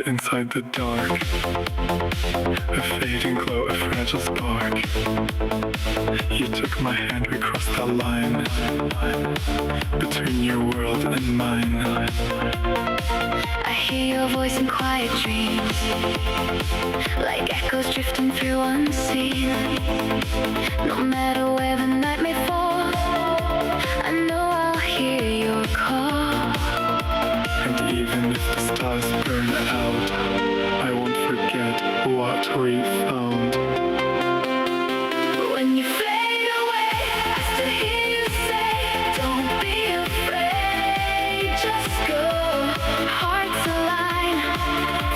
inside the dark. A fading glow, a fragile spark. You took my hand, we crossed that line between your world and mine. I hear your voice in quiet dreams, like echoes drifting through unseen. No matter where the night may fall, I know I'll hear your call. And even if the stars burn out, I won't forget what we found. But when you fade away, I still hear you say, don't be afraid, just go. Hearts align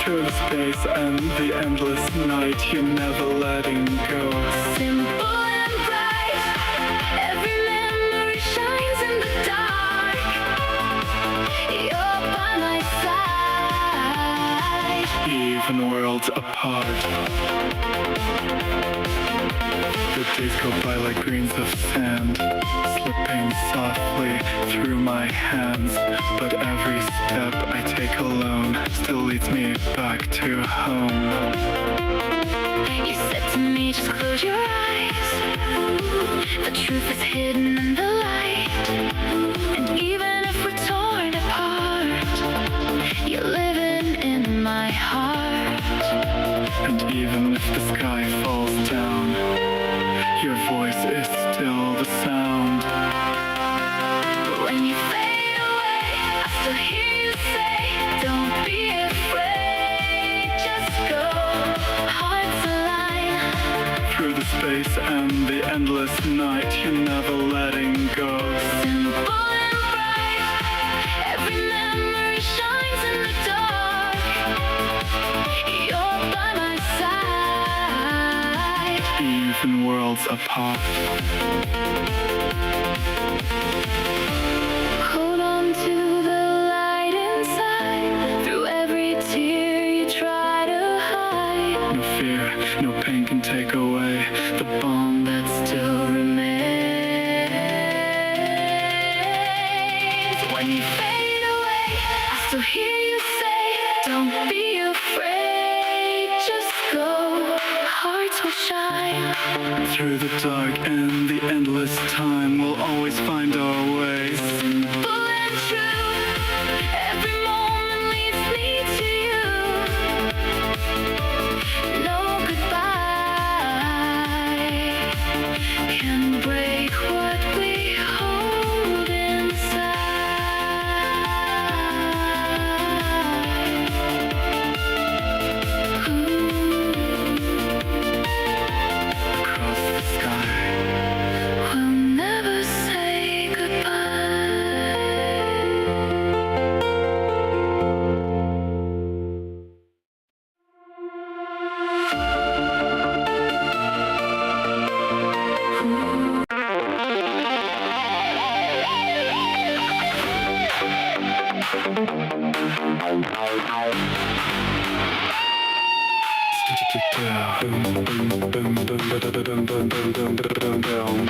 Through the space and the endless night, you're never letting go. simple and bright. Every memory shines in the dark. You're by my side. Even worlds apart. The days go by like grains of sand, slipping softly through my hands. But every step I take alone still leads me back to home. You said to me, just close your eyes. The truth is hidden in the light. And even if we're torn apart, you're living in my heart. And even if the sky falls down, your voice is still the sound. But when you fade away, I still hear you say, don't be afraid, just go. Hearts align Through the space and the endless night, you're never letting go. simple and bright. Every memory shines in the dark. You're by my side. Even worlds apart. Hold on to the light inside. Through every tear you try to hide, No fear, no pain can take away the bond that still remains. When you fade away, I still hear you say, don't be afraid, just go. Hearts will shine through the dark and the endless time. We'll always find our way. simple and true. Every moment leads me to you. No goodbye can break what we hold inside. Across the sky, We'll never say goodbye. boom, boom, boom, boom, boom, boom, boom, boom, boom, boom, boom.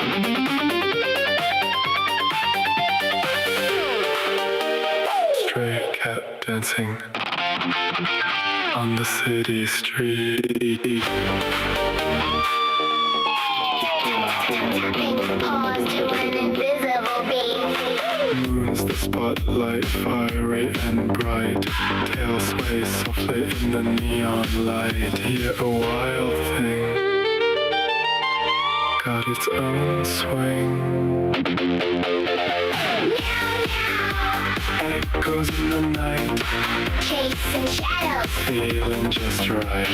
Stray cat dancing on the city street. Pause to an invisible beat. Moons the spotlight, fiery and bright. Tail sways softly in the neon light. Here a wild thing got its own swing. Echoes in the night, Chasing shadows. feeling just right.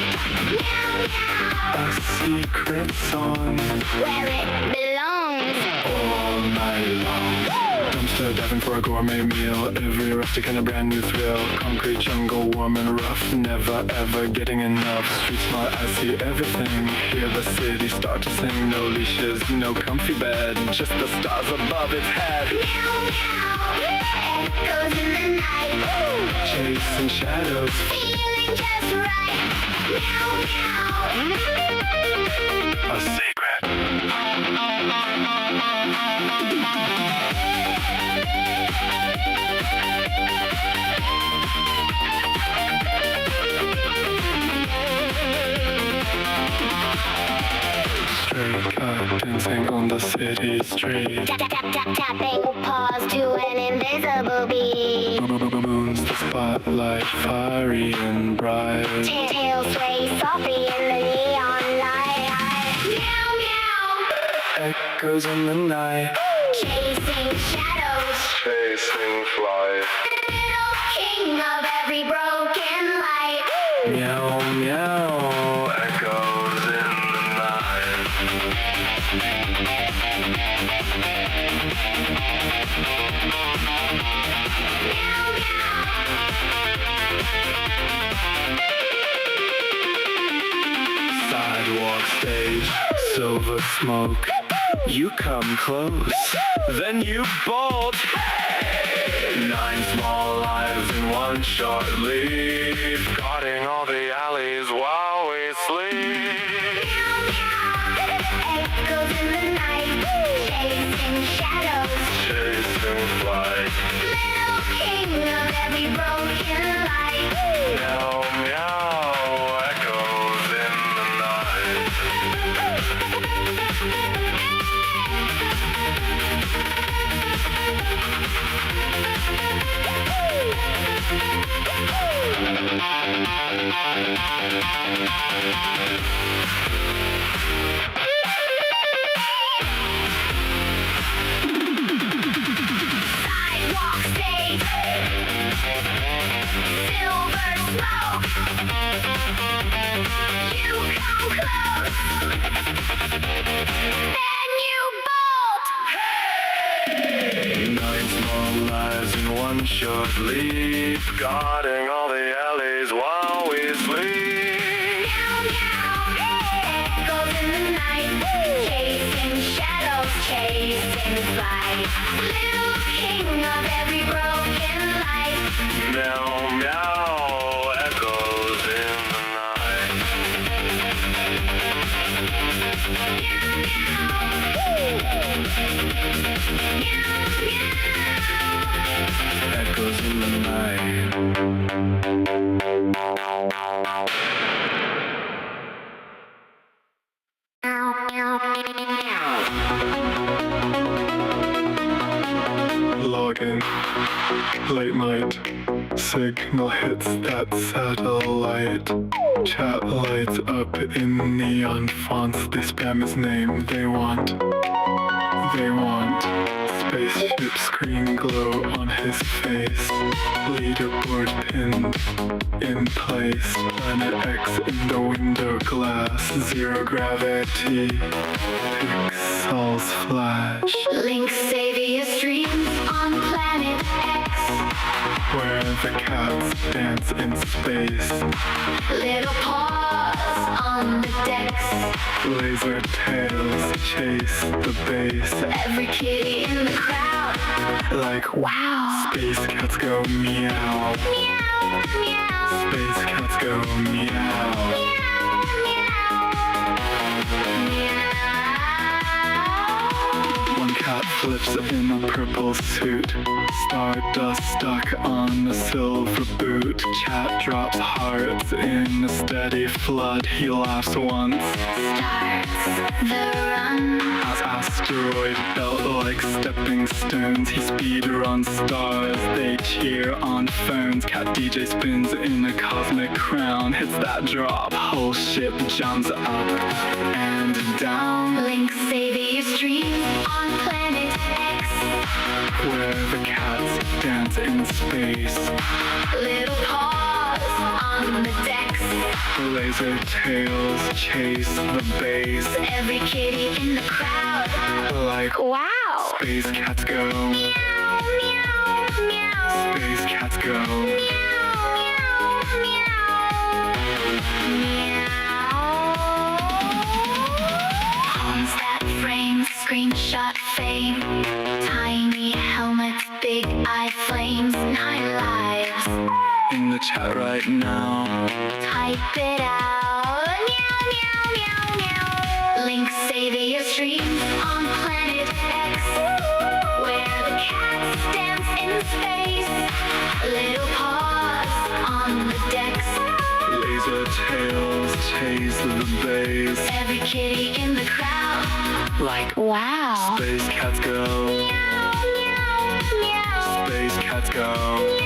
A secret song Where it belongs. all night long. Dumpster diving for a gourmet meal. Every rustic and a brand new thrill. Concrete jungle, warm and rough. Never ever getting enough. Street smart, I see everything. Hear the city start to sing. No leashes, no comfy bed. Just the stars above its head. Echoes in the night. Chasing shadows. Feeling just right. A secret. the city street. Tapping paws to an invisible beat. Moons the spotlight, fiery and bright. Tails sway softly in the neon light. Meow meow. Echoes in the night, Chasing shadows. chasing flight. Little king of every broken light. Meow meow, echoes in the night. Meow meow. Sidewalk stage, silver smoke. You come close, then you bolt. 9 small lives in one short leap, guarding all the alleys while we sleep. Meow meow. Echoes in the night. Chasing shadows. Chasing flight, Little king of every broken light. meow meow, echoes in the night. Sidewalk stage. Silver smoke. You come close. Then you bolt. 9 small lives in one short leap, guarding all the alleys while we sleep. Meow meow. Echoes in the night. Chasing shadows. Chasing flight. Little king of every broken light. Meow meow, echoes in the night. Meow meow. Echoes in the night. Login. Late night. Signal hits that satellite. Chat lights up in neon fonts. They spam his name. They want. Spaceship screen glow on his face. Leaderboard pinned in place. Planet X in the window glass. Zero gravity. Pixels flash. Link Savior streams on Planet X. Where the cats dance in space. Little paws on the decks. Laser tails chase the base. Every kitty in the crowd. Like wow. Space cats go meow. Meow, meow. Space cats go meow. Meow, meow. One cat flips in a purple suit. Stardust stuck on a silver boot. Chat drops hearts in a steady flood. He laughs once Starts the run. as asteroid belt like stepping stones. He speed runs stars. They cheer on phones. Cat DJ spins in a cosmic crown. Hits that drop. Whole ship jumps up and down. Link Savior streams on Planet X. Where the cats dance in space. Little paws on the decks. Laser tails chase the base. Every kitty in the crowd. Like Wow. space cats go. Meow, meow, meow. Space cats go. Homes that frame, screenshot fame. Tiny helmets, big eye flames, 9 lives. In the chat right now. Type it out. Meow, meow, meow, meow. Link Savior streams on Planet X. Where the cats dance in space. Little paws on the decks. Laser tails chase the base. Every kitty in the crowd. Like Wow. go.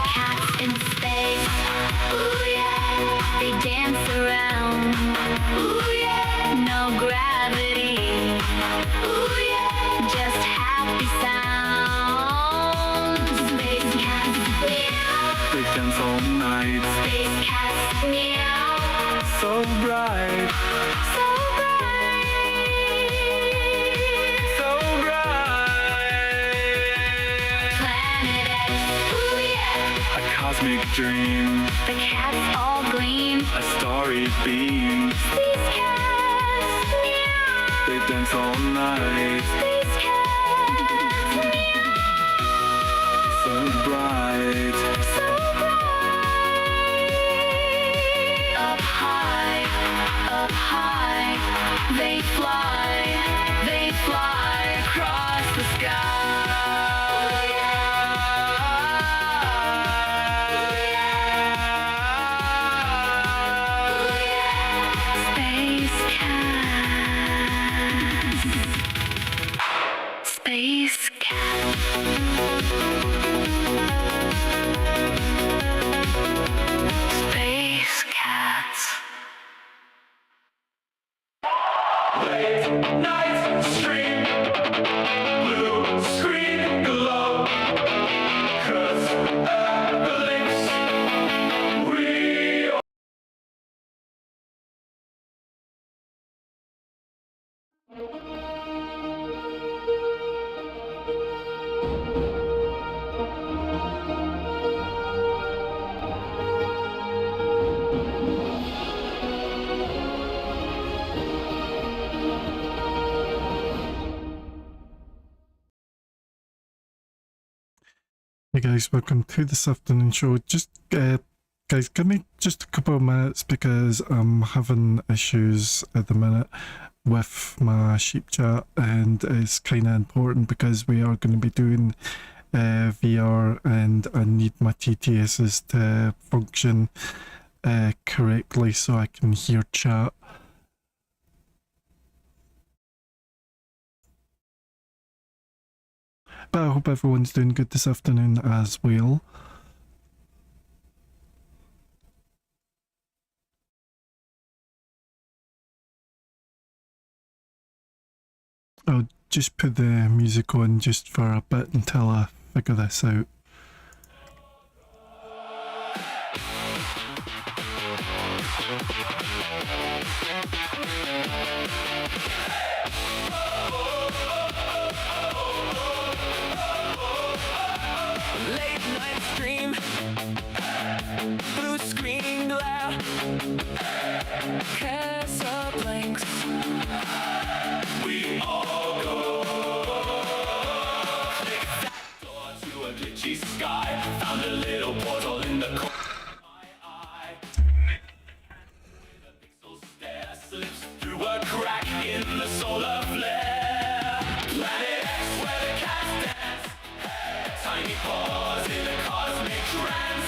Cats in space, ooh yeah, they dance around, ooh yeah, no gravity, ooh yeah, just happy sounds. Space cats, meow, They dance all night, space cats, meow, so bright, so bright. so bright. Planet X, ooh yeah, A cosmic dream, the cats all gleam, a starry beam. space cats, meow, They dance all night, space cats, meow, so bright. so bright. Up high, they fly across the sky. Space cats. Space cats. Space cats. Late night stream, blue screen glow. 'Cause Earthlings, we Hey guys, welcome to this afternoon show. Just guys, give me just a couple of minutes because I'm having issues at the minute with my sheep chat, and it's kind of important because we are going to be doing VR, and I need my TTSs to function correctly so I can hear chat. But I hope everyone's doing good this afternoon as well. I'll just put the music on just for a bit until I figure this out. Late night stream, blue screen glare, Casablanca. we all go. Click that door to a glitchy sky. Found a little portal in the corner of my eye. With a pixel stare slips through a crack in the solar flare. Planet X, where the cats dance. Tiny paws in a cosmic trance.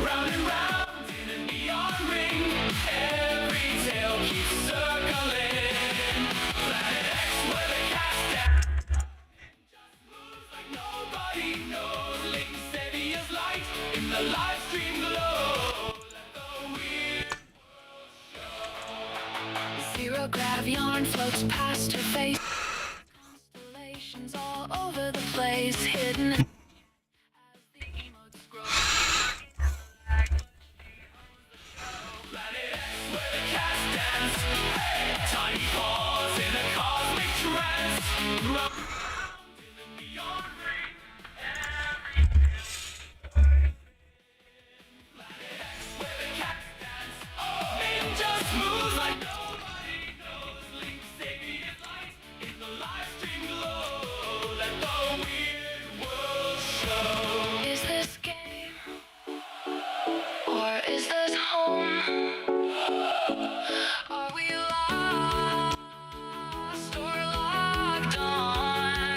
Round and round in a neon ring. Every tale keeps circling. Planet X, where the cats dance. Just moves like nobody knows. Link Savior's light in the live stream glow. Let the weird Zero gravity yarn floats past her face. Constellations all over the place, hidden as the emotes grow. Planet X, where the cats dance. Tiny paws in a cosmic trance. Round in the neon ring. Planet X, where the cats dance. It just moves like nobody knows. Link Savior's light in the live stream glow. Let the weird world show. Is this game or is this home? Are we lost or locked on?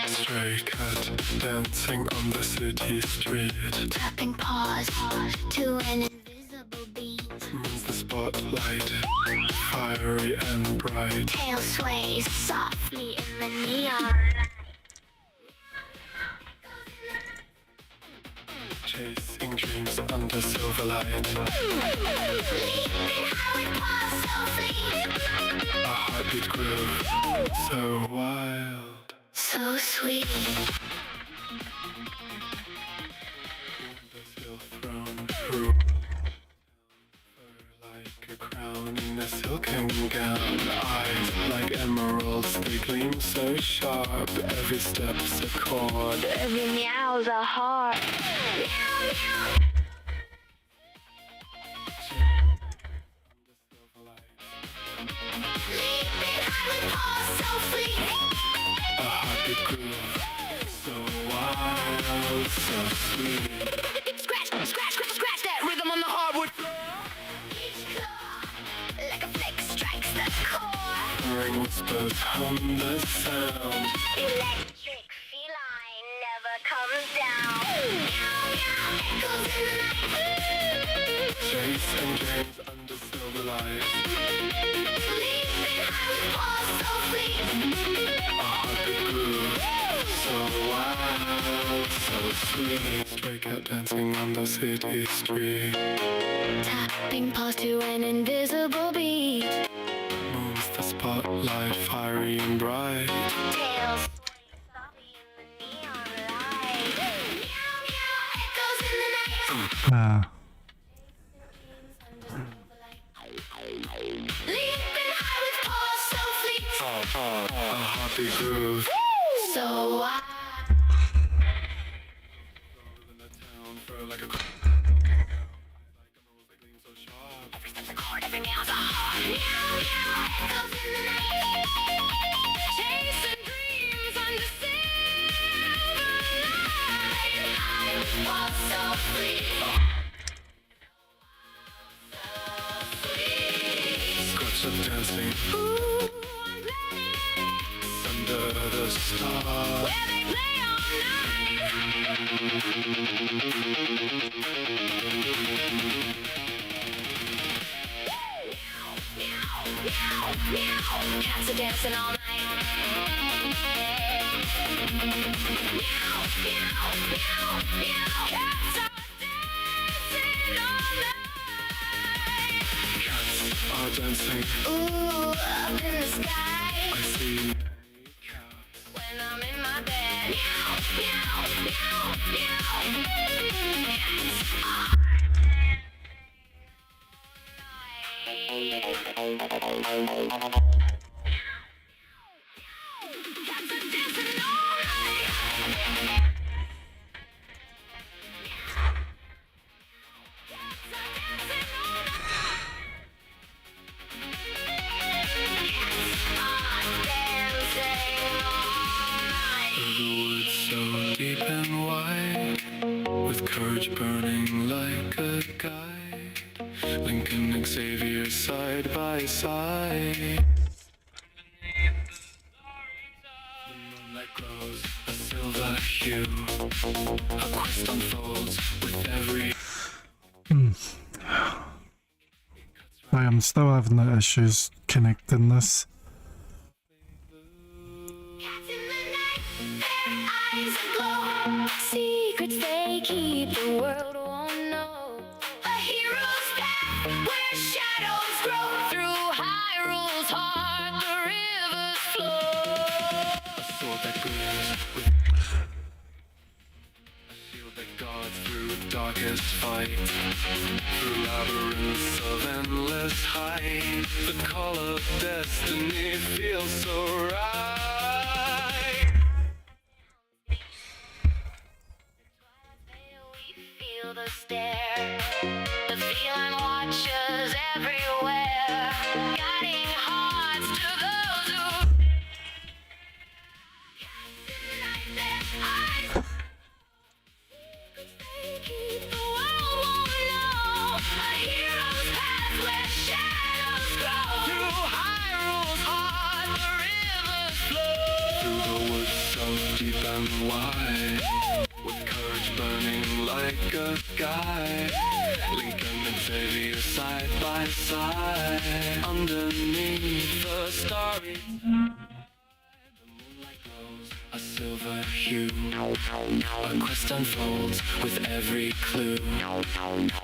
Stray cat dancing on the city street. Tapping paws to an invisible beat. Moves the spotlight, fiery and bright. Tail sways softly in the neon. Chasing dreams under silver light. Leaping high with paws so fleet. A heartbeat groove, so wild. So sweet. The hill thrown through. Fur like a crown in a silken gown. Eyes like emeralds, they gleam so sharp. Every step's a chord. Every meow's a heart. Meow, meow. Leaping high with paws so fleet. A heartbeat groove, so wild, so sweet. Scratch, scratch, scratch that rhythm on the hardwood floor. Each claw, like a flake, strikes the core. Ring whispers hum the sound. Electric feline never comes down. Meow, meow, echoes in the night. Chasing dreams under silver light. Leaping high with paws so fleet. A heartbeat groove, so wild, so sweet. Stray cat dancing on the city street. Tapping paws to an invisible beat. Moves the spotlight, fiery and bright. Tails softly in the neon light. Meow, meow, echoes in the night. Leaping high with paws so fleet. A heartbeat groove. So wild. In the town, fur like a emeralds, they gleam so sharp. Every meow's a heart. Meow, meow, echoes in the night. Chasing dreams under silver light. High with paws so fleet. Scratch up dancing Ooh, on planet X, under the stars. where they play all night. Meow, meow, meow. Cats are dancing all night. Meow, meow, meow, meow. Cats are dancing all night. Cats are dancing. Ooh, up in the sky. I see When I'm in my bed. Meow, meow, meow, meow. Cats are Cats are dancing all night. Cats are dancing all night. Cats are dancing all night. the woods so deep and wide, with courage burning like a guide. Lincoln and Xavier side by side. The moonlight glows a silver hue. A quest unfolds with every. I am still having the issues connecting this. Cats in the night, their eyes aglow. Secrets they keep, the world won't know. A hero's path where shadows grow. Through Hyrule's heart, the rivers flow. A sword that gleams with a shield that guards through darkest fight. Through labyrinths of endless height, the call of destiny feels so right. We feel the stare, the feeling watches everywhere, guiding hearts to those who deep and wide, with courage burning like a sky. Lincoln and Xavier side by side, underneath the starry the moonlight glows a silver hue. A quest unfolds with every clue.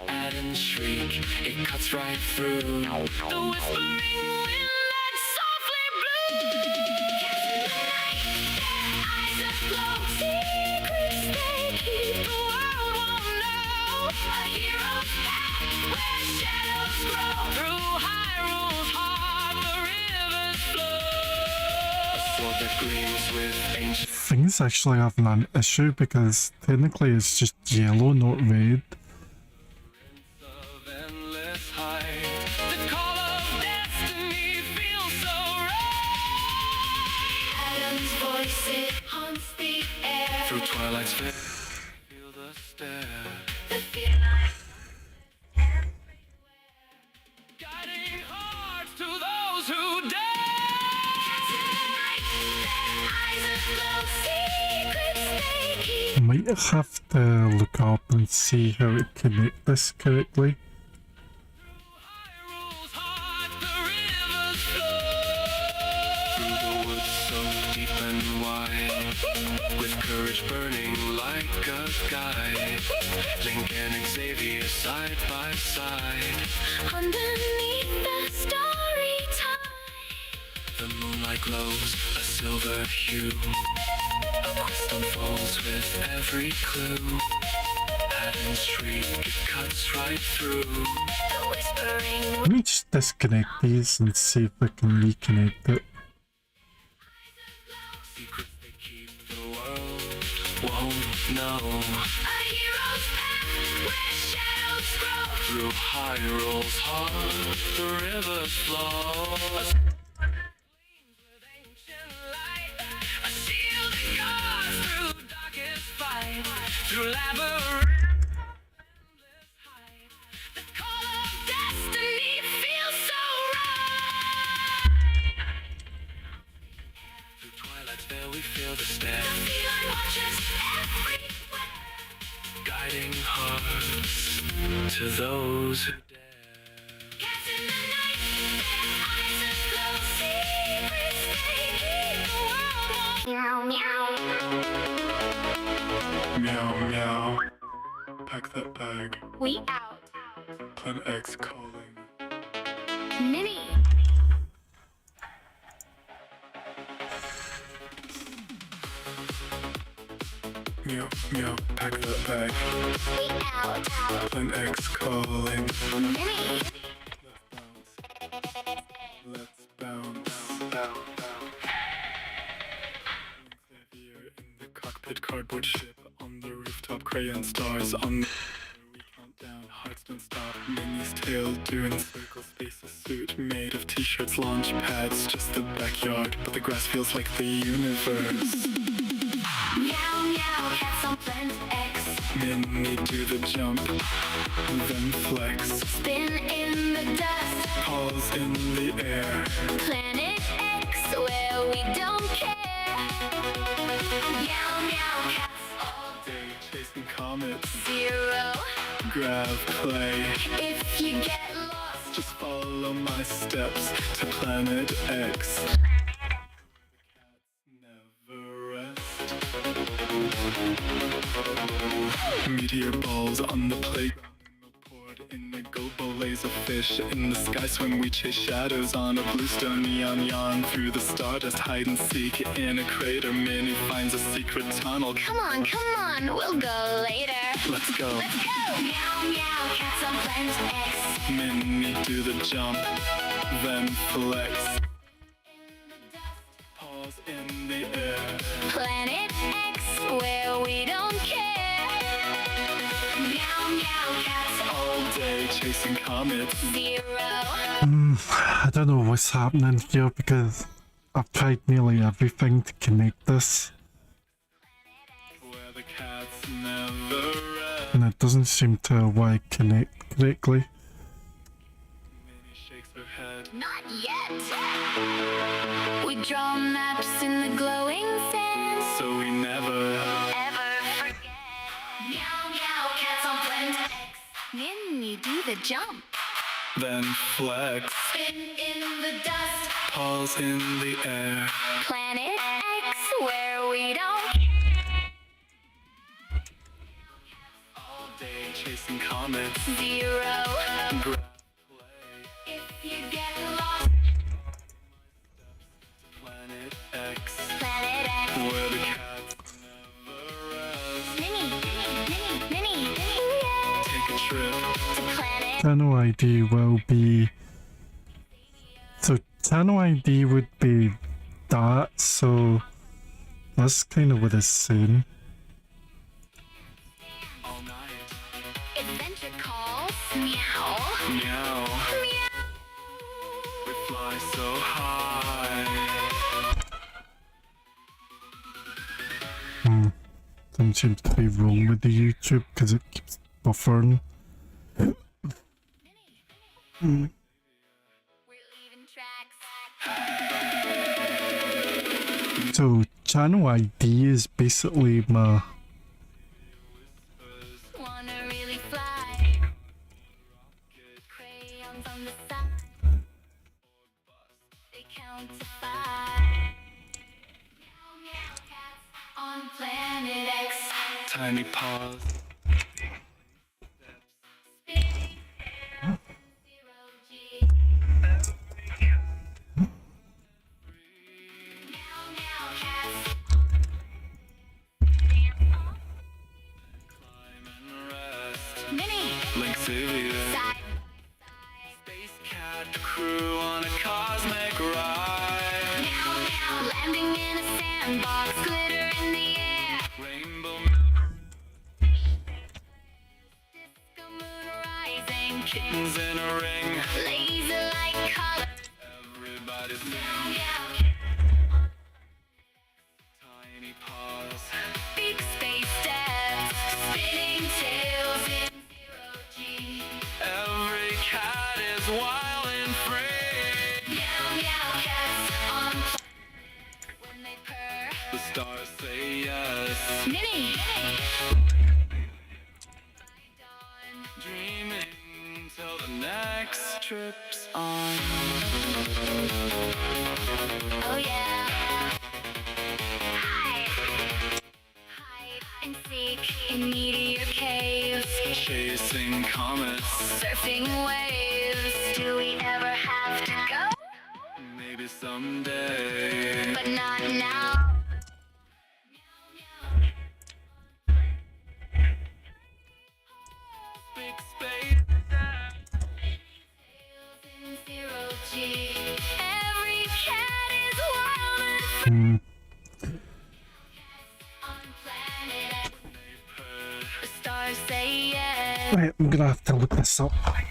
Add and shriek, it cuts right through the whispering wind that softly blew. Eyes aglow, secrets they keep. The world won't know. A hero's path where shadows grow. Through Hyrule's heart, the rivers flow. A sword that gleams with ancient Things actually having an issue because technically it's just yellow, not red. of endless height. The call of destiny feels so right. Adam's voice, it haunts the air. Through twilight's veil, feel the stare. The fear lies everywhere. Guiding hearts to those who dare. Cats in the night, their eyes aglow, secrets they keep. I might have to look up and see how to connect this correctly. Hyrule's heart, the rivers flow. Through the woods so deep and wide, with courage burning like a sky. Lincoln and Xavier side by side, Underneath the starry tide. the moonlight glows a silver hue. A quest unfolds with every clue. Add and shriek, it cuts right through. The whispering Let me just disconnect these and see if I can reconnect it. Secrets they keep, the world won't know. A hero's path where shadows grow. Through Hyrule's heart, the rivers flow. Gleams with ancient light. A shield that goes through darkest fight. Through labyrinth, endless height. The call of destiny feels so right. Through twilight's veil we feel the stare. The feline watches everywhere. Guiding hearts to those who dare. Cats in the night, their eyes aglow, secrets they keep. The world won't. Meow meow. Meow meow. Pack that bag. We out. Plan X calling. Mini. Meow meow. Pack that bag. We out. Plan X calling. Mini. Let's bounce. Bounce. Xavier in the cockpit, cardboard ship on the rooftop, crayon stars on the we count down, hearts don't stop. Minnie's tail doing circles, space a suit made of t-shirts, launch pads, just the backyard, but the grass feels like the universe. Meow meow. Cats on Planet X. Minnie do the jump, then flex, Spin in the dust. paws in the air. Planet X, where we don't care. Meow meow. Cats all Day chasing comets, zero. grab play. If you get lost, Just follow my steps to Planet X. Never rest. Meteor balls on the playground. Poured in a go bowl, lays a fish in the sky. Swim, we chase shadows on a blue stone. Neon yawn through the stardust. Hide and seek in a crater. Minnie finds a secret tunnel. come on, we'll go later. Let's go. Let's go! Meow meow. Cats on Planet X. Minnie do the jump, then flex. In the dust. Paws in the air. Planet X, where we don't care. Meow meow. Cats All day chasing comets. zero. I don't know what's happening here because I've tried nearly everything to connect this Where the cats never rest. and it doesn't seem to why connect correctly. Minnie shakes her head. Not yet. We draw maps in the glowing sand. So we jump. then flex, Spin in the dust. pulse in the air. Planet X, where we don't. All day chasing comets, Zero. grab If you get lost, Planet X, Planet X. where the cats never rest. Mini, mini. Take a trip, To Planet. Channel ID will be. So channel ID would be that, so that's kind of what it's saying. all night, Adventure calls. Meow. meow. Meow. We fly so high. Something seems to be wrong with the YouTube because it keeps buffering. We're leaving tracks. So channel ID is basically my Wanna really fly. Crayons on the side. They count to 5. Meow, meow, cats on Planet X. Tiny paws, Spinning zero G. Meow, meow, cats. climb and rest. Mini. Link Savior, Side. space cat crew on a cosmic ride. Meow, meow. Landing in a sandbox. Glitter in the air. Rainbow Disco moon rising. kittens in a ring. Laser light color. Everybody sing. Meow. Tiny paws, Big space steps. Spinning tails in zero G. every cat is wild and free. Meow, meow, cats on when they purr. The stars say yes. Mini. Dreaming till the next trip's on. Oh yeah. Hide and seek in meteor caves. Chasing comets, Surfing waves. Do we ever have to go? maybe someday. But not now. Big space, Tails in zero G. Every cat is wild and free on planet X. The stars say yes. Right, I'm gonna have to look this up. By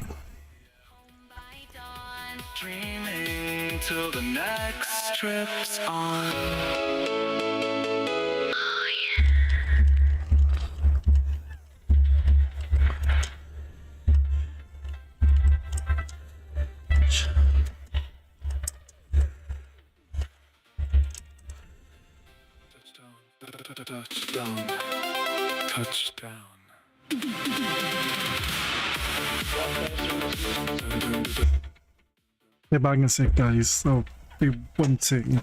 dawn. dreaming till the next trip's on. Touchdown. Touchdown. Be back in a sec, guys. I'll be 1 second.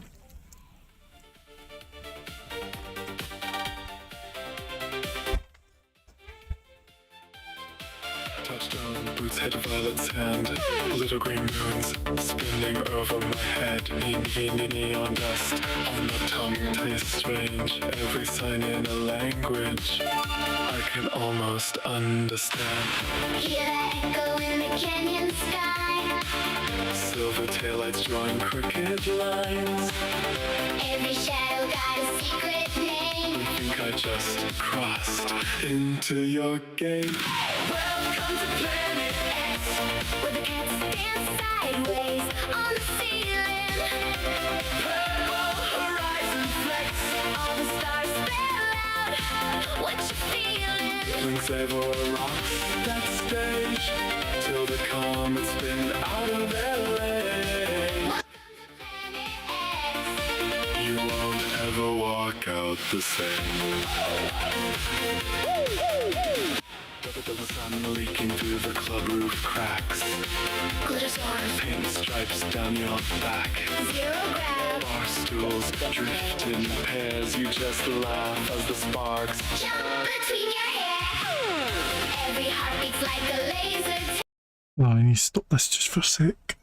Touchdown, boots hit Violet's hand. Little green moons spinning over my head. Neon dust on the tongue tastes strange. Every sign in a language I can almost understand. hear that echo in the canyon sky. Silver taillights drawing crooked lines. Every shadow got a secret name. I think I just crossed into your game. Welcome to Planet X, where the cats dance sideways on the ceiling. Purple horizon flex, all the stars spell out what you feeling. Links ever rocks that stage till the comets spin out of LA. You won't ever walk out the same. The sun leaking through the club roof cracks. Glitter stars. Paint stripes down your back. Zero grab. Bar stools drift in pairs. You just laugh as the sparks. Jump between your hair. Every heart beats like a laser. Oh, I need to stop this just for a sec.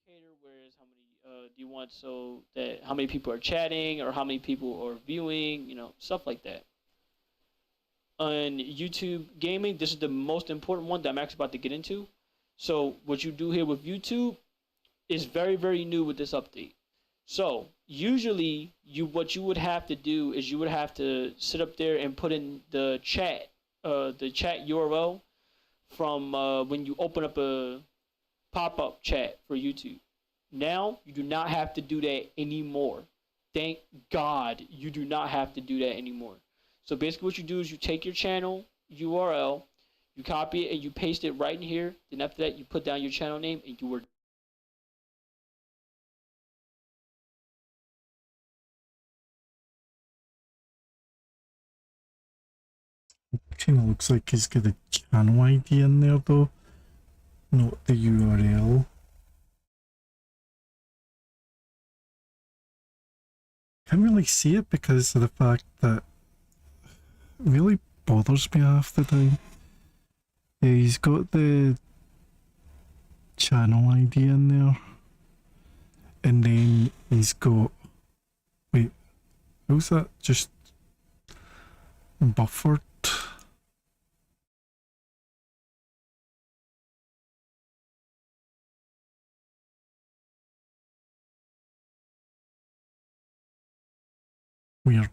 Indicator, whereas how many do you want, so that how many people are chatting or how many people are viewing, stuff like that. On YouTube gaming, this is the most important one that I'm actually about to get into. So what you do here with YouTube is very, very new with this update. So usually what you would have to do is you would have to sit up there and put in the chat URL from when you open up a pop-up chat for YouTube. Now you do not have to do that anymore. Thank God you do not have to do that anymore. So basically what you do is you take your channel URL, you copy it and you paste it right in here. Then after that you put down your channel name and you are Kind of looks like he's got a channel ID in there though, not the URL. Can't really see it because of the fact that it really bothers me half the time. Yeah, he's got the channel ID in there, and then he's got, wait, how's that just buffered? Weird.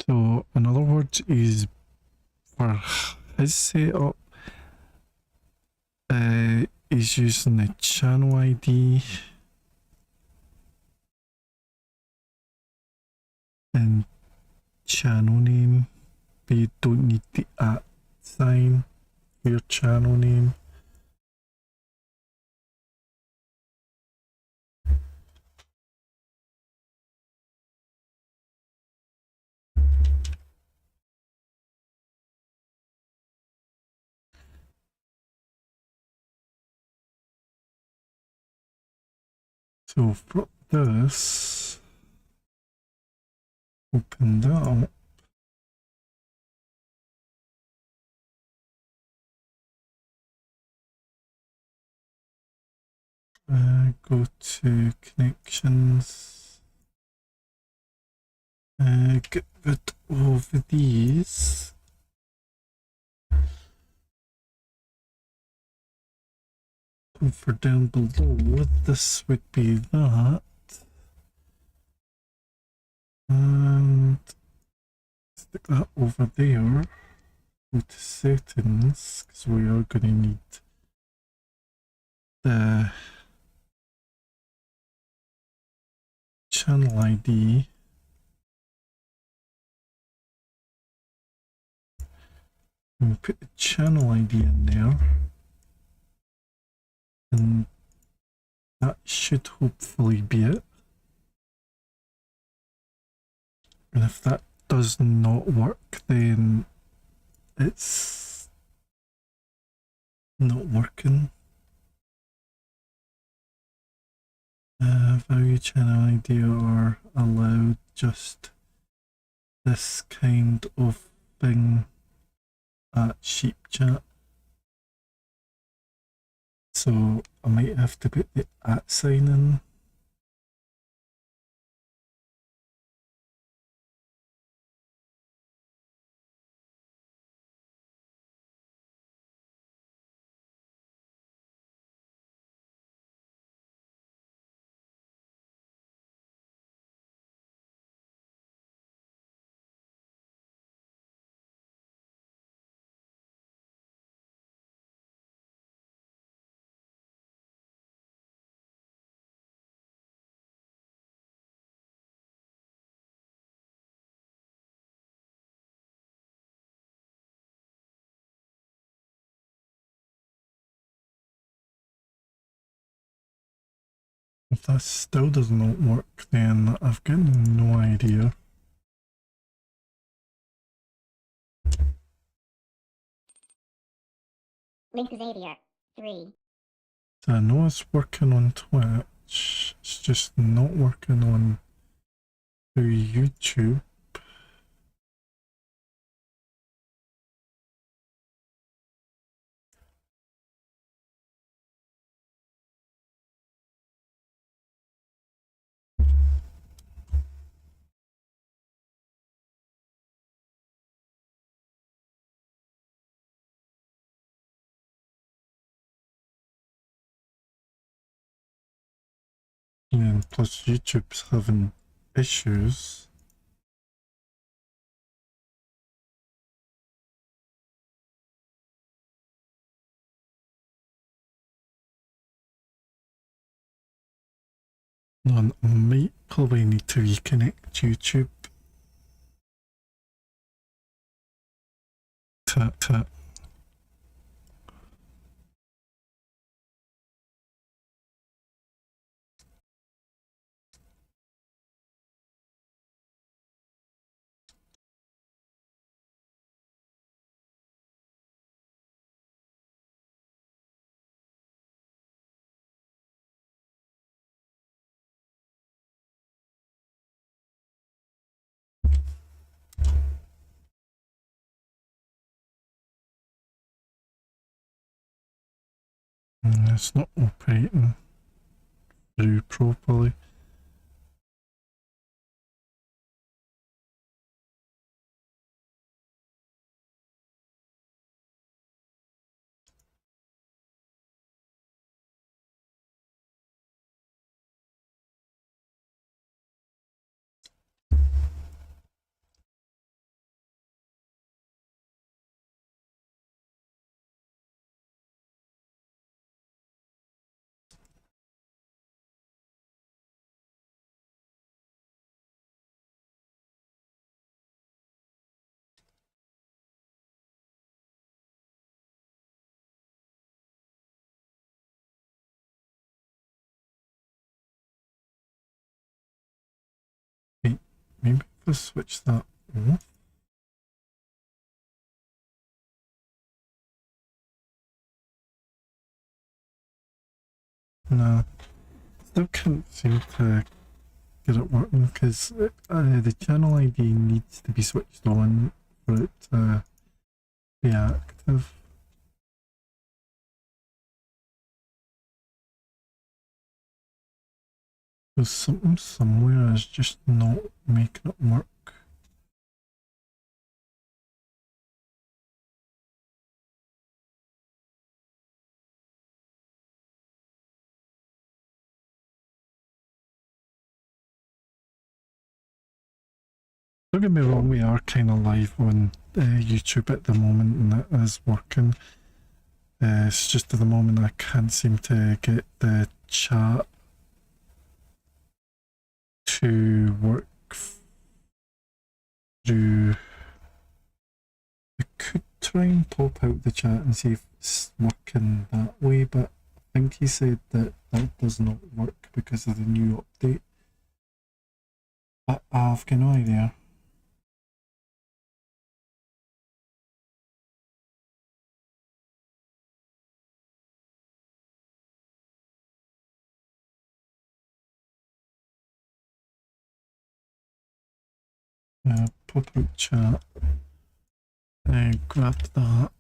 So, in other words, is for his setup, he's using the channel ID and channel name, but you don't need the @ sign for your channel name. So for this, open that up. Go to connections, get rid of these. And for down below, this would be that. And stick that over there. Go to settings, because we are going to need the channel ID. And we put the channel ID in there. And that should hopefully be it. And if that does not work, then it's not working. Value channel ID are allowed just this kind of thing at Sheep Chat. So I might have to put the @ sign in. If that still does not work, then I've got no idea. Link Xavier 3. So I know it's working on Twitch, it's just not working on through YouTube. And plus YouTube's having issues. And I might probably need to reconnect YouTube to it's not operating through properly. Wait, maybe if I switch that off. No, still can't seem to get it working because the channel ID needs to be switched on for it to be active. There's something somewhere is just not making it work. Don't get me wrong, we are kind of live on YouTube at the moment and it is working. It's just at the moment I can't seem to get the chat to work through. I could try and pop out the chat and see if it's working that way, but I think he said that that does not work because of the new update. But I've got no idea. Pop out chat. Grab that.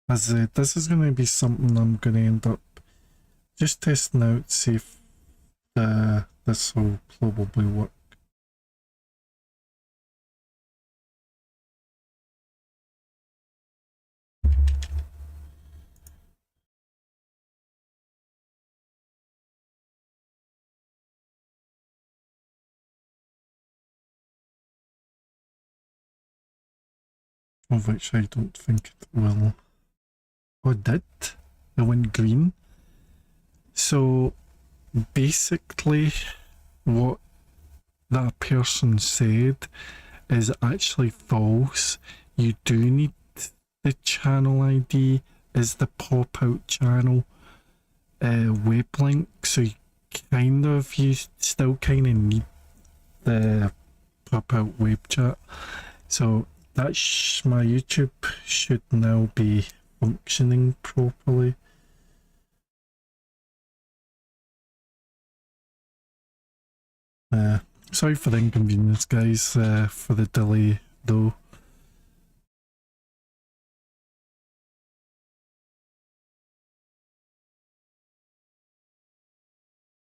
As this is going to be something I'm going to end up just testing out, see if this will probably work. Of which I don't think it will. Oh, it did. It went green. So basically what that person said is actually false. You do need the channel ID as the pop out channel web link, so you kind of, you still kind of need the proper web chat. So my YouTube should now be functioning properly. Sorry for the inconvenience, guys, for the delay though.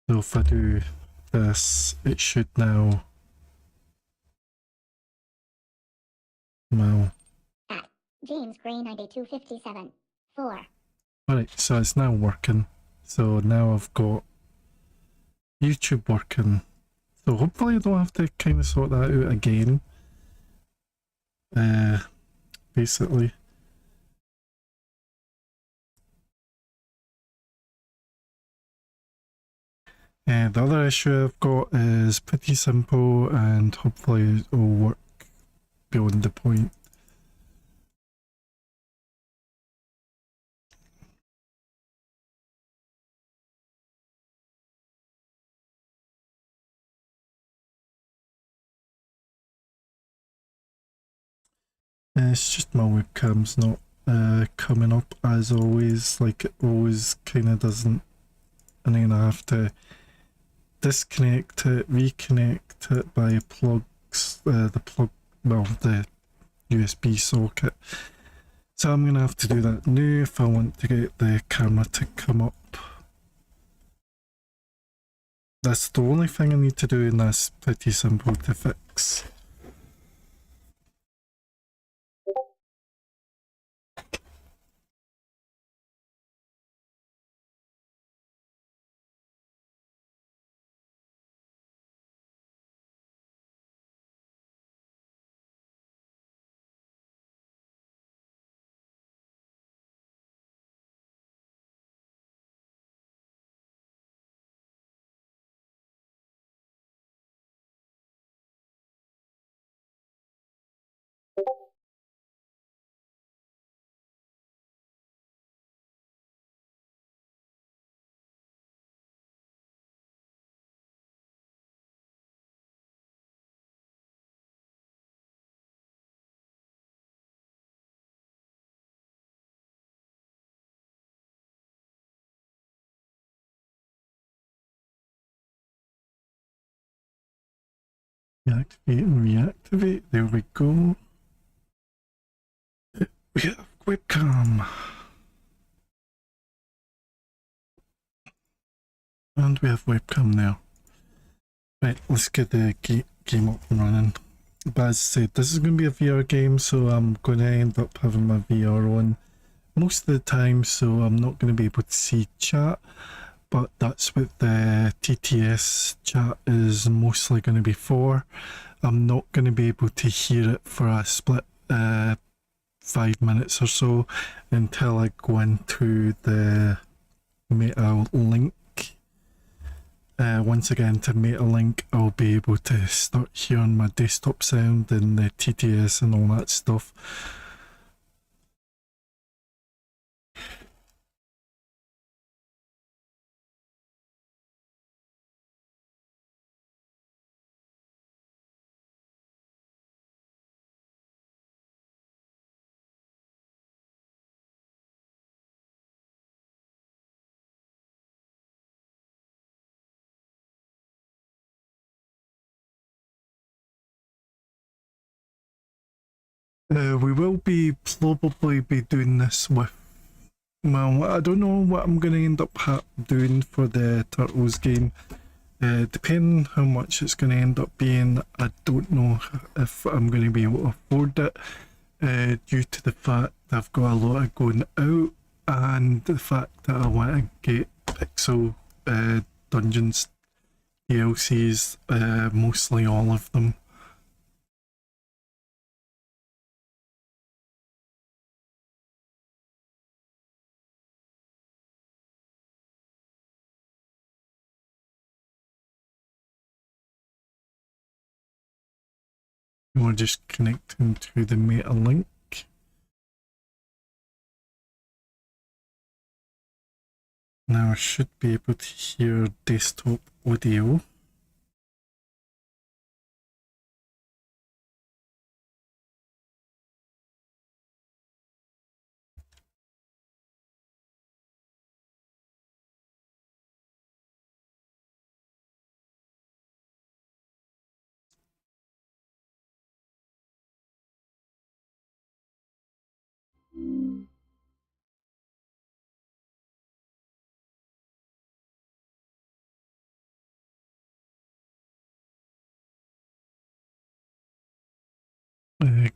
So if I do this, it should now. Wow. At James Gray 9257. 4. Alright, so it's now working. So now I've got YouTube working. So hopefully I don't have to kind of sort that out again. Basically. And the other issue I've got is pretty simple and hopefully it will work beyond the point. It's just my webcam's not coming up as always, like it always kind of doesn't, and then I have to disconnect it, reconnect it by plugs, the USB socket. So I'm gonna have to do that now if I want to get the camera to come up. That's the only thing I need to do, and that's pretty simple to fix. Reactivate and reactivate, there we go. We have webcam. And we have webcam now. Right, let's get the game up and running. But as I said, this is going to be a VR game, so I'm going to end up having my VR on most of the time, so I'm not going to be able to see chat. But that's what the TTS chat is mostly going to be for. I'm not going to be able to hear it for a split 5 minutes or so until I go into the Meta link. Once again, to Meta link, I'll be able to start hearing my desktop sound and the TTS and all that stuff. We will probably be doing this with, well, I don't know what I'm going to end up doing for the Turtles game. Depending how much it's going to end up being, I don't know if I'm going to be able to afford it, due to the fact that I've got a lot of going out and the fact that I want to get Pixel Dungeons DLCs, mostly all of them. We're just connecting to the Meta link. Now I should be able to hear desktop audio.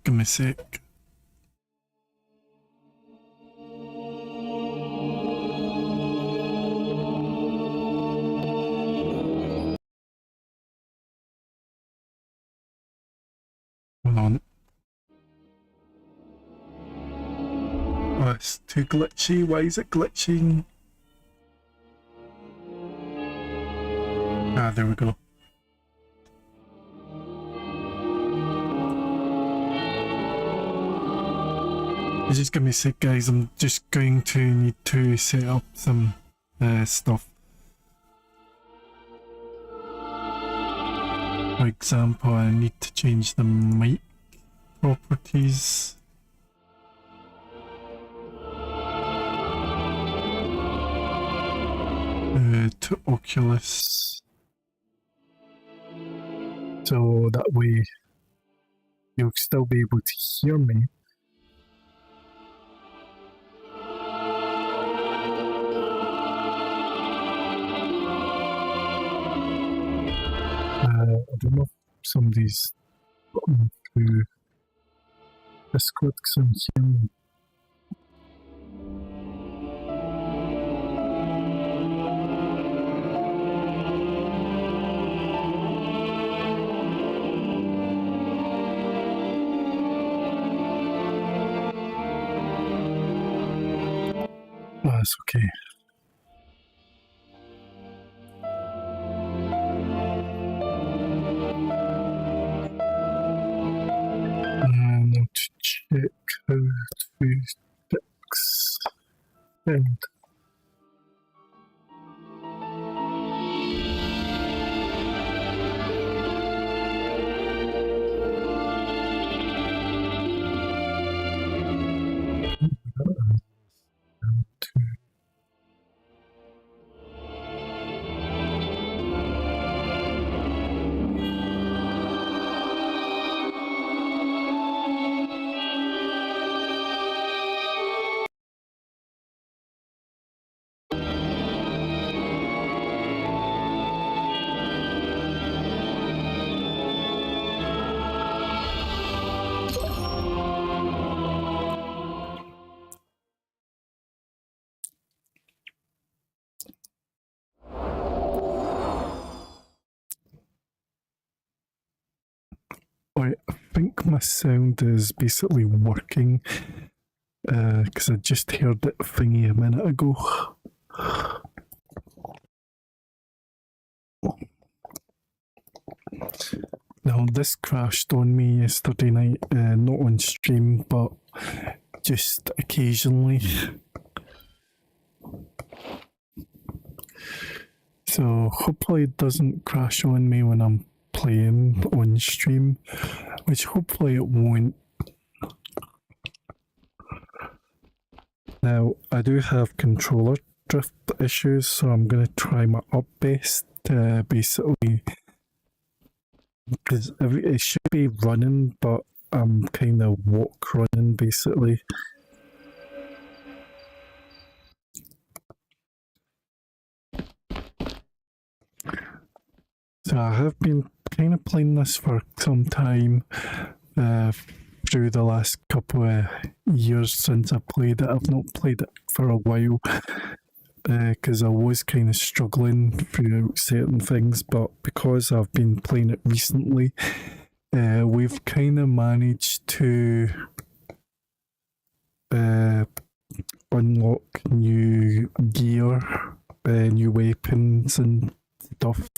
Give me a sec. Hold on. Oh, it's too glitchy. Why is it glitching? Ah, there we go. Just give me a sec, guys. I'm just going to need to set up some stuff. For example, I need to change the mic properties. To Oculus. So that way you'll still be able to hear me. I don't know if somebody's gotten through Discord because I'm hearing. Oh, that's okay. Now to check how to fix and I think my sound is basically working because I just heard it thingy a minute ago. Now this crashed on me yesterday night, not on stream but just occasionally. So hopefully it doesn't crash on me when I'm playing on stream, which hopefully it won't. Now I do have controller drift issues, so I'm going to try my up best to basically, because it should be running but I'm kind of walk running basically. So I have been kind of playing this for some time through the last couple of years since I played it. I've not played it for a while because I was kind of struggling through certain things, but because I've been playing it recently, we've kind of managed to unlock new gear, new weapons and stuff.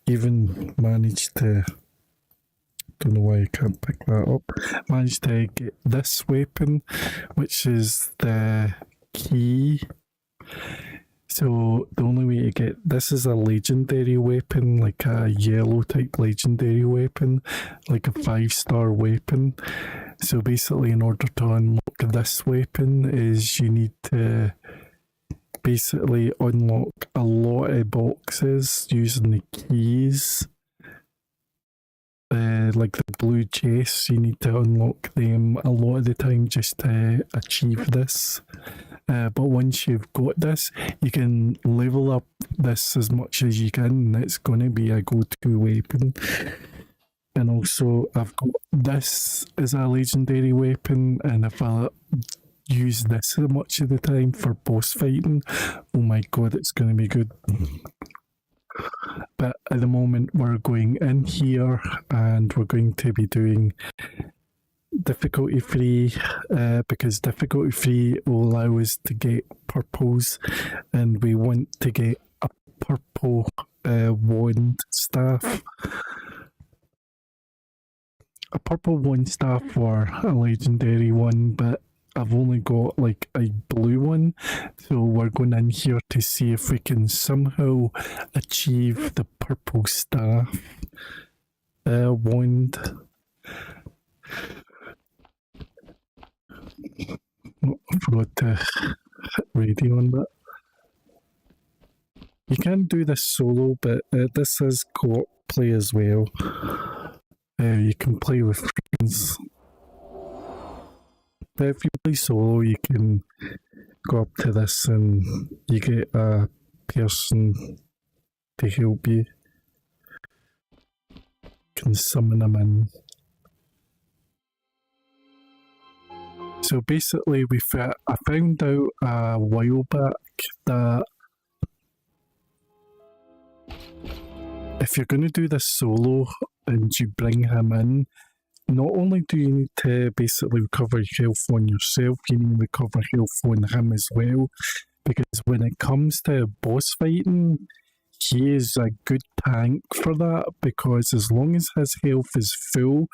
Even managed to, don't know why I can't pick that up, managed to get this weapon, which is the key. So the only way to get this is a legendary weapon, like a yellow type legendary weapon, like a 5-star weapon. So basically, in order to unlock this weapon, is you need to basically unlock a lot of boxes using the keys. Like the blue chests, you need to unlock them a lot of the time just to achieve this. But once you've got this, you can level up this as much as you can, and it's going to be a go-to weapon. And also, I've got this as a legendary weapon, and if I use this as much of the time for boss fighting, oh my god, it's going to be good. But at the moment, we're going in here, and we're going to be doing difficulty free, because difficulty free will allow us to get purples, and we want to get a purple wand staff. A purple wand staff or a legendary one, but I've only got like a blue one, so we're going in here to see if we can somehow achieve the purple staff wand. Oh, I forgot to hit radio on that. You can do this solo, but this is co-op play as well. You can play with friends. But if you play solo, you can go up to this and you get a person to help you. You can summon them in. So basically, I found out a while back that if you're going to do this solo and you bring him in, not only do you need to basically recover health on yourself, you need to recover health on him as well. Because when it comes to boss fighting, he is a good tank for that, because as long as his health is full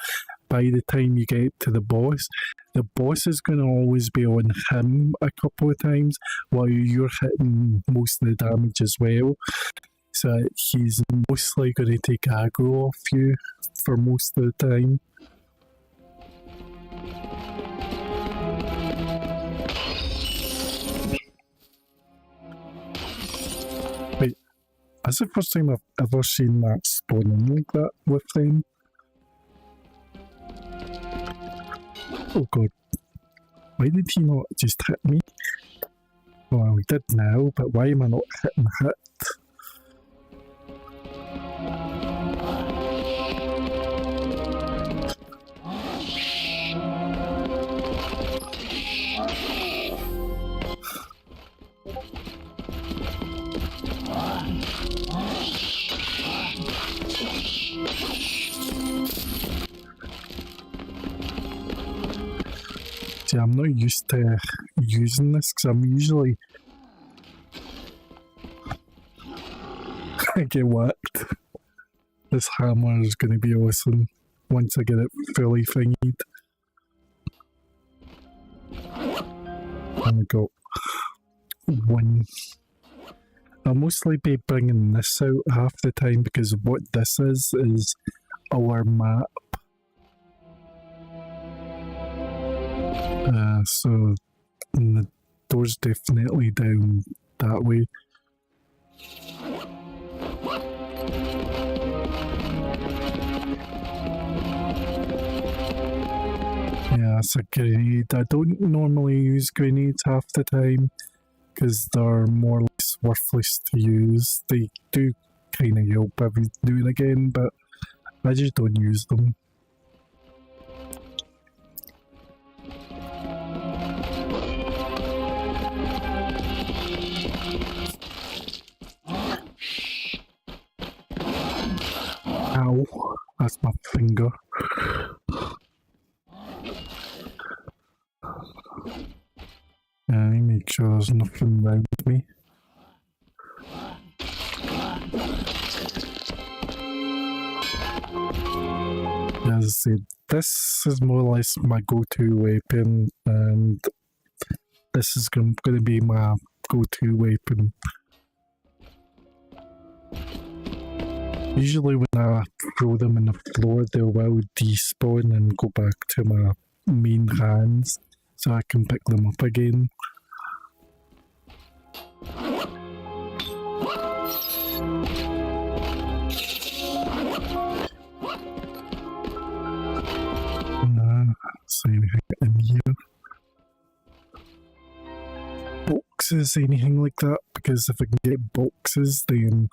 by the time you get to the boss is going to always be on him a couple of times while you're hitting most of the damage as well. So he's mostly going to take aggro off you for most of the time. Wait, that's the first time I've ever seen that spawning like that with them. Oh god. Why did he not just hit me? Well, he did now, but why am I not hitting hit? See, I'm not used to using this because I'm usually I get whacked. This hammer is going to be awesome once I get it fully thingied. And we got one. I'll mostly be bringing this out half the time because what this is our map. So the door's definitely down that way. Yeah, it's a grenade. I don't normally use grenades half the time because they're more or less worthless to use. They do kind of help every now and again, but I just don't use them. Ow, that's my finger. Yeah, let me make sure there's nothing around me. As I said, this is more or less my go-to weapon, and this is going to be my go-to weapon Usually when I throw them in the floor, they will despawn and go back to my main hands so I can pick them up again. So anything in here? Boxes, anything like that? Because if I can get boxes, then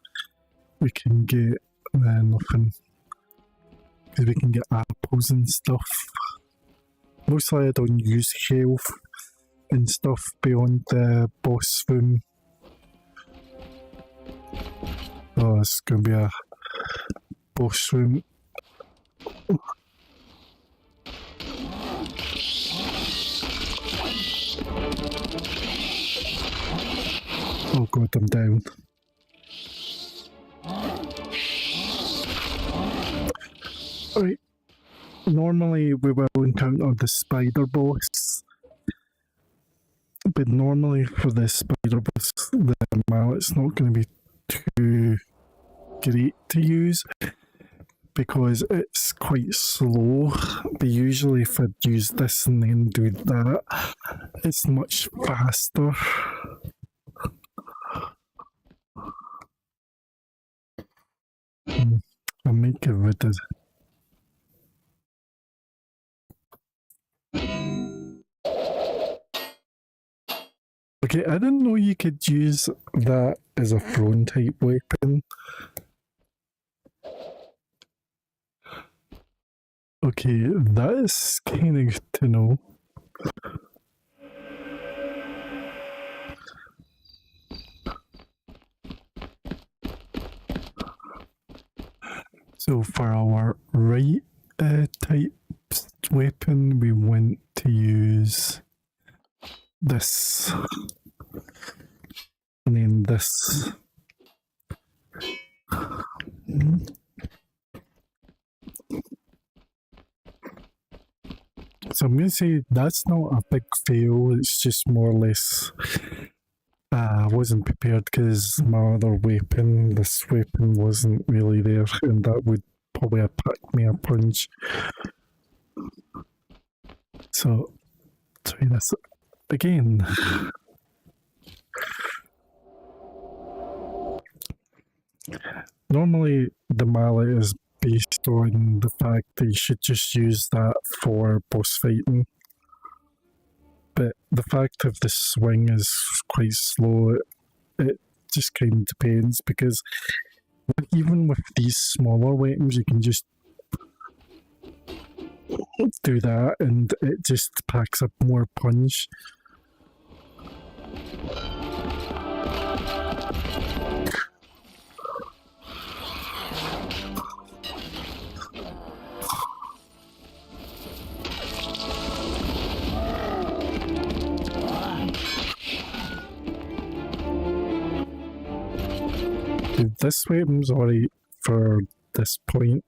we can get nothing. Because we can get apples and stuff. Mostly I don't use health and stuff beyond the boss room. Oh, it's gonna be a boss room. Oh god, I'm down. Alright, normally we will encounter the spider boss, but normally for the spider boss, the mallet's not going to be too great to use because it's quite slow. But usually if I use this and then do that, it's much faster. I'll make it rid of it. Okay, I didn't know you could use that as a thrown type weapon. Okay, that is kind of good to know. So for our right type weapon, we want to use this, and then this. So I'm going to say that's not a big fail, it's just more or less I wasn't prepared because my other weapon, this weapon wasn't really there, and that would probably have packed me a punch. So, try this again. Normally, the mallet is based on the fact that you should just use that for boss fighting. But the fact of the swing is quite slow. It just kind of depends because even with these smaller weapons, you can just do that and it just packs up more punch. This weapon's alright for this point.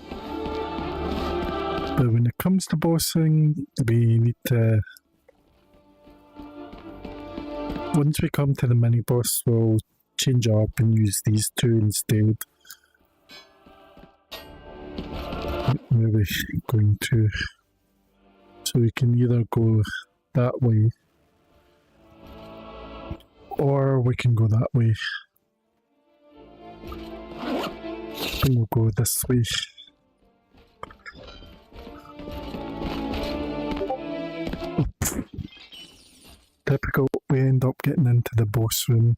But when it comes to bossing, we need to... Once we come to the mini boss, we'll change it up and use these two instead. Maybe going to... So we can either go that way, or we can go that way. And we'll go this way. Typical, we end up getting into the boss room.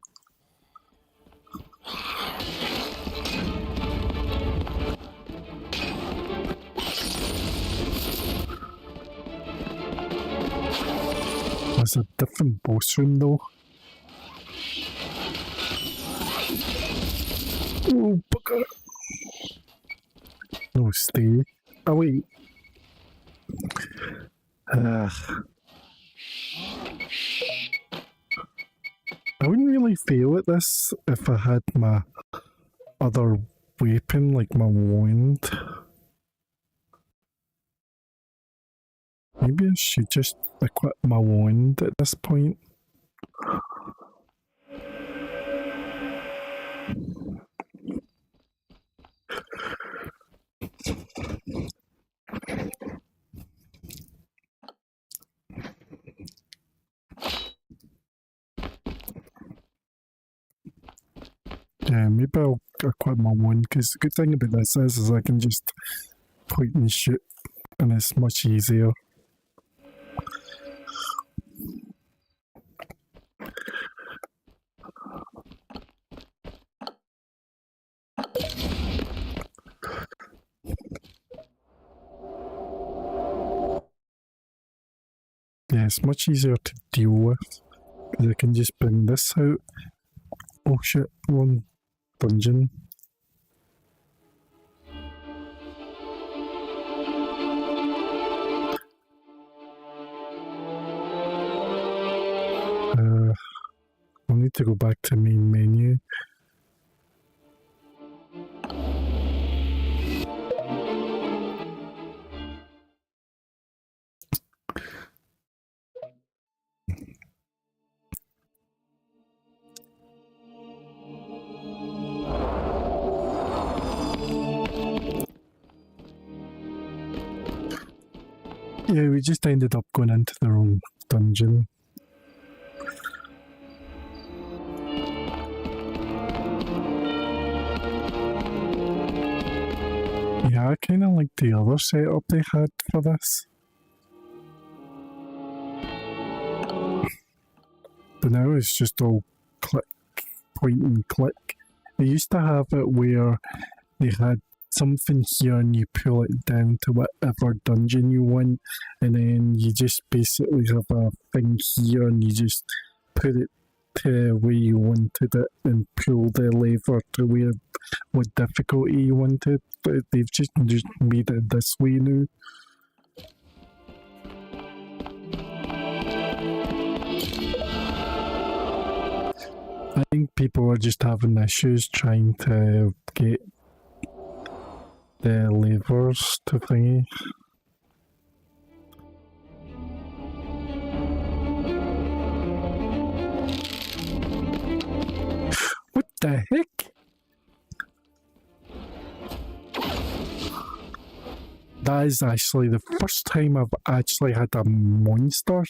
There's a different boss room though. Oh, bugger. No, stay. Oh, wait. I wouldn't really fail at this if I had my other weapon, like my wand. Maybe I should just equip my wand at this point. Yeah, maybe I'll equip my one, because the good thing about this is I can just point and shoot, and it's much easier. Yeah, it's much easier to deal with, because I can just bring this out. Oh shit, wrong dungeon. I'll need to go back to main menu. Yeah, we just ended up going into the wrong dungeon. Yeah, I kind of like the other setup they had for this. But now it's just all click, point and click. They used to have it where they had something here and you pull it down to whatever dungeon you want, and then you just basically have a thing here and you just put it to where you wanted it and pull the lever to where what difficulty you wanted. But they've just made it this way now. I think people are just having issues trying to get the levers to thingy. What the heck? That is actually the first time I've actually had a monster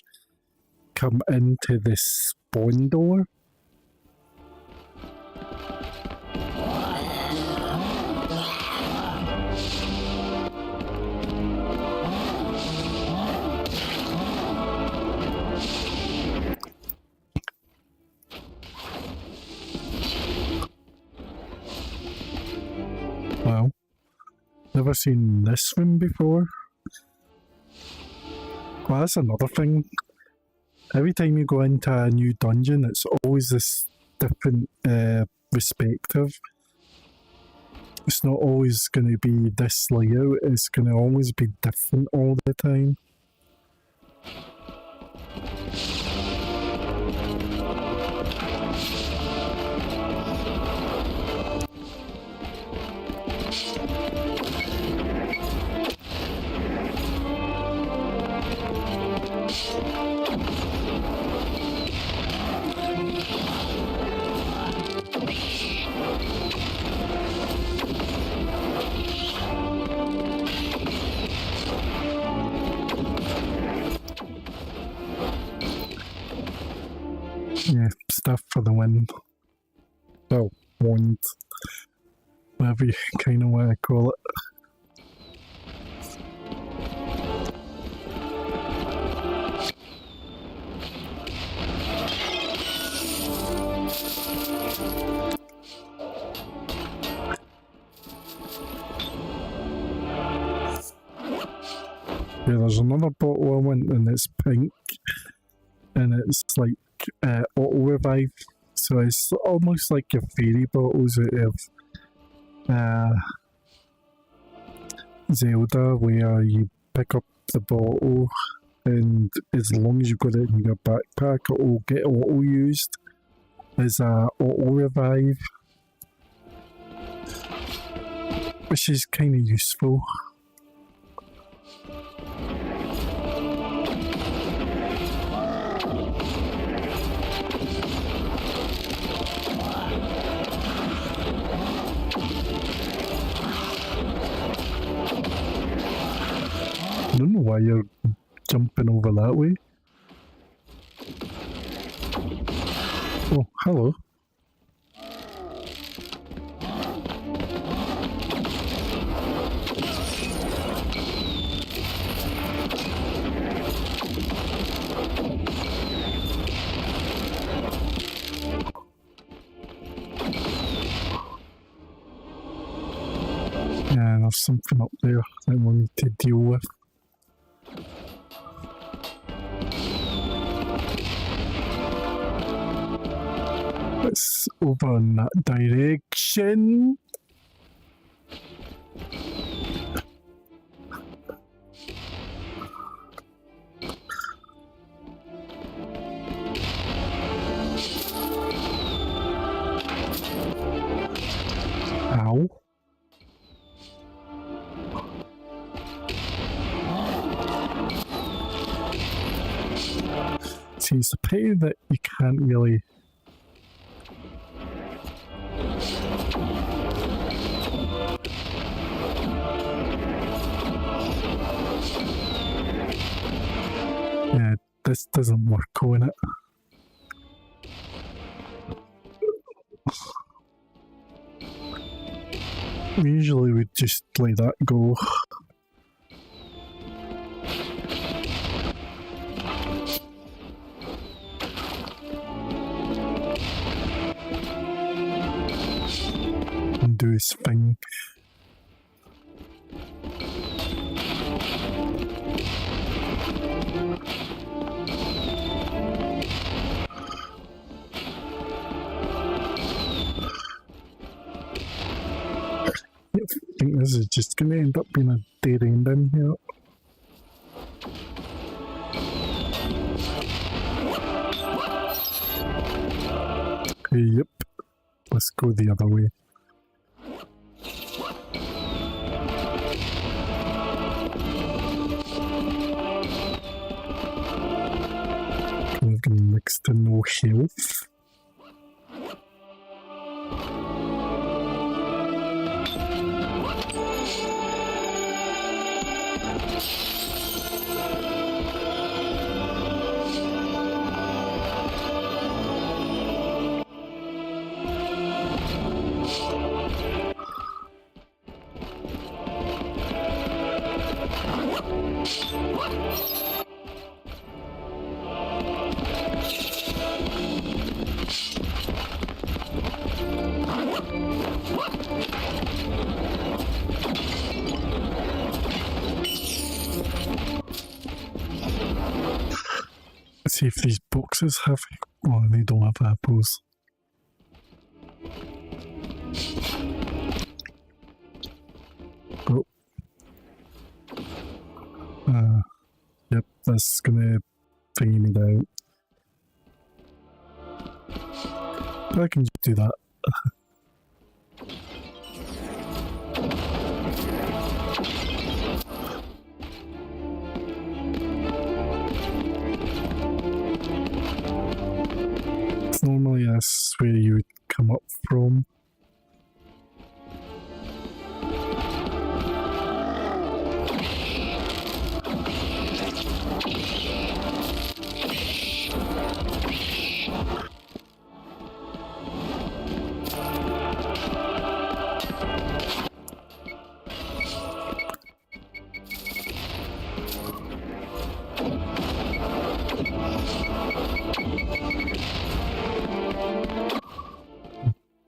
come into the spawn door. Wow. Never seen this one before. Well, that's another thing. Every time you go into a new dungeon, it's always this different perspective. It's not always going to be this layout, it's going to always be different all the time. Yeah, stuff for the win. Well, wand. Whatever you kind of want to call it. Yeah, there's another bottle I want and it's pink. And it's like auto revive, so it's almost like your fairy bottles out of Zelda, where you pick up the bottle and as long as you've got it in your backpack, it will get auto used as a auto revive, which is kind of useful. I don't know why you're jumping over that way. Oh, hello. have something up there that we'll need to deal with. It's over in that direction. Ow. See, it's a pity that you can't really yeah, this doesn't work on it. Usually we'd just let that go. And do his thing. I think this is just going to end up being a dead end in here. Yep, let's go the other way. Kind of next to no health. Let's see if these boxes have. Oh, they don't have apples. Oh. Yep, that's gonna thingy me down. I can just do that. Normally that's where you would come up from.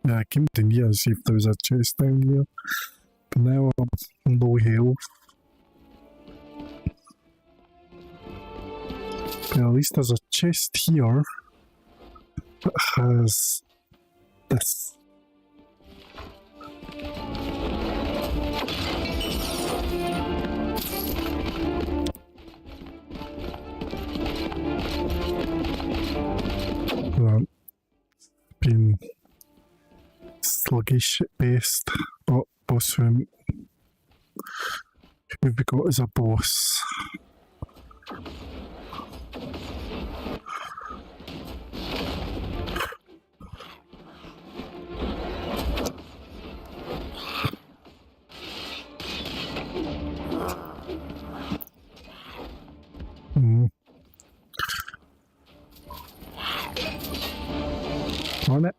Yeah, I came in here to see if there was a chest down here, but now I'm low health. But at least there's a chest here that has this. Been sluggish at best, but boss room. Who have we got as a boss? On it.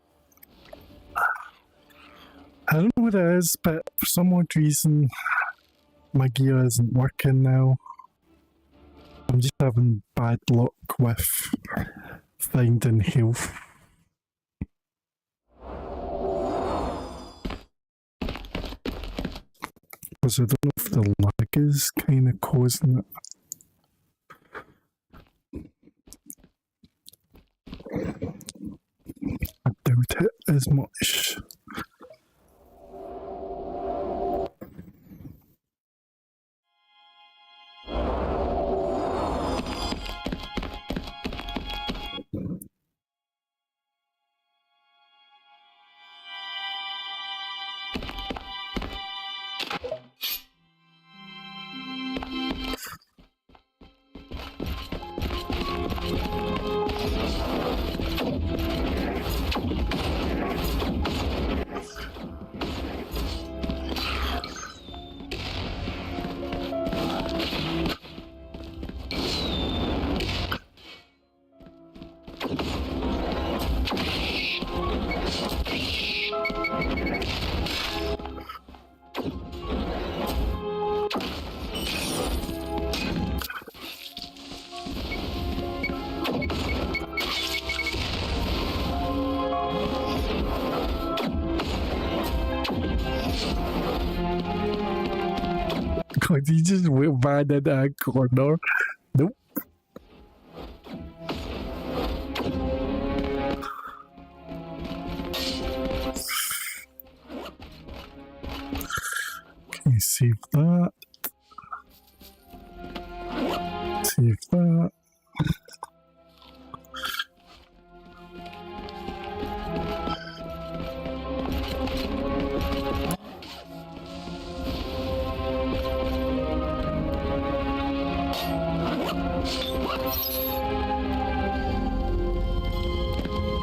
I don't know what it is, but for some odd reason, my gear isn't working now. I'm just having bad luck with finding health. Because I don't know if the lag is kind of causing it. I doubt it as much. God, he just went mad in that corner. Nope. Okay, save that. Save that.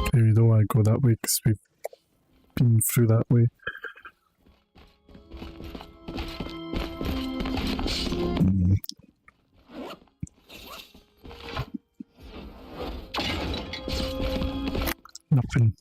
Okay, we don't want to go that way because we've been through that way. Nothing.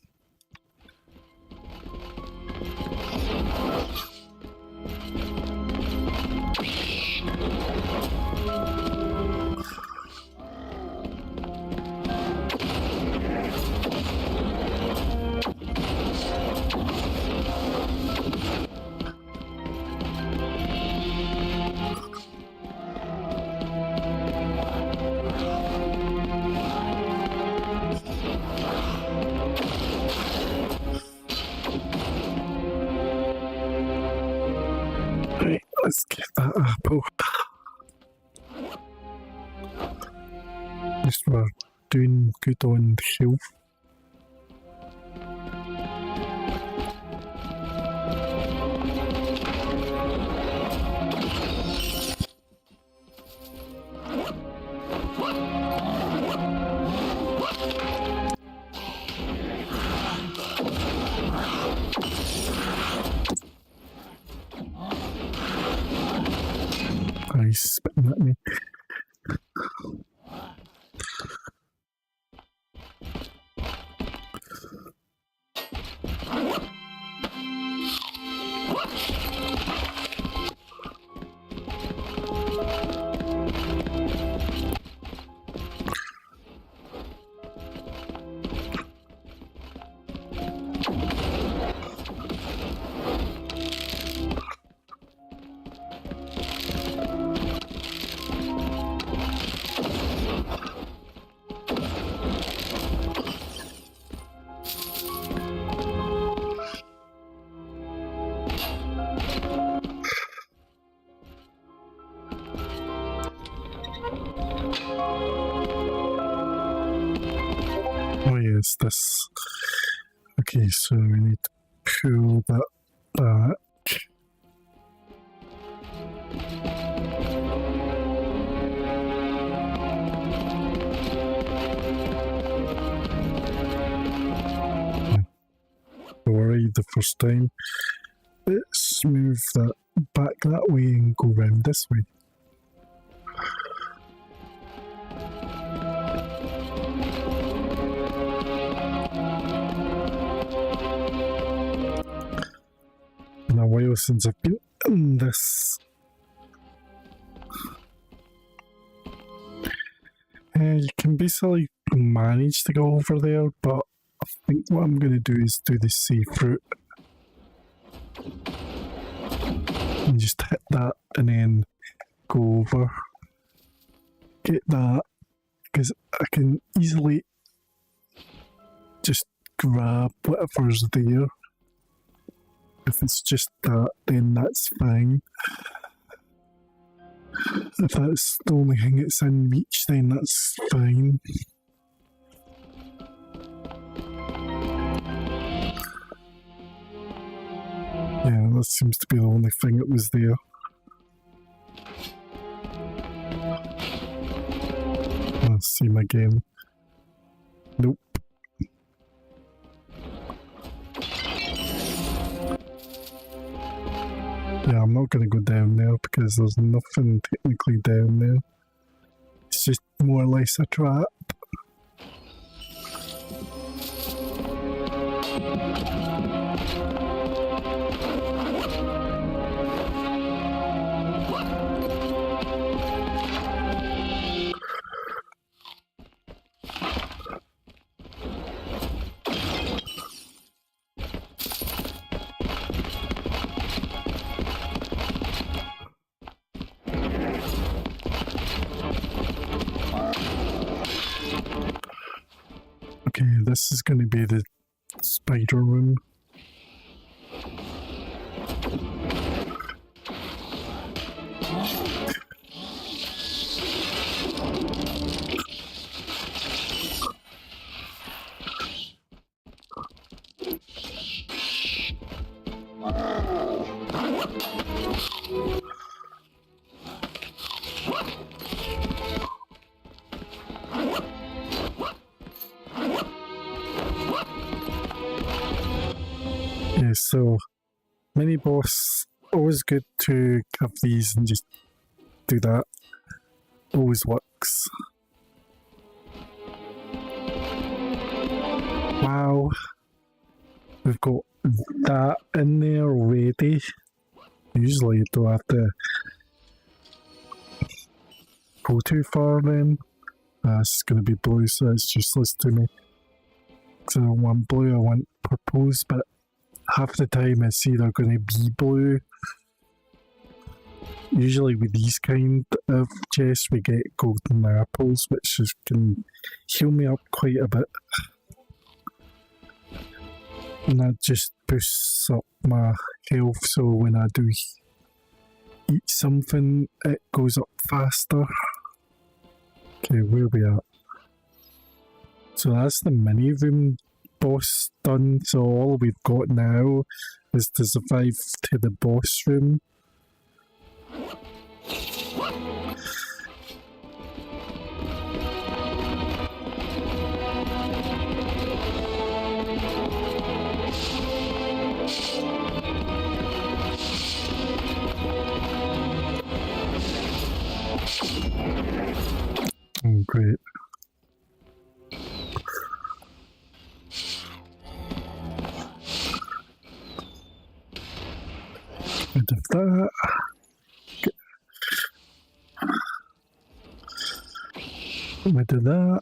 Right, let's get that apple. Just we're doing good on the shelf. He's spitting at me. Oh yes, this. Okay, so we need to pull that back. Don't worry, the first time. Let's move that back that way and go round this way. Been a while since I've been in this. You can basically manage to go over there, but I think what I'm going to do is do the safe route. and just hit that and then go over. Get that, because I can easily just grab whatever's there. If it's just that, then that's fine. If that's the only thing that's in reach, then that's fine. Yeah, that seems to be the only thing that was there. Let's see him again. Nope. Yeah, I'm not going to go down there because there's nothing technically down there. It's just more or less a trap. Okay, this is going to be the spider room. Yeah, so mini boss, always good to have these and just do that. Always works. Wow, we've got that in there already. Usually you don't have to go too far then. It's going to be blue, so it's useless to me. Because I don't want blue, I want purples, but half the time it's either going to be blue. Usually with these kind of chests we get golden apples, which can heal me up quite a bit. And that just boosts up my health, so when I do eat something it goes up faster. Okay, where are we at? So that's the mini room boss done, so all we've got now is to survive to the boss room. Oh, great. Rid of that. Rid of that.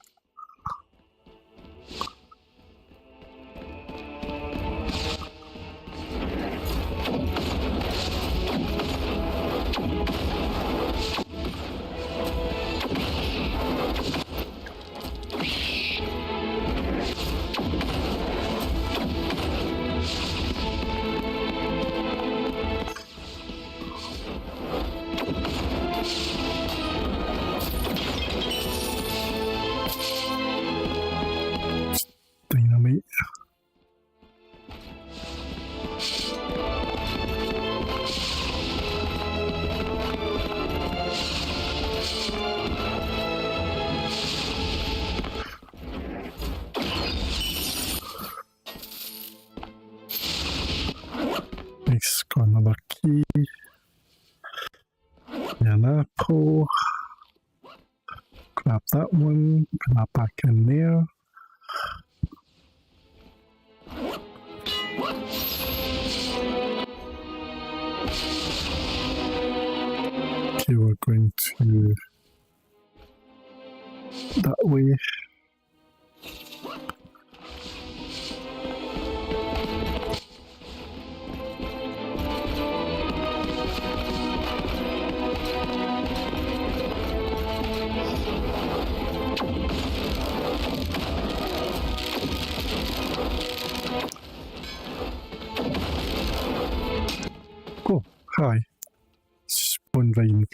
Dynamite. Nice, got another key. An apple. Grab that one, put that back in there. Okay, we're going to that way.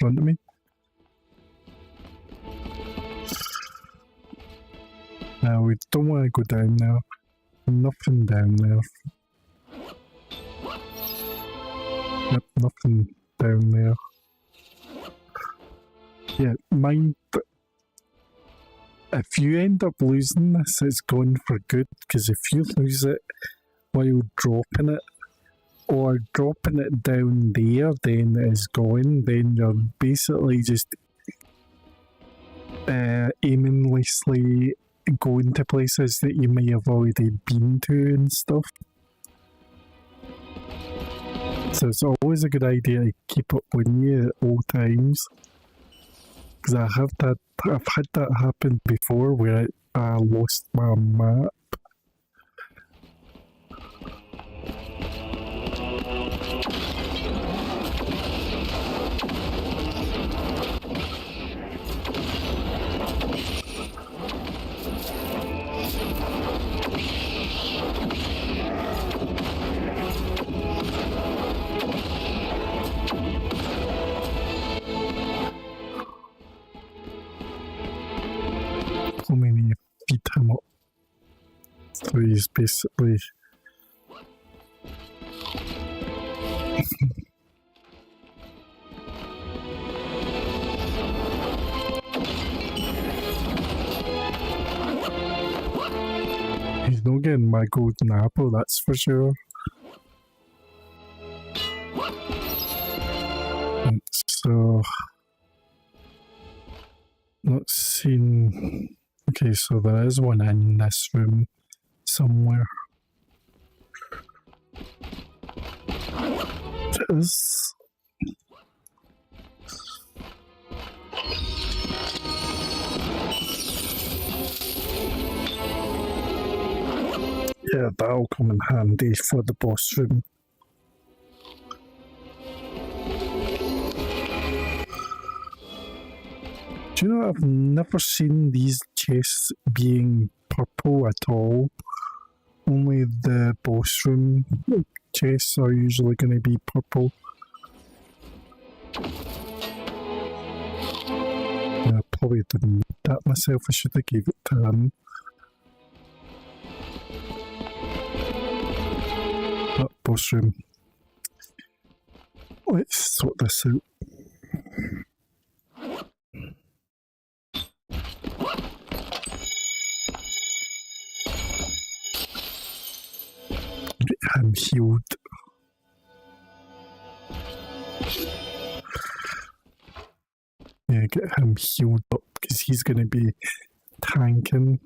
front of me. No, we don't want to go down there. Nothing down there. Yep, nothing down there. Yeah, mind. If you end up losing this, it's gone for good. Because if you lose it while dropping it, or dropping it down there, then it's gone. Then you're basically just aimlessly going to places that you may have already been to and stuff. So it's always a good idea to keep up with you at all times. Because I've had that happen before where I lost my map. How many beat him up? So he's basically he's not getting my golden apple, that's for sure. And so not seen. Okay, so there is one in this room somewhere. Just yeah, that'll come in handy for the boss room. Do you know, I've never seen these chests being purple at all. Only the boss room chests are usually going to be purple. I probably didn't need that myself. I should have gave it to him. But boss room. Let's sort this out. Get him healed. Yeah, get him healed up because he's going to be tanking.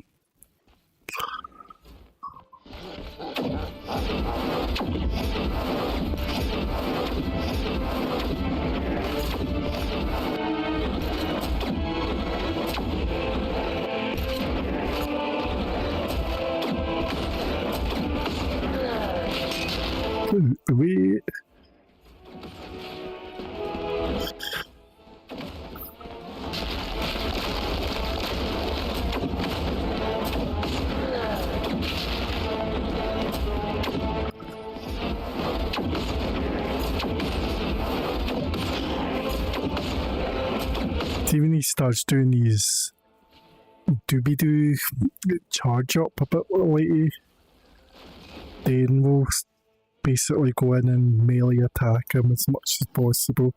Wait. See, when he starts doing these doobie-doo charge up a bit later, then we'll basically go in and melee attack him as much as possible.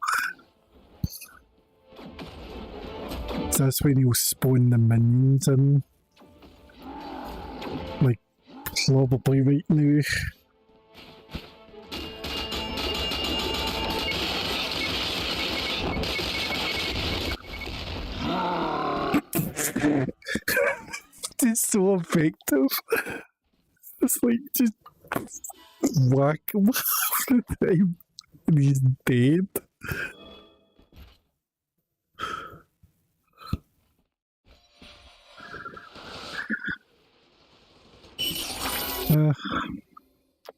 So that's when he'll spawn the minions in. Like, probably right now. It's so effective. It's like just whack him half the time and he's dead.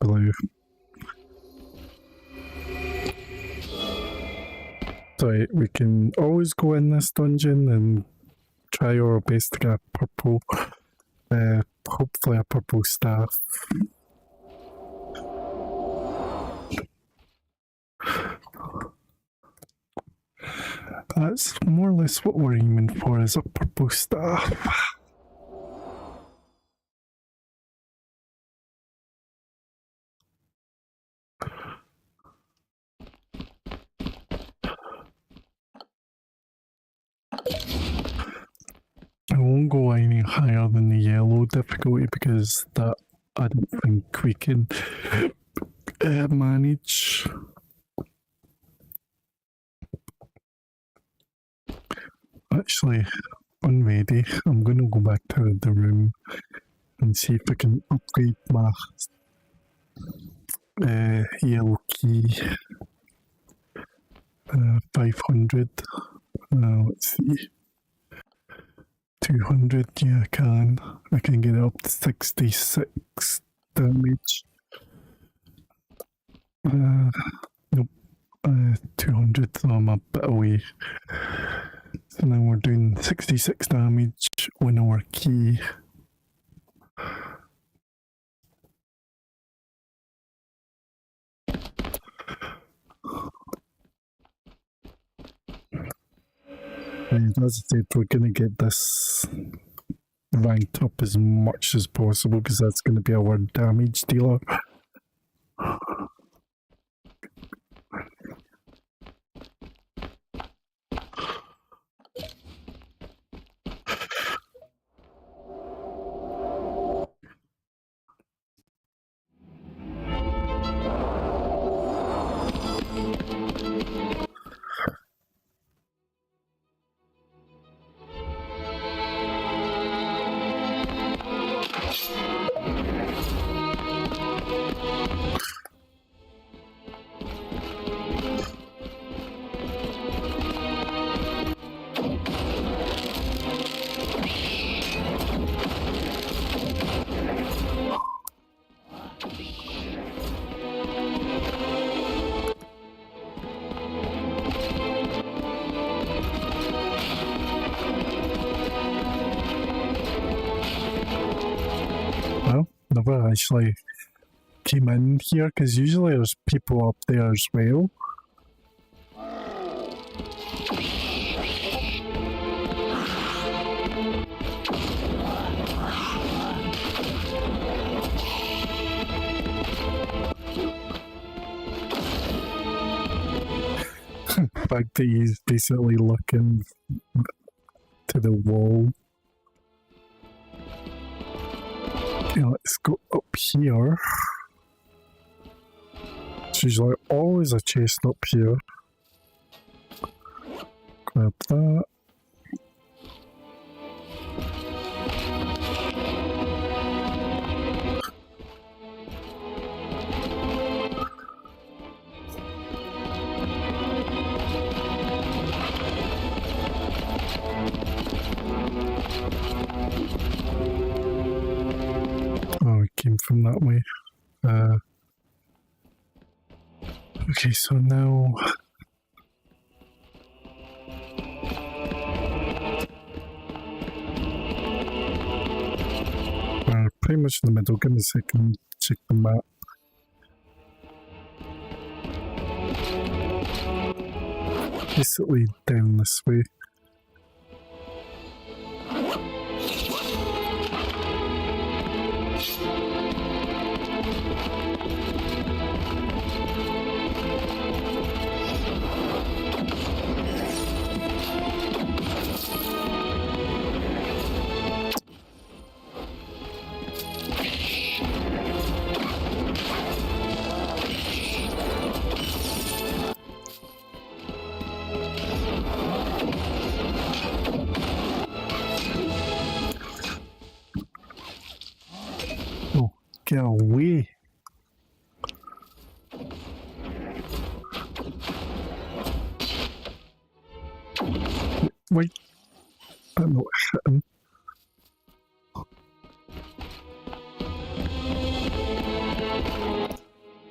Blue. So we can always go in this dungeon and try our best to get a purple, hopefully a purple staff. That's more or less what we're aiming for, is a purple staff. I won't go any higher than the yellow difficulty because that I don't think we can manage. Actually, unready. I'm going to go back to the room and see if I can upgrade my yellow key. 500. Let's see. 200, yeah, I can. I can get it up to 66 damage. Nope. 200, so I'm a bit away. So now we're doing 66 damage on our key. And as I said, we're going to get this ranked up as much as possible because that's going to be our damage dealer. Well, never actually came in here because usually there's people up there as well. The fact that he's basically looking to the wall. Okay, let's go up here. There's like always a chest up here. Grab that. Oh, it came from that way. Okay, so now we're pretty much in the middle. Give me a second, check the map. Basically down this way. Get away. Wait. I'm not hitting.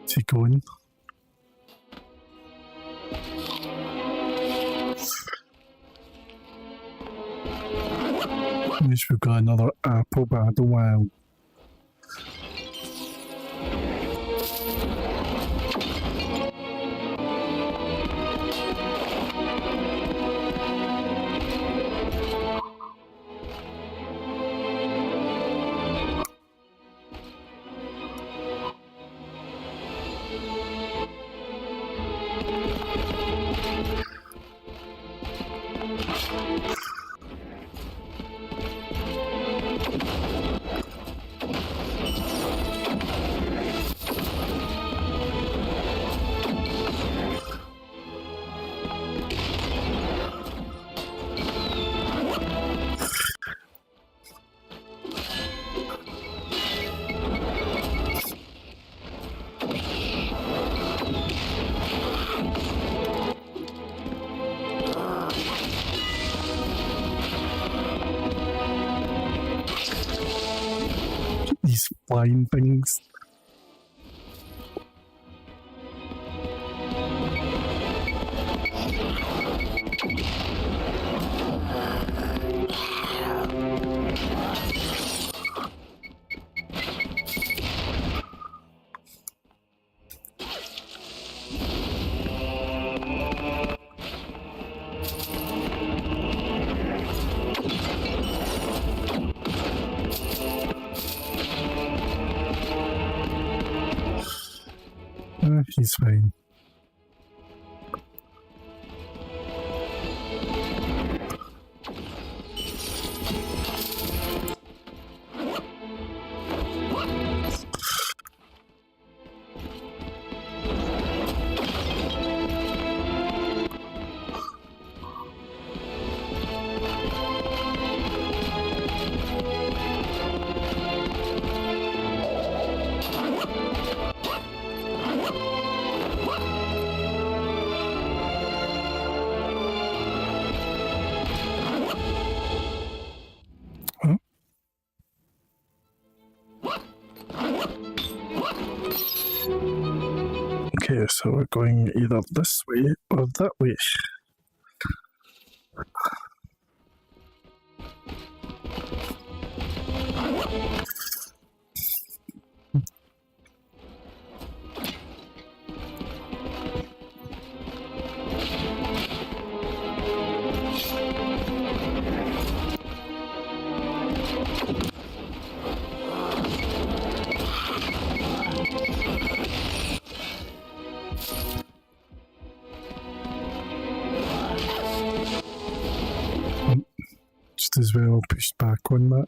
Is he going? At least we've got another apple, but I don't want to. these flying things. He's fine. Okay, so we're going either this way or that way. Just as well push back on that.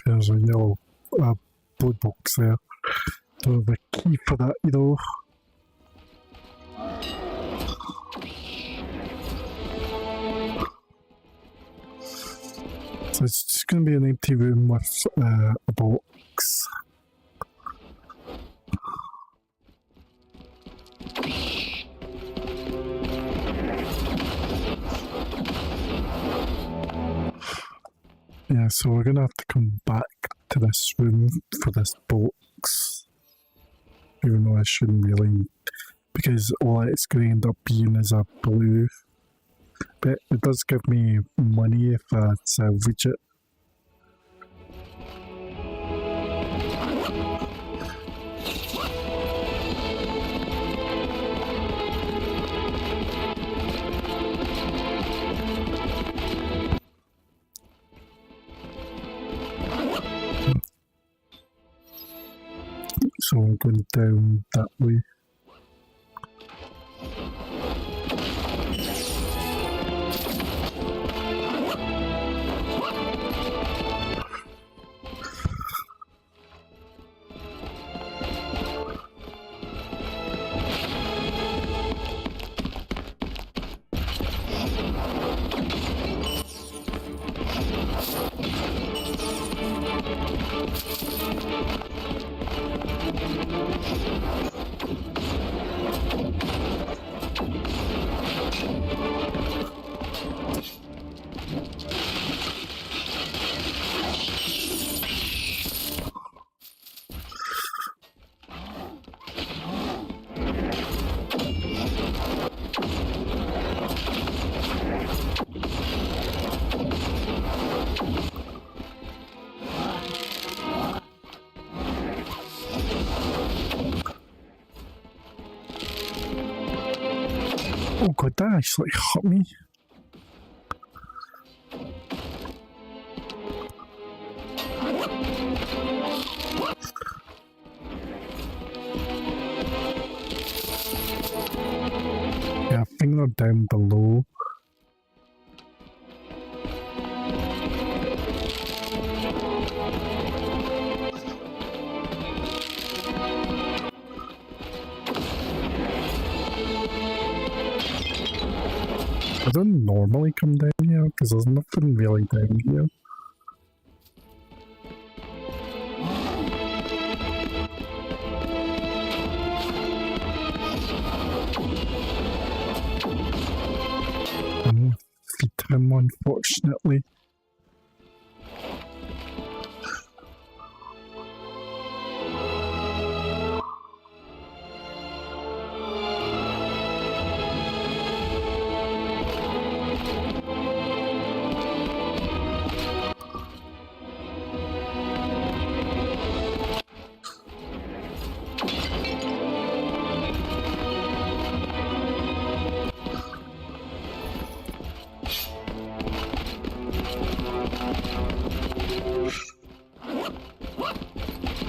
There's a yellow blue box there. Don't have a key for that either. So it's just going to be an empty room with a box. Yeah, so we're going to have to come back to this room for this box. Even though I shouldn't really, because all it's going to end up being is a blue. But it does give me money if I salvage it. So I'm going down that way. Oh god, that actually hurt me. Yeah, I think they're down below. I don't normally come down here because there's nothing really down here. Feed him, unfortunately.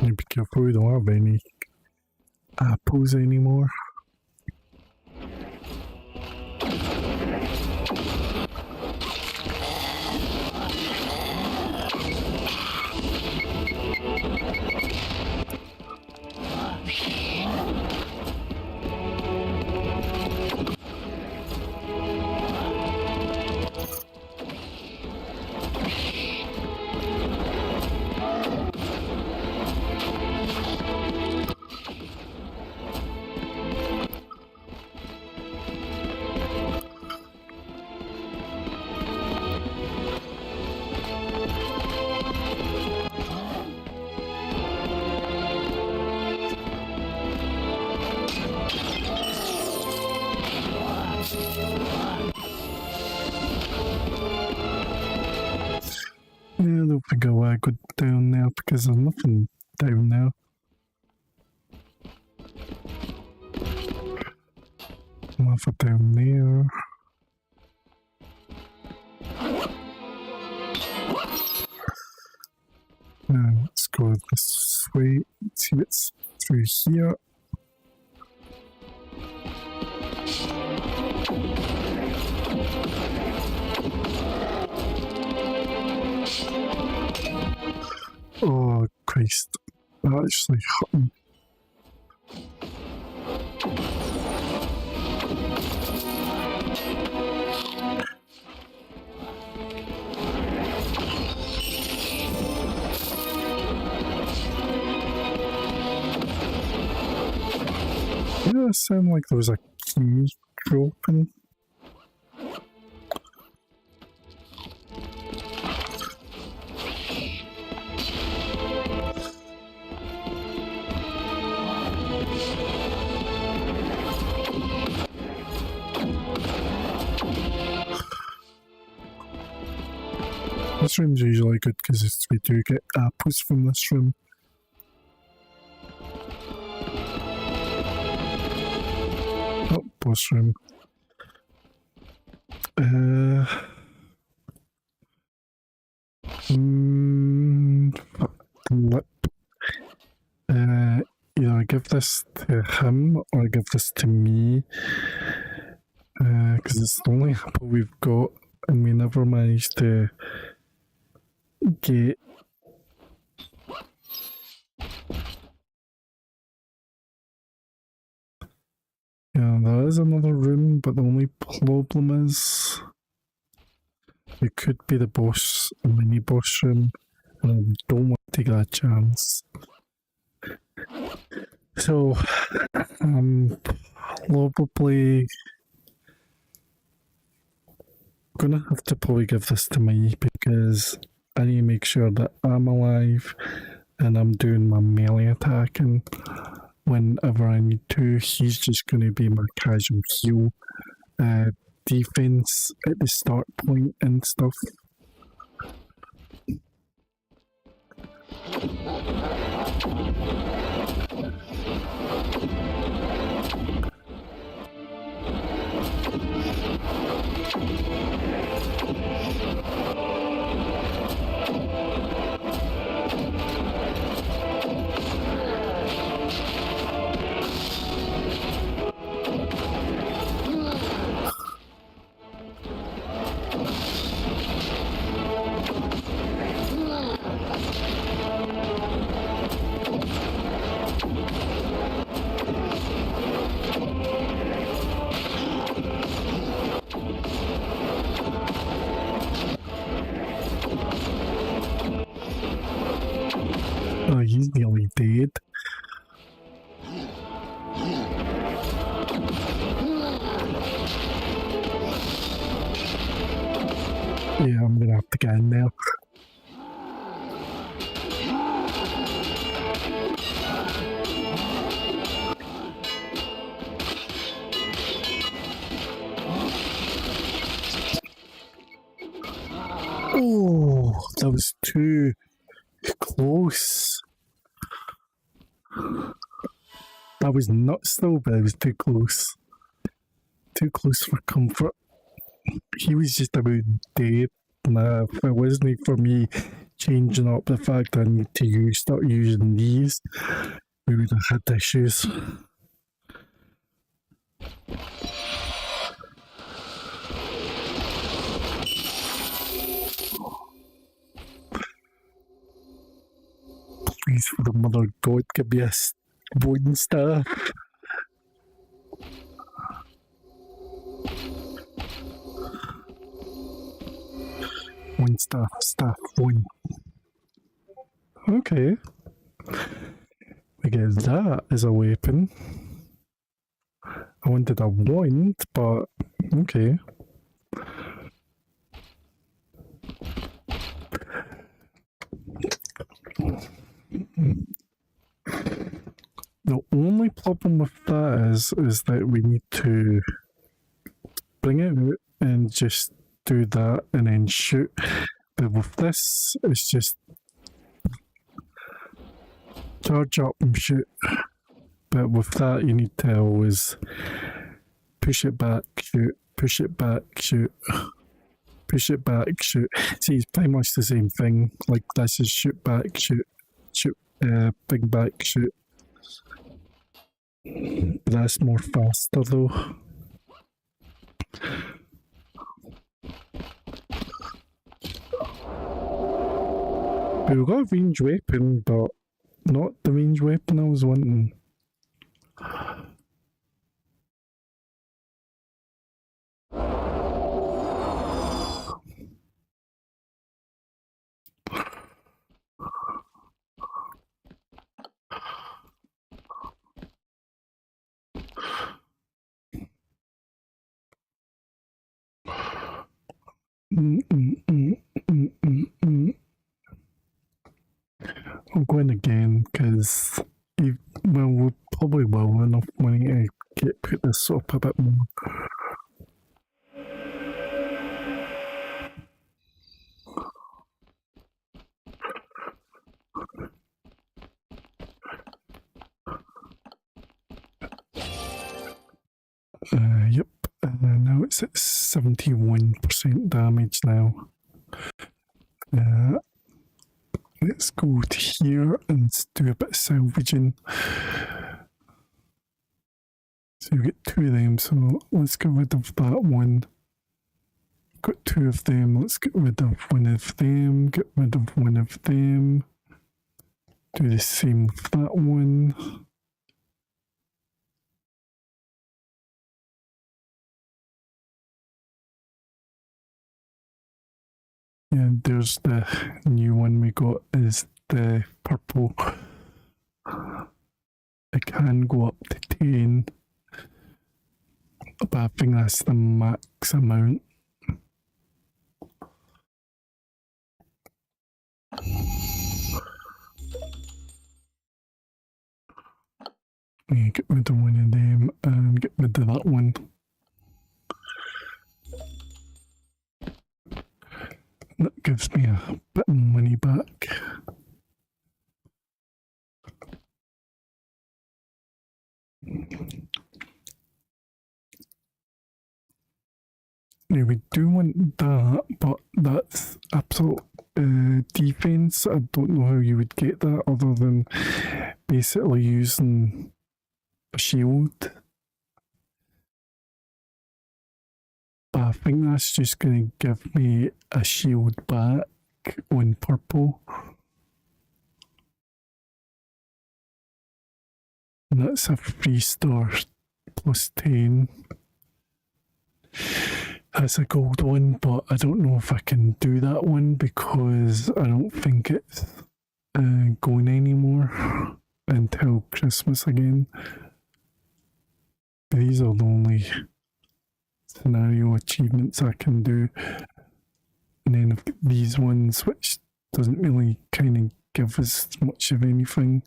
You be careful, we don't have any apples anymore. Yeah, I don't think I'll go down there because there's nothing down there. Nothing down there. Now let's go this way. See what's through here. Oh Christ, that actually hurt me. Yeah, it sounded like there was a key dropping. This room's usually good because we do get apples from this room. Oh, boss room. Lip. Either I give this to him or I give this to me. Because it's the only apple we've got and we never managed to get yeah, there is another room, but the only problem is it could be the boss, a mini boss room, and I don't want to take that chance. So I'm probably gonna have to probably give this to me because I need to make sure that I'm alive and I'm doing my melee attacking whenever I need to. He's just going to be my casual heal defense at the start point and stuff. Oh, he's nearly dead. Yeah, I'm gonna have to get in there. Oh, that was too close. That was nuts though, but it was too close. Too close for comfort. He was just about dead. Nah, if it wasn't for me changing up the fact I need to start using these, we would have had issues. Please, for the mother of God, give me a wooden staff. One staff, one. Okay. I guess that is a weapon. I wanted a wand, but okay. The only problem with that is that we need to bring it out and just do that and then shoot. But with this, it's just charge up and shoot. But with that, you need to always push it back, shoot, push it back, shoot, push it back, shoot. See, it's pretty much the same thing. Like this is shoot back, shoot, shoot, bring back, shoot. That's more faster though. We've got a ranged weapon, but not the ranged weapon I was wanting. I'm going again because we probably will have enough money to put this up a bit more. Yep. Now it's at 71% damage now. Let's go to here and do a bit of salvaging. So you get two of them, so let's get rid of that one. Got two of them, let's get rid of one of them, get rid of one of them. Do the same with that one. Yeah, there's the new one we got is the purple. It can go up to 10, but I think that's the max amount. Yeah, get rid of one of them and get rid of that one. That gives me a bit of money back. Now we do want that, but that's absolute defense. I don't know how you would get that other than basically using a shield. But I think that's just going to give me a shield back on purple. And that's a 3-star plus 10. That's a gold one, but I don't know if I can do that one because I don't think it's going anymore until Christmas again. These are the only scenario achievements I can do. And then I've got these ones, which doesn't really kind of give us much of anything.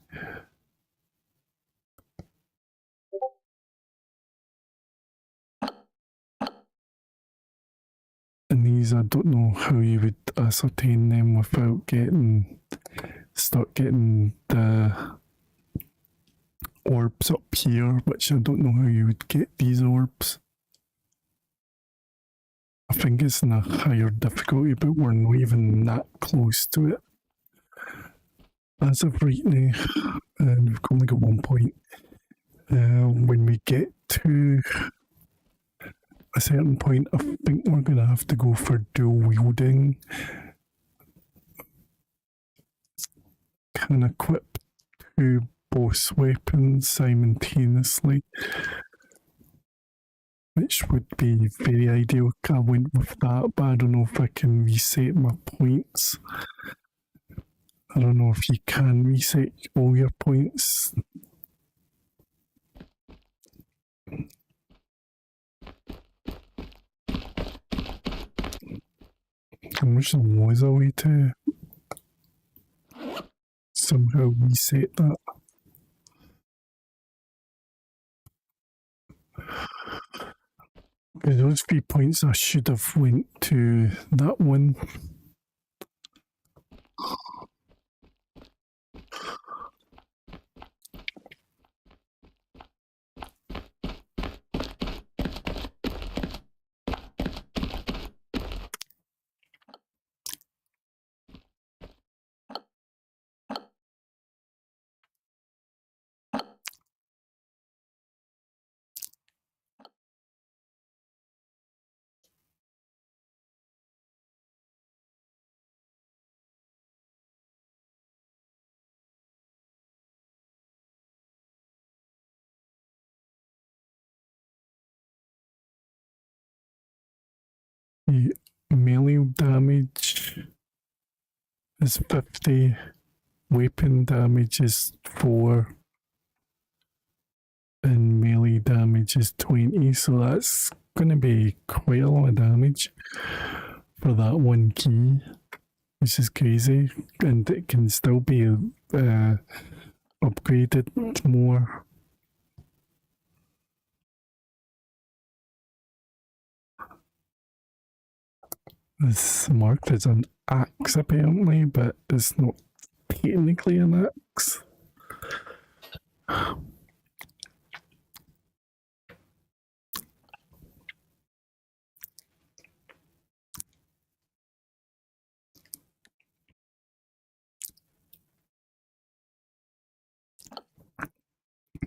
And these, I don't know how you would ascertain them without start getting the orbs up here, which I don't know how you would get these orbs. I think it's in a higher difficulty, but we're not even that close to it. As of right now, and we've only got 1 point. When we get to a certain point, I think we're going to have to go for dual wielding. Can equip 2 boss weapons simultaneously, which would be very ideal. I went with that, but I don't know if I can reset my points. I don't know if you can reset all your points. I wish there was a way to somehow reset that. Because those 3 points I should have went to that one. The melee damage is 50, weapon damage is 4, and melee damage is 20, so that's going to be quite a lot of damage for that one key, which is crazy, and it can still be upgraded more. It's marked as an axe apparently, but it's not technically an axe.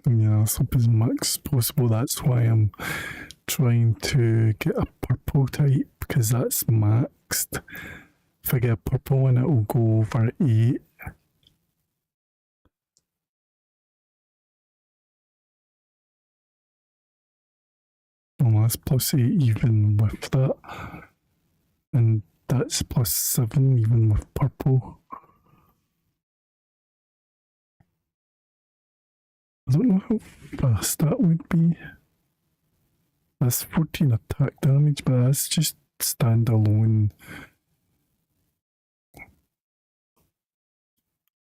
Yeah, let's hope as much as possible. That's why I'm trying to get a purple type, because that's maxed. If I get a purple one, it will go over 8. Oh, that's plus 8 even with that. And that's plus 7 even with purple. I don't know how fast that would be. That's 14 attack damage, but that's just standalone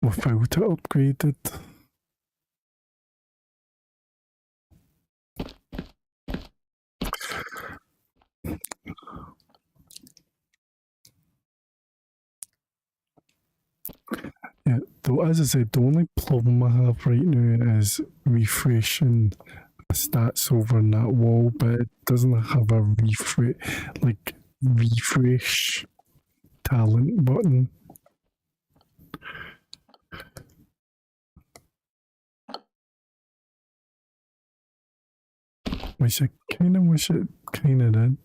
without it upgraded. Yeah, though, as I said, the only problem I have right now is refreshing stats over in that wall, but it doesn't have a refresh talent button. Which I kind of wish it kind of did.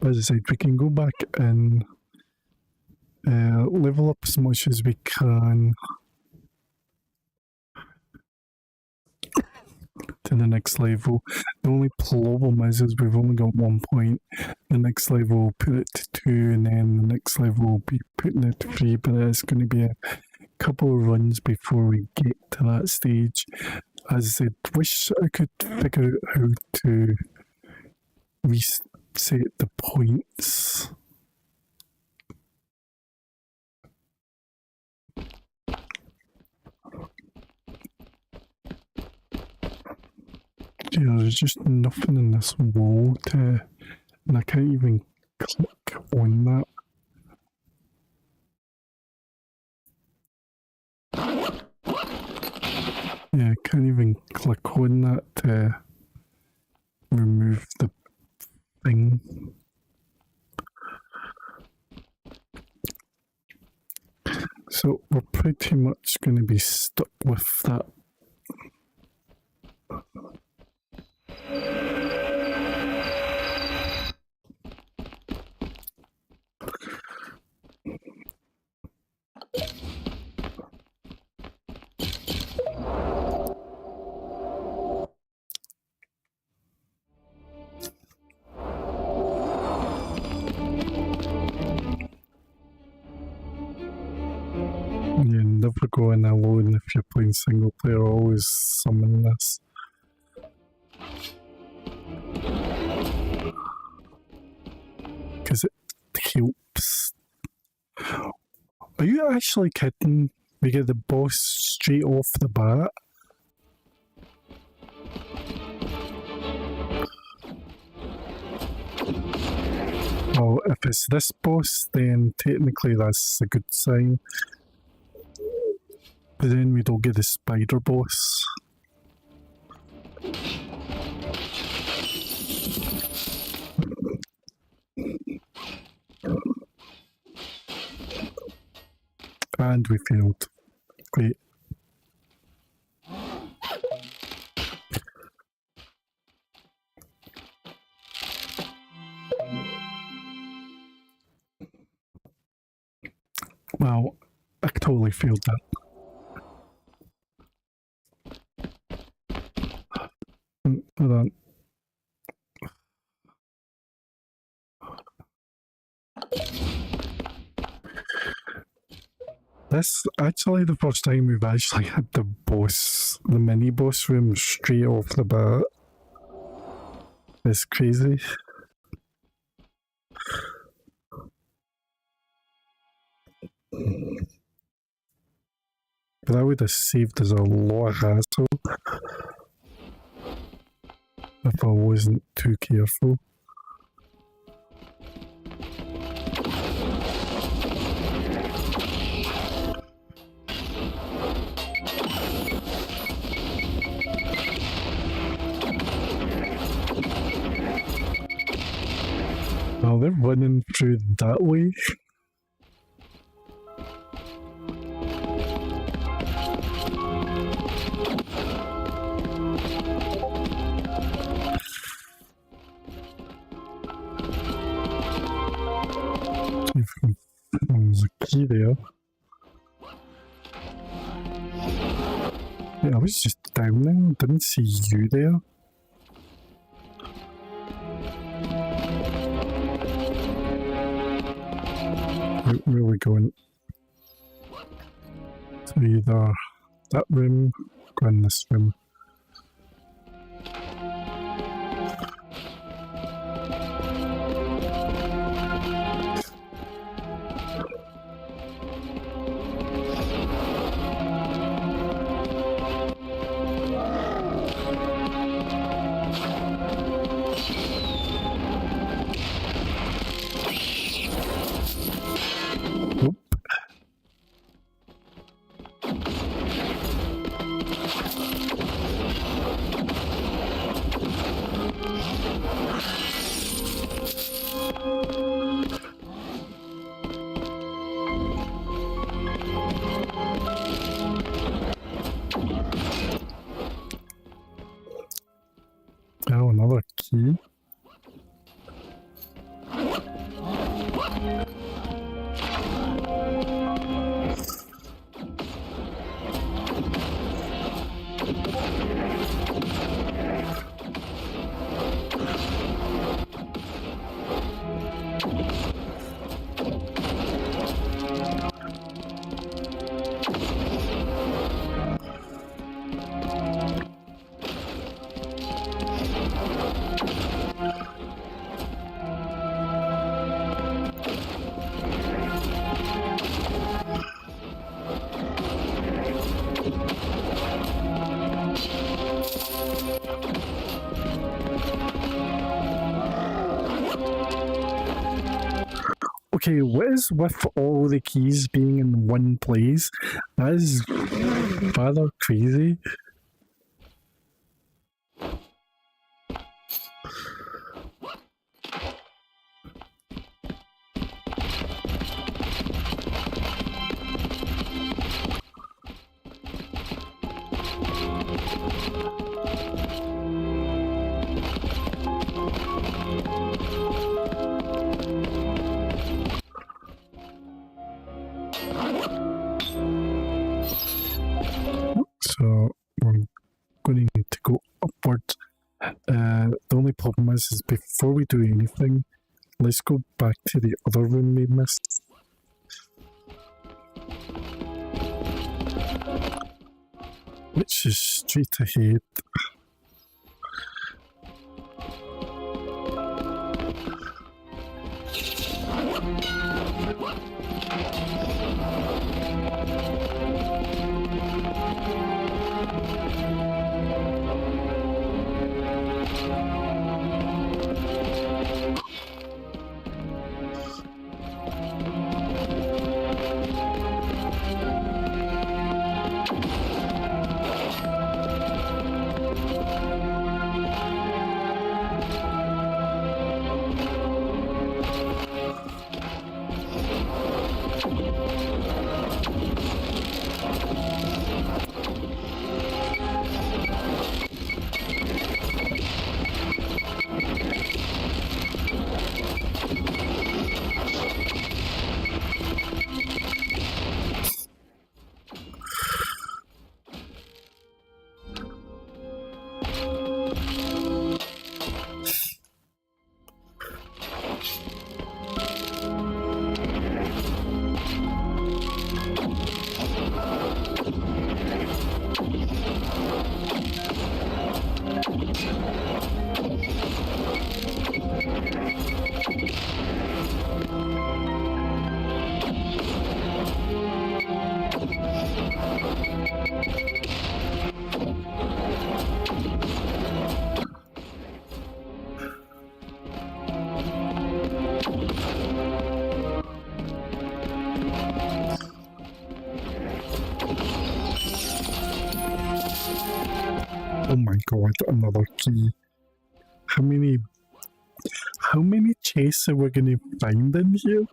But as I said, we can go back and level up as much as we can to the next level. The only problem is we've only got 1 point. The next level will put it to 2, and then the next level will be putting it to 3, but it's going to be a couple of runs before we get to that stage. As I said, wish I could figure out how to reset the points. Yeah, there's just nothing in this wall to, and I can't even click on that. Yeah, I can't even click on that to remove the thing. So we're pretty much going to be stuck with that. You're never going alone if you're playing single player, always summon this. Because it helps. Are you actually kidding? We get the boss straight off the bat? Well, if it's this boss, then technically that's a good sign. But then we don't get the spider boss. And we failed. Great. Well, I totally failed that. Hold on. This actually the first time we've actually had the boss, the mini boss room straight off the bat. It's crazy. But that would have saved us a lot of hassle if I wasn't too careful. Well, they're running through that way. There's a key there. Yeah, I was just down there. I didn't see you there. Where are we going? So either that room or in this room. Oh, another key. Okay, what is with all the keys being in one place? That is rather crazy. So we're going to need to go upwards. The only problem is before we do anything, let's go back to the other room we missed. Which is straight ahead. Oh my god, another key. How many chests are we gonna find in here?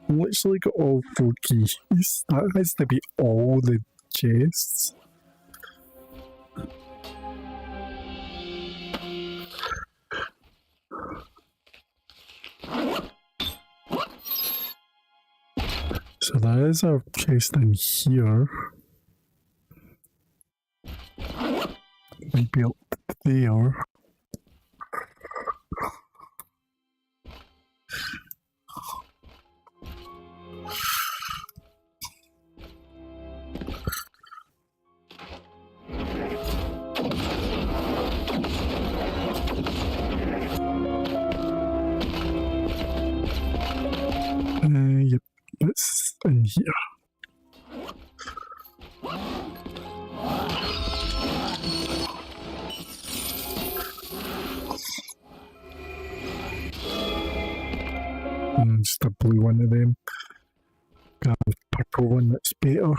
Literally got all 4 keys. That has to be all the chests. So there is a chest in here. Maybe up there. Yep, it's in here. Just a blue one of them. Got a purple one that's better.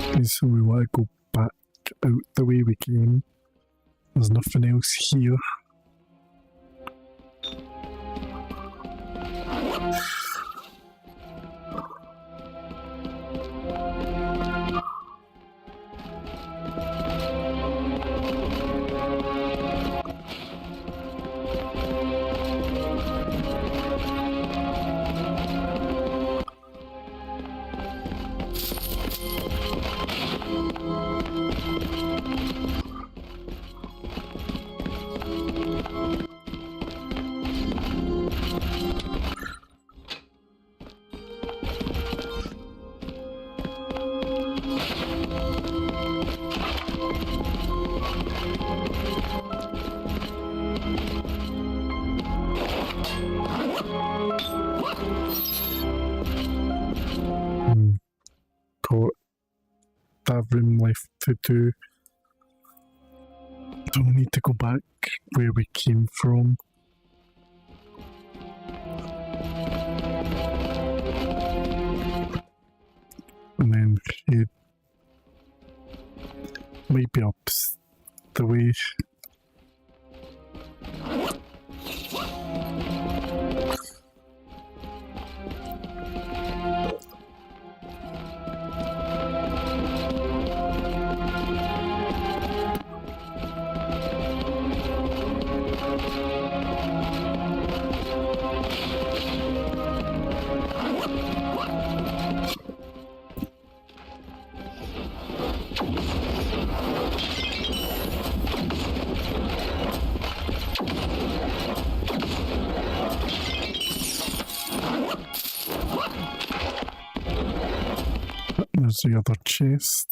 Okay, so we want to go back out the way we came. There's nothing else here. have room left to do. Do we need to go back where we came from? And then head maybe up the way. There's the other chest.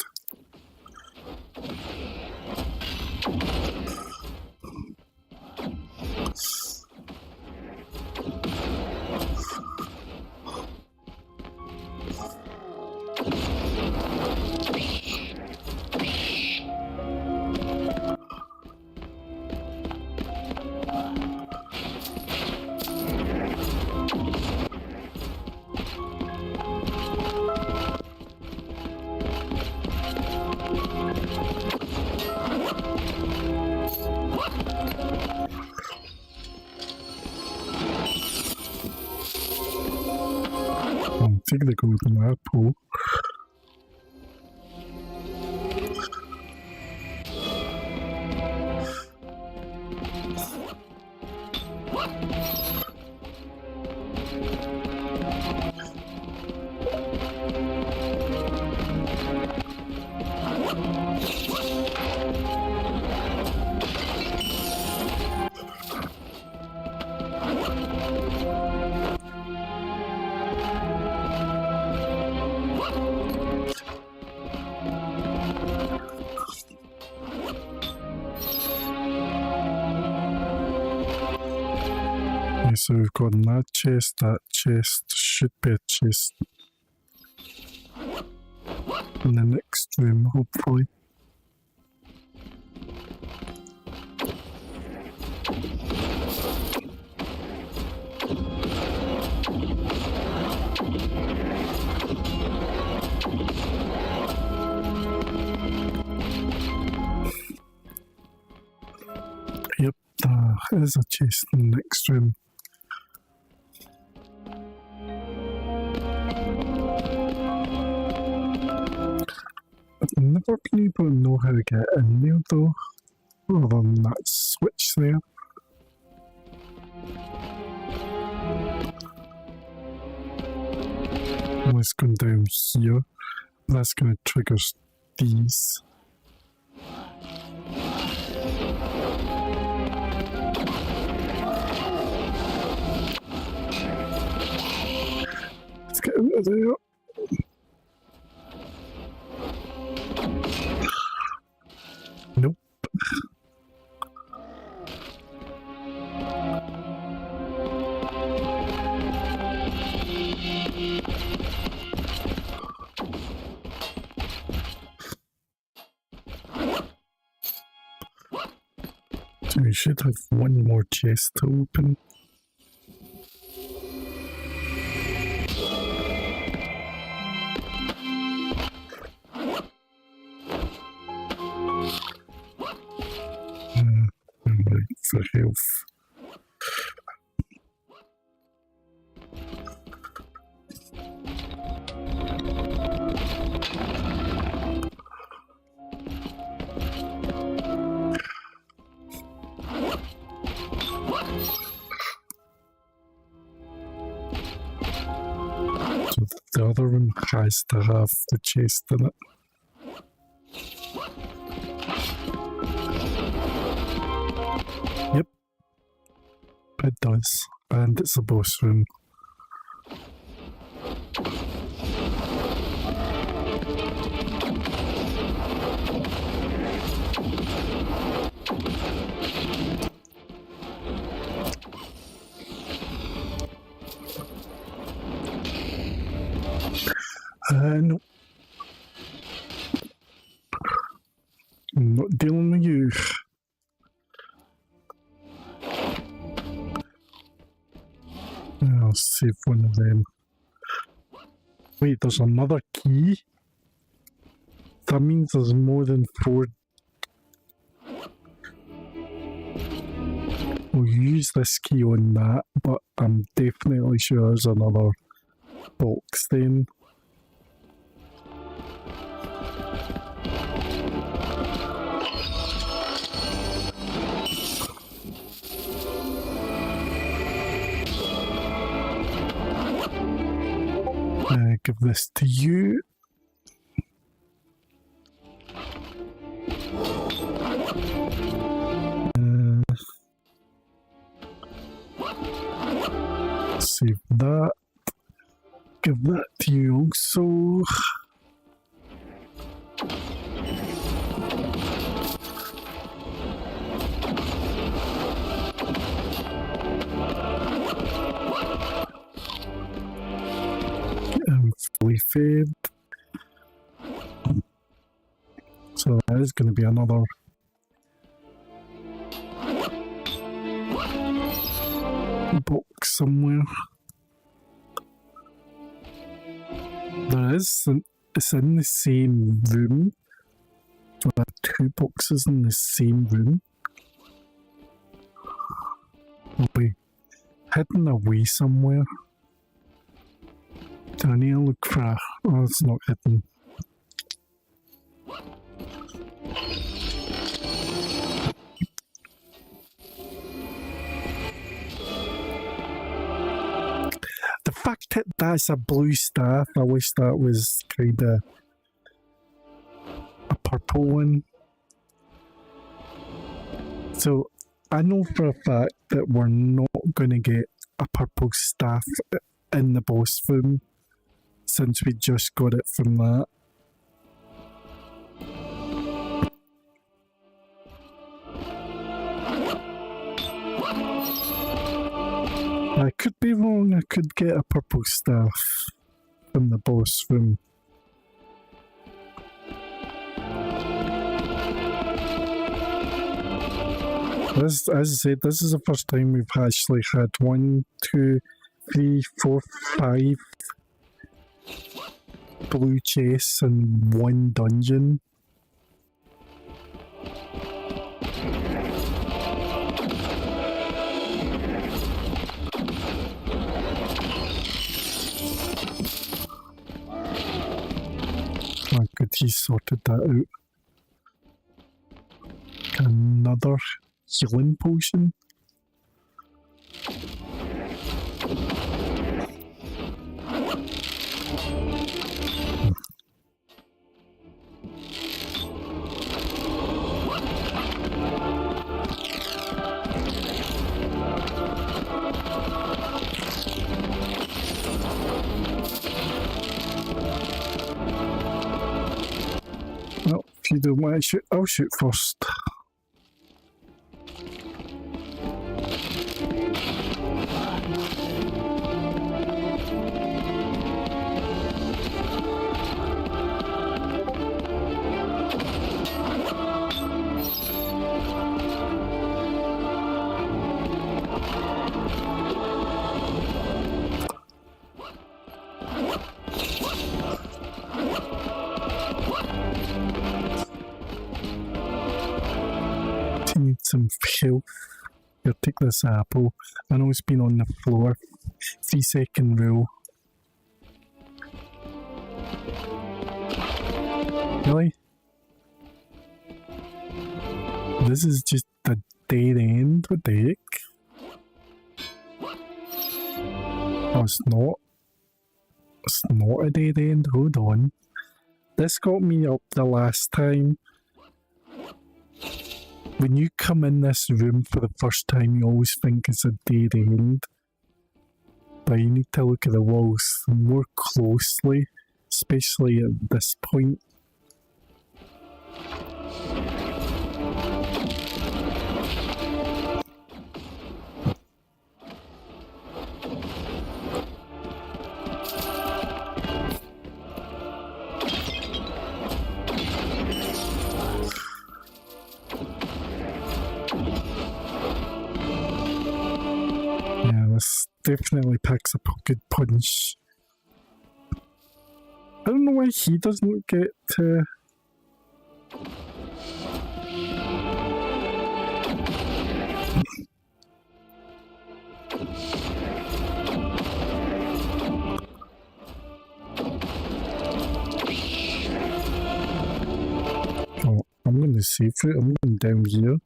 Take the golden apple. So we've got that chest should be a chest in the next room, hopefully. Yep, there's a chest in the next room. I've never been able to know how to get in there though, other than that switch there. Let's go down here. That's going to trigger these. Let's get out of there. Nope. So we should have one more chest to open. For health. So the other room has to have the chest in it. Yep, it does, and it's a boss room. No. I'll save one of them. Wait, there's another key? That means there's more than 4. We'll use this key on that, but I'm definitely sure there's another box then. Give this to you. Save that. Give that to you also. Fully fed. So that is going to be another box somewhere. There is, it's in the same room. There are 2 boxes in the same room. Probably hidden away somewhere. Do I need to look for oh, it's not hidden. The fact that that's a blue staff, I wish that was kind of a purple one. So I know for a fact that we're not going to get a purple staff in the boss room, since we just got it from that. I could be wrong, I could get a purple staff from the boss room. As I said, this is the first time we've actually had 1, 2, 3, 4, 5 blue chests in one dungeon. Oh good, he sorted that out. Another healing potion. Well, if you don't want to shoot, I'll shoot first. Need some health. Here, take this apple. I know it's been on the floor. 3-second rule. Really? This is just a dead end. What the heck? Oh, it's not. It's not a dead end. Hold on. This got me up the last time. When you come in this room for the first time, you always think it's a dead end. But you need to look at the walls more closely, especially at this point. definitely packs a good punch. I don't know why he doesn't get to. Oh, I'm gonna save it. I'm going down here.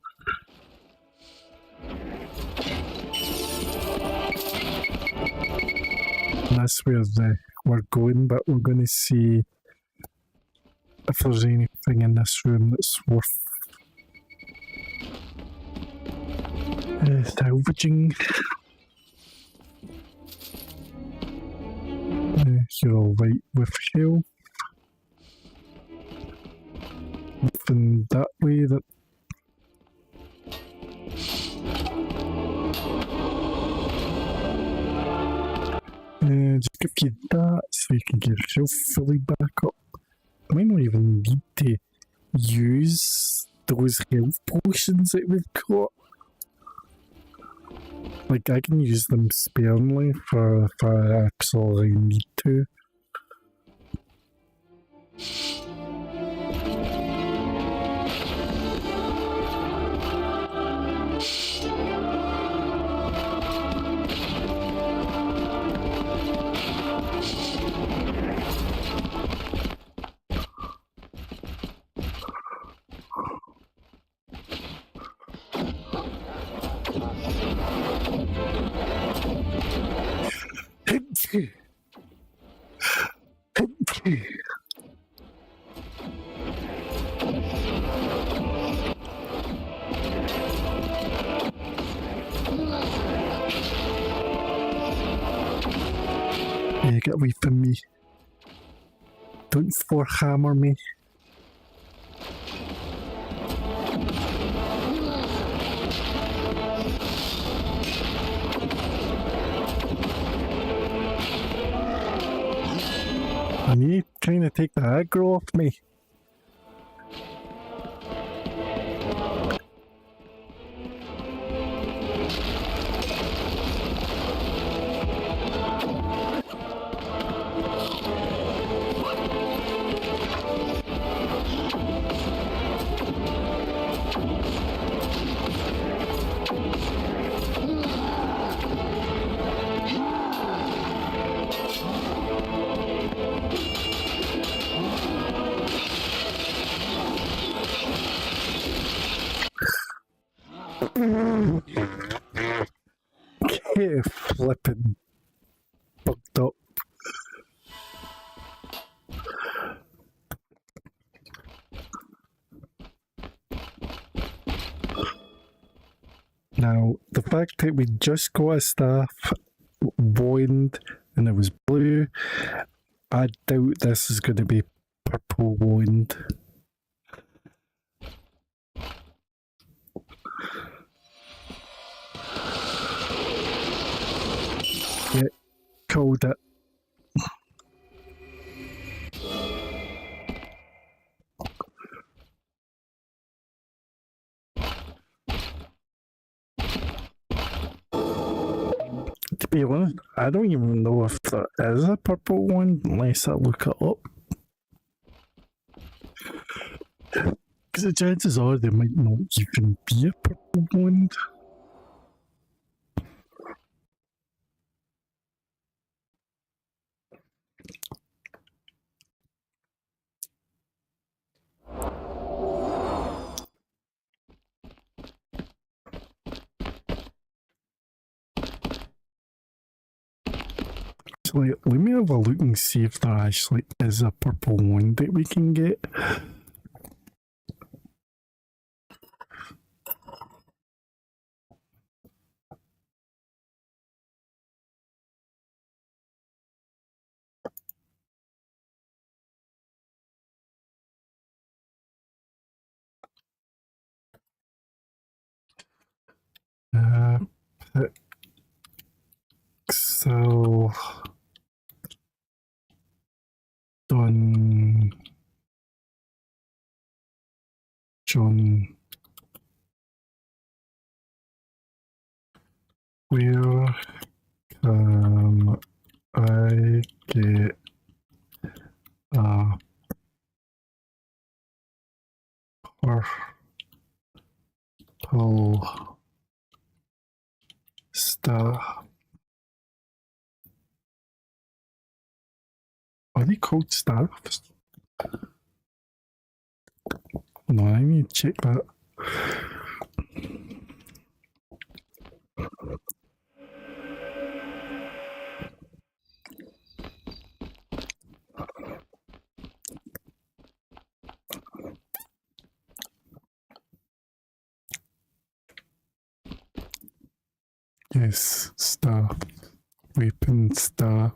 And that's where we're going, but we're going to see if there's anything in this room that's worth salvaging. You're alright with health. Nothing that way that. Just give you that so you can get yourself fully back up. I might not even need to use those health potions that we've got. Like, I can use them sparingly if I absolutely need to. Yeah, get away from me. Don't forehammer me. And you trying to take the aggro off me. Get flipping bugged up. Now, the fact that we just got a staff wand and it was blue, I doubt this is going to be purple wand. Yeah, called it. To be honest, I don't even know if there is a purple one unless I look it up. Because the chances are there might not even be a purple one. So let me have a look and see if there actually is a purple one that we can get. So Don John, where can get a purple staff. Are they called staffs? No, I need to check that. Yes, staff. Weapon staff.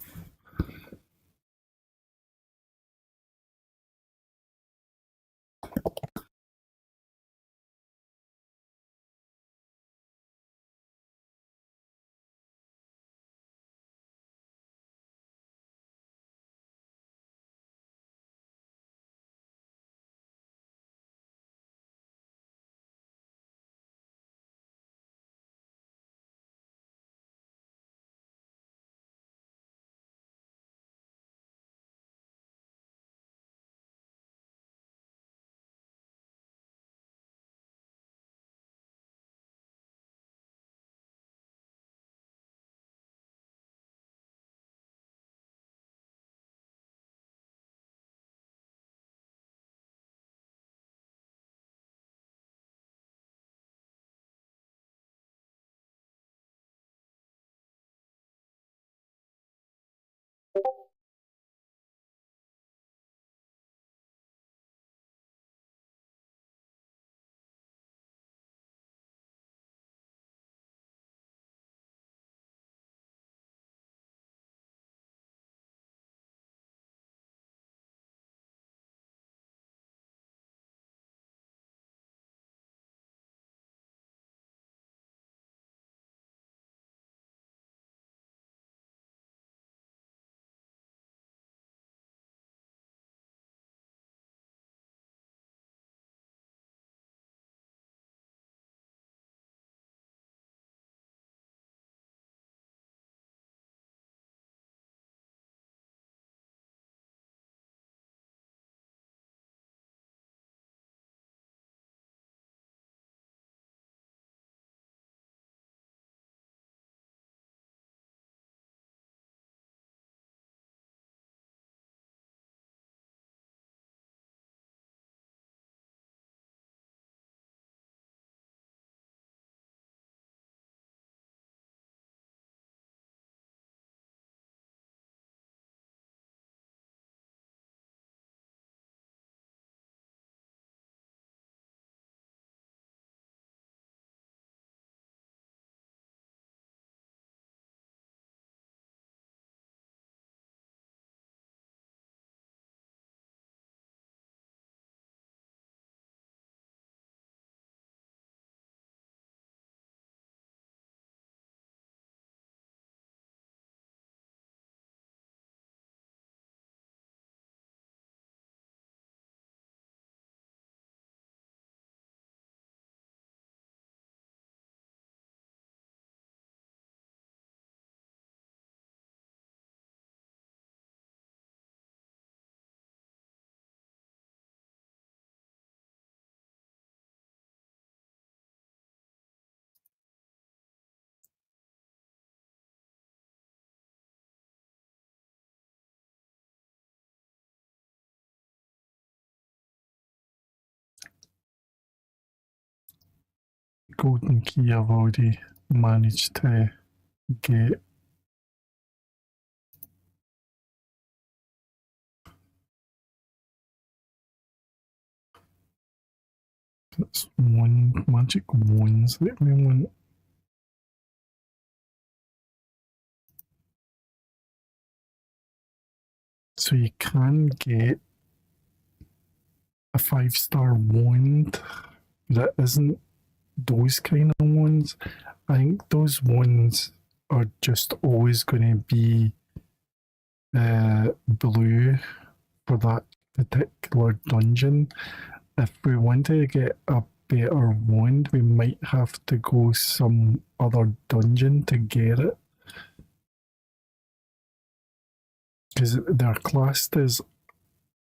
Golden key I've already managed to get. That's one magic wands. Let me one. So you can get a 5-star wand that isn't those kind of ones. I think those ones are just always going to be blue for that particular dungeon. If we want to get a better wand, we might have to go some other dungeon to get it. because they're classed as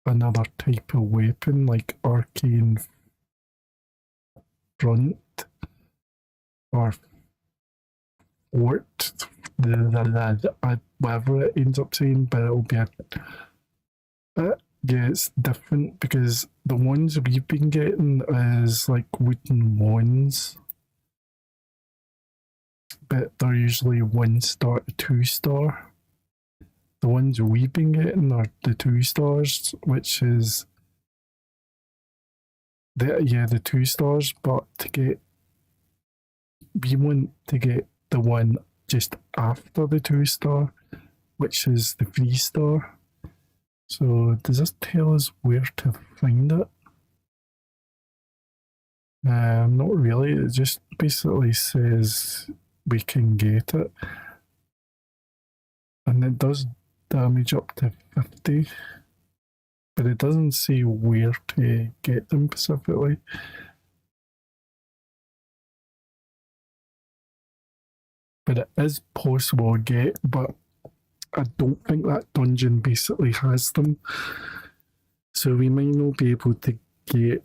another type of weapon, like arcane front or fort, whatever it ends up saying, but it'll be yeah, it's different because the ones we've been getting is like wooden wands, but they're usually 1-star to 2-star. The ones we've been getting are the 2-stars, which is the 2-stars, but we want to get the one just after the 2-star, which is the 3-star. So does this tell us where to find it? Not really. It just basically says we can get it, and it does damage up to 50, but it doesn't say where to get them specifically. But it is possible to get, but I don't think that dungeon basically has them. So we might not be able to get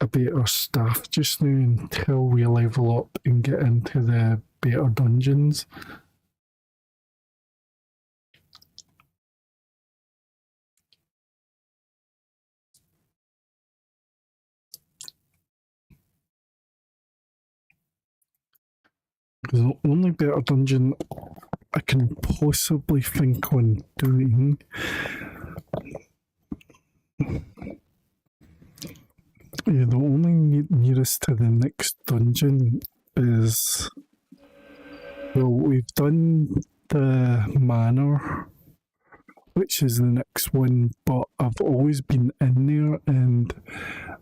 a better staff just now until we level up and get into the better dungeons. Because the only better dungeon I can possibly think on doing the only nearest to the next dungeon is, well, we've done the manor, which is the next one, but I've always been in there and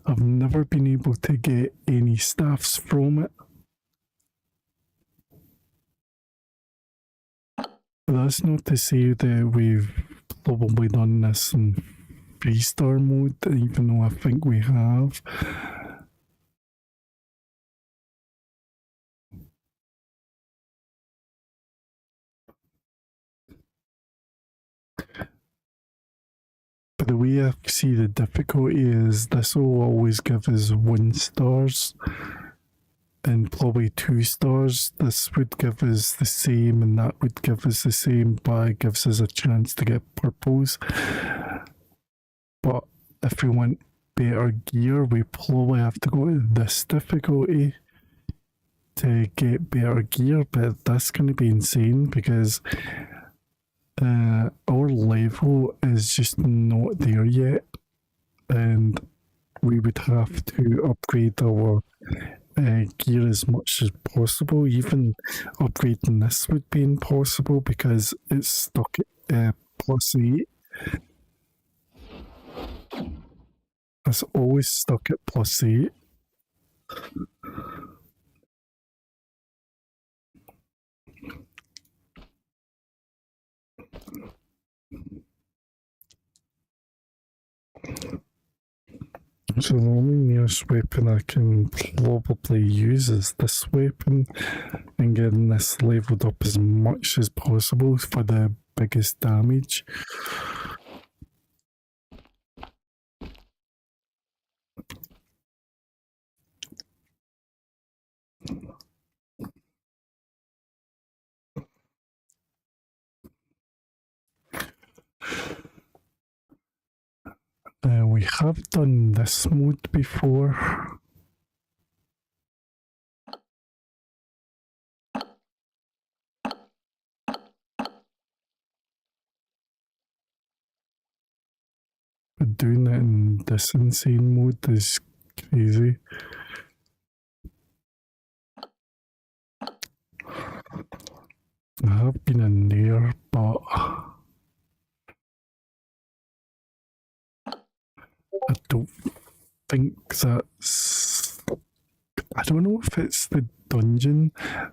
I've never been able to get any staffs from it. That's not to say that we've probably done this in 3-star mode, even though I think we have. But the way I see the difficulty is this will always give us 1-stars. And probably 2-stars. This would give us the same, and that would give us the same, but it gives us a chance to get purples. But if we want better gear, we probably have to go to this difficulty to get better gear, but that's going to be insane because our level is just not there yet, and we would have to upgrade our gear as much as possible. Even upgrading this would be impossible because it's stuck at +8. It's always stuck at +8. So the only nearest weapon I can probably use is this weapon, and getting this leveled up as much as possible for the biggest damage. We have done this mode before. But doing it in this insane mode is crazy. I have been in there, but I don't think that's... I don't know if it's the dungeon.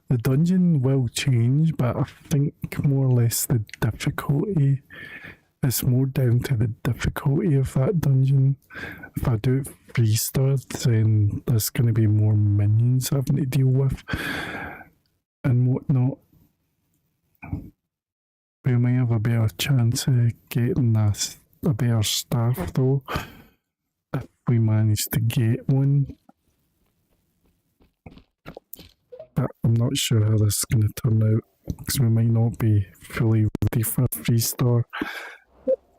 The dungeon will change, but I think more or less the difficulty. It's more down to the difficulty of that dungeon. If I do it 3-star, then there's going to be more minions having to deal with and whatnot. We might have a better chance of getting a better staff though if we manage to get one. But I'm not sure how this is going to turn out because we might not be fully ready for a 3-star,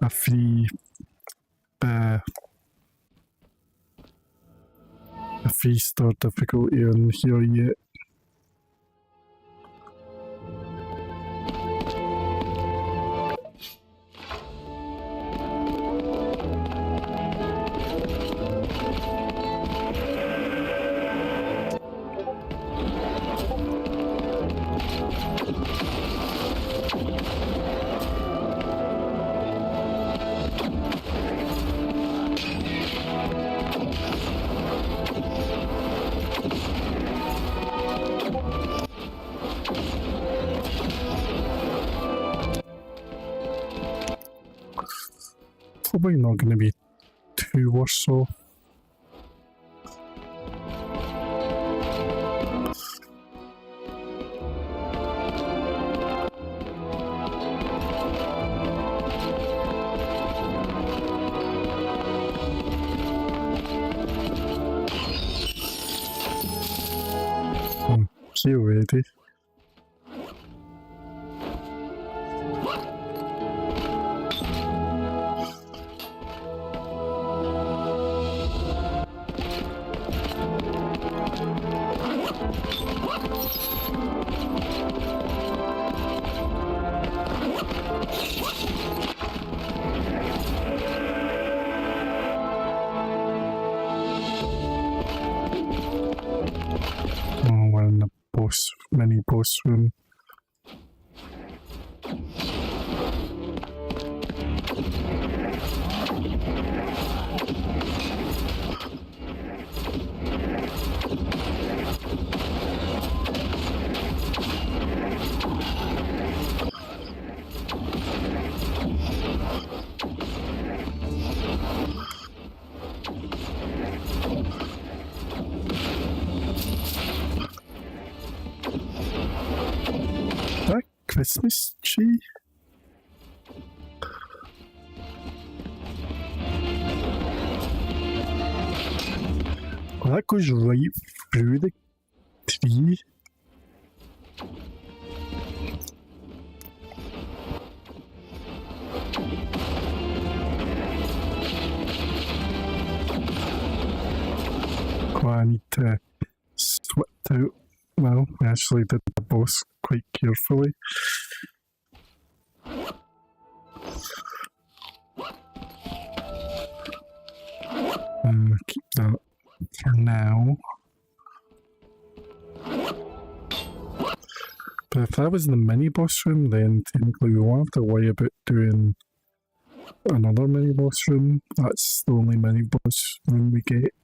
a free, a 3-star difficulty on here yet. Probably not going to be too worse off. You ready? Oh, we're in the mini boss room. That Christmas tree? Oh, that goes right through the tree. Oh, I need to switch out. Well, we actually did the boss quite carefully. Keep that for now. But if that was the mini boss room, then technically we won't have to worry about doing another mini boss room. That's the only mini boss room we get.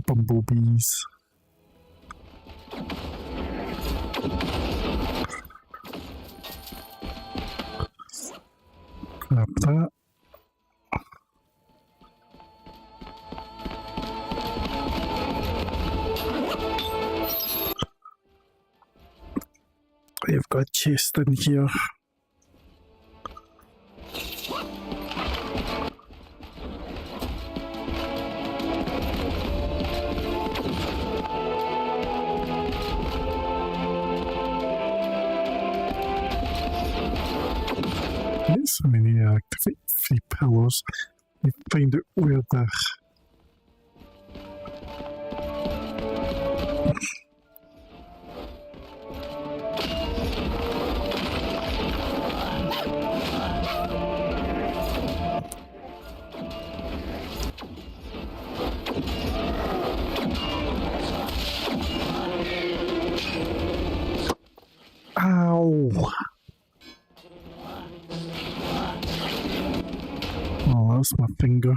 Bumblebees. Grab that. I've got a chest in here. So we need to activate 3 pillars. We find out where the Ow! Oh, that's my finger.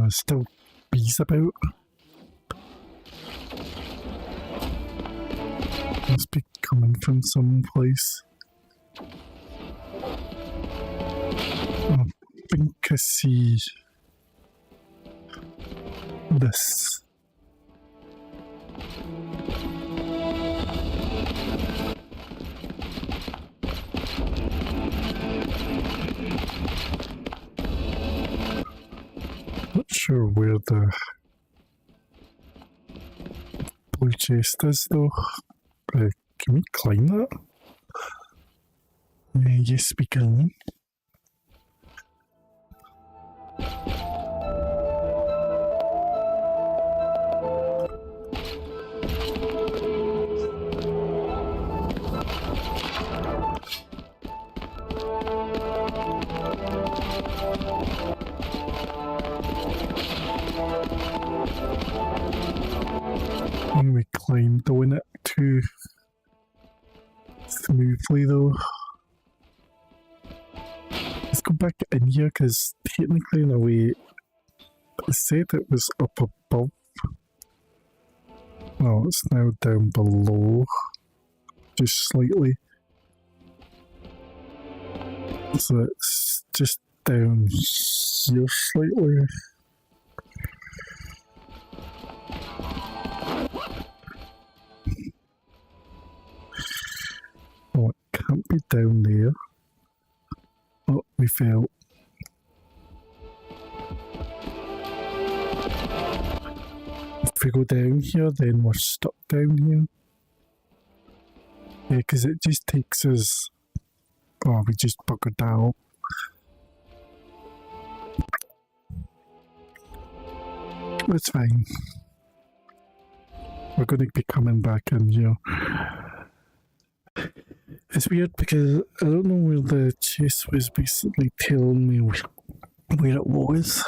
Still bees about. Must be coming from someplace. I think I see this. Not sure where the blue chest is though. Can we climb that? Yes, we can. And we climbed on it too smoothly though. Let's go back in here because technically in a way it said it was up above. Well, it's now down below just slightly. So it's just down here slightly. Oh, it can't be down there. Oh, we fell. If we go down here, then we're stuck down here. Yeah, because it just takes us... Oh, we just buggered out. It's fine. We're going to be coming back in here. It's weird because I don't know where the chest was basically telling me where it was.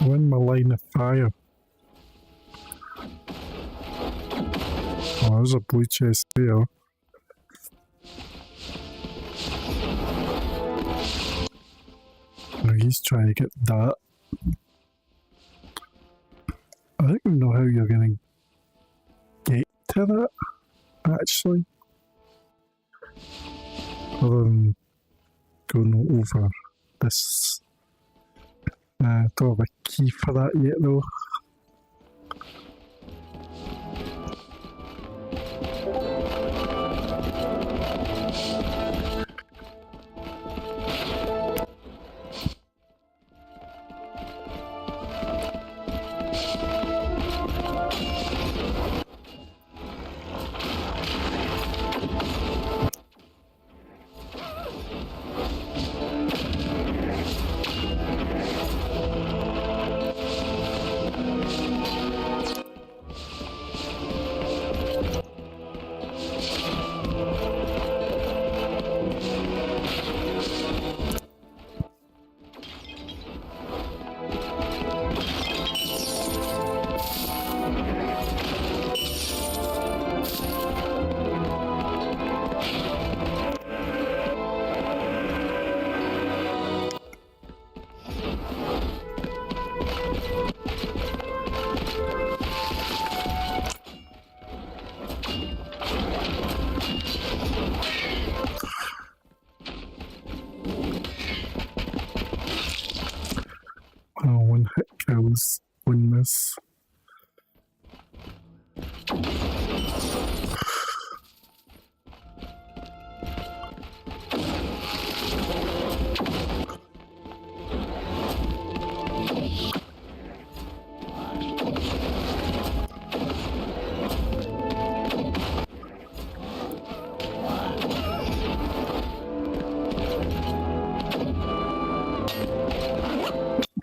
We're in my line of fire. Oh, there's a blue chest there. Oh, he's trying to get that. I don't even know how you're going to get to that, actually. Other than going over this. I don't have a key for that yet though. Apples on this.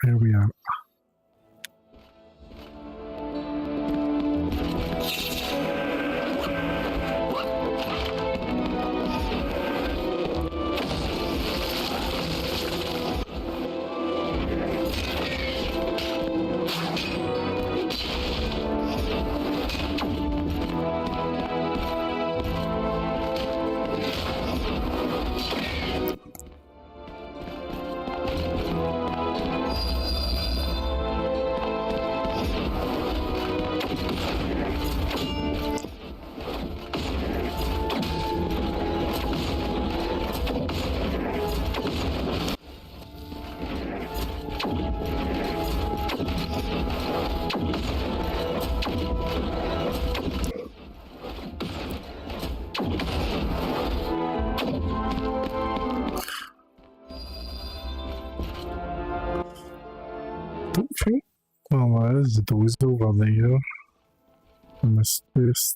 Where we at? Don't think. Well, there's those over there. I missed this.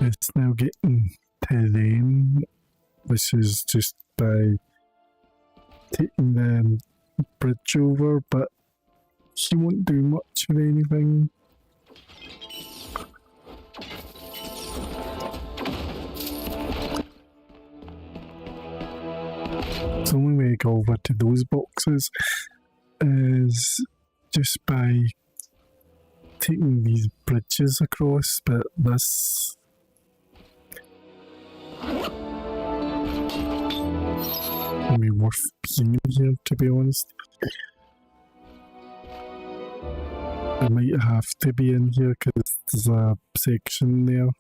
It's now getting to the end. This is just by taking the bridge over, but she won't do much of anything. The only way to go over to those boxes is just by taking these bridges across, but this would be worth being here, to be honest. I might have to be in here because there's a section there.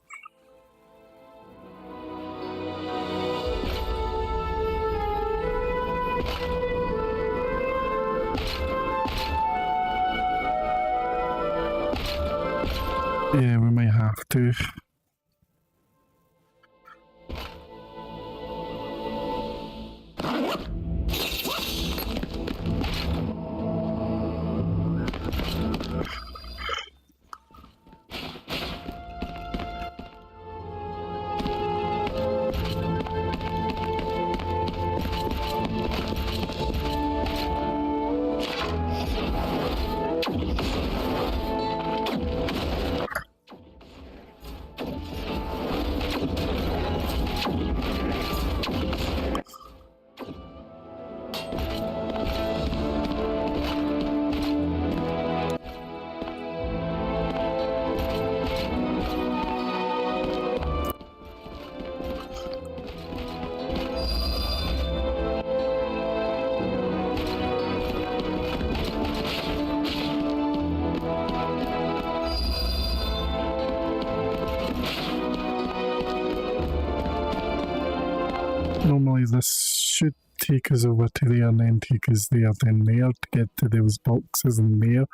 Yeah, we might have to. Normally this should take us over to there and then take us there, then there to get to those boxes and there.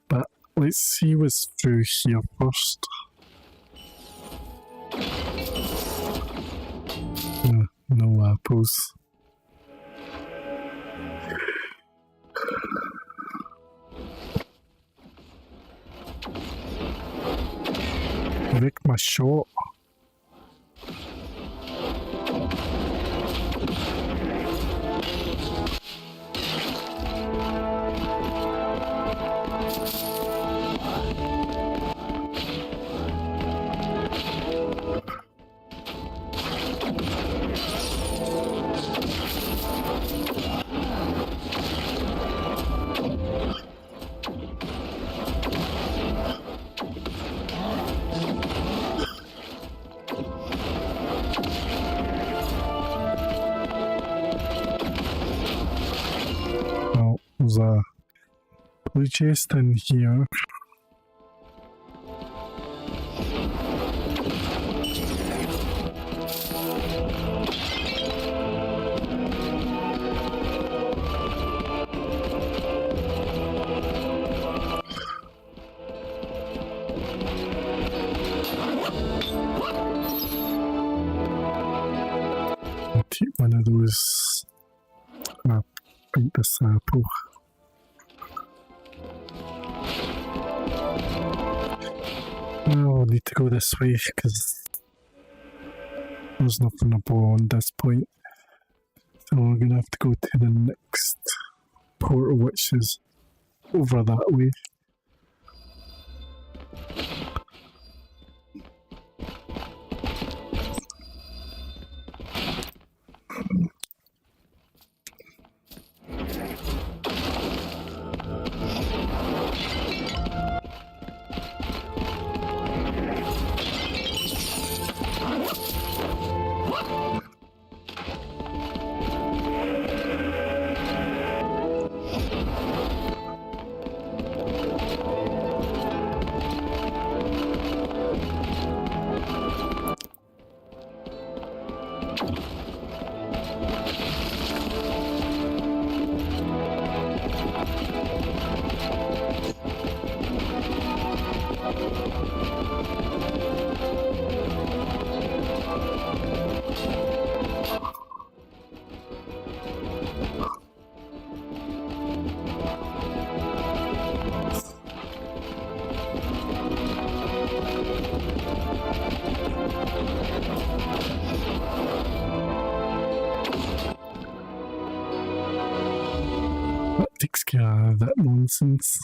But let's see what's through here first. No apples. Wreck my shot. blue chest in here. I'll take one of those. Eat this apple. Well, I'll need to go this way because there's nothing above on this point. So we're going to have to go to the next portal, which is over that way. That takes care of that nonsense.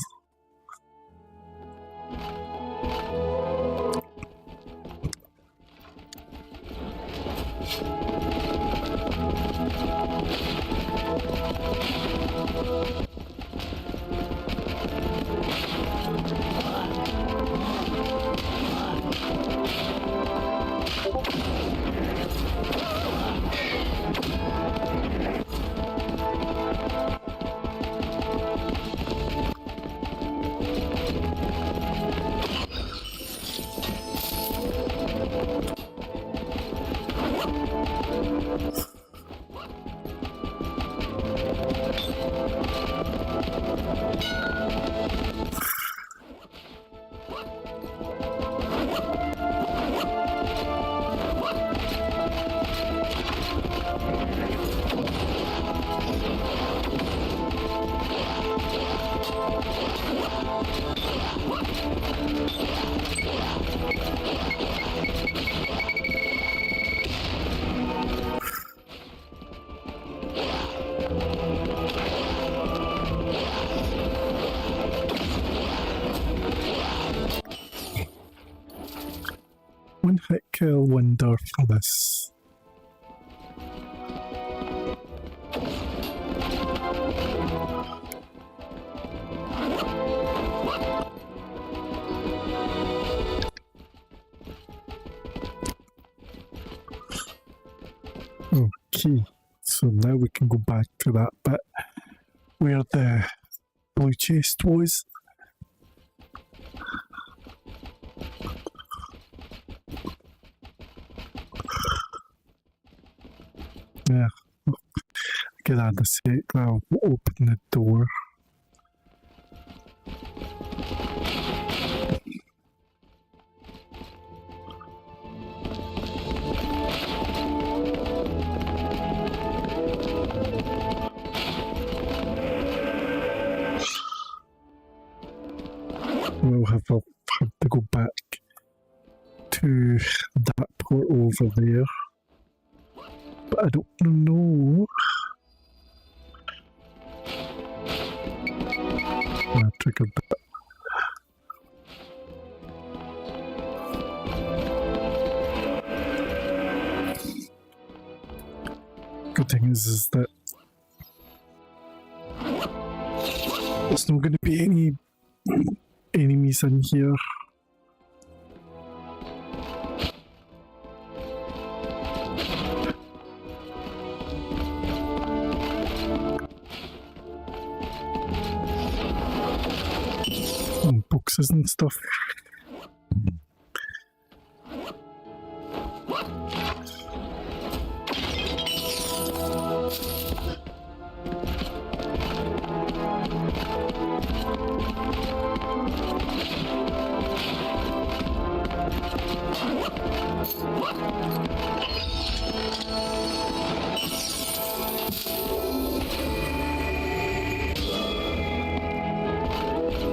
One hit kill wonder for this. Okay, so now we can go back to that bit where the blue chest was. Yeah, get out of the sec, I'll open the door. We'll have to go back to that port over there. But I don't know. I triggered that. Good thing is that there's not going to be any enemies in here. bosses and stuff.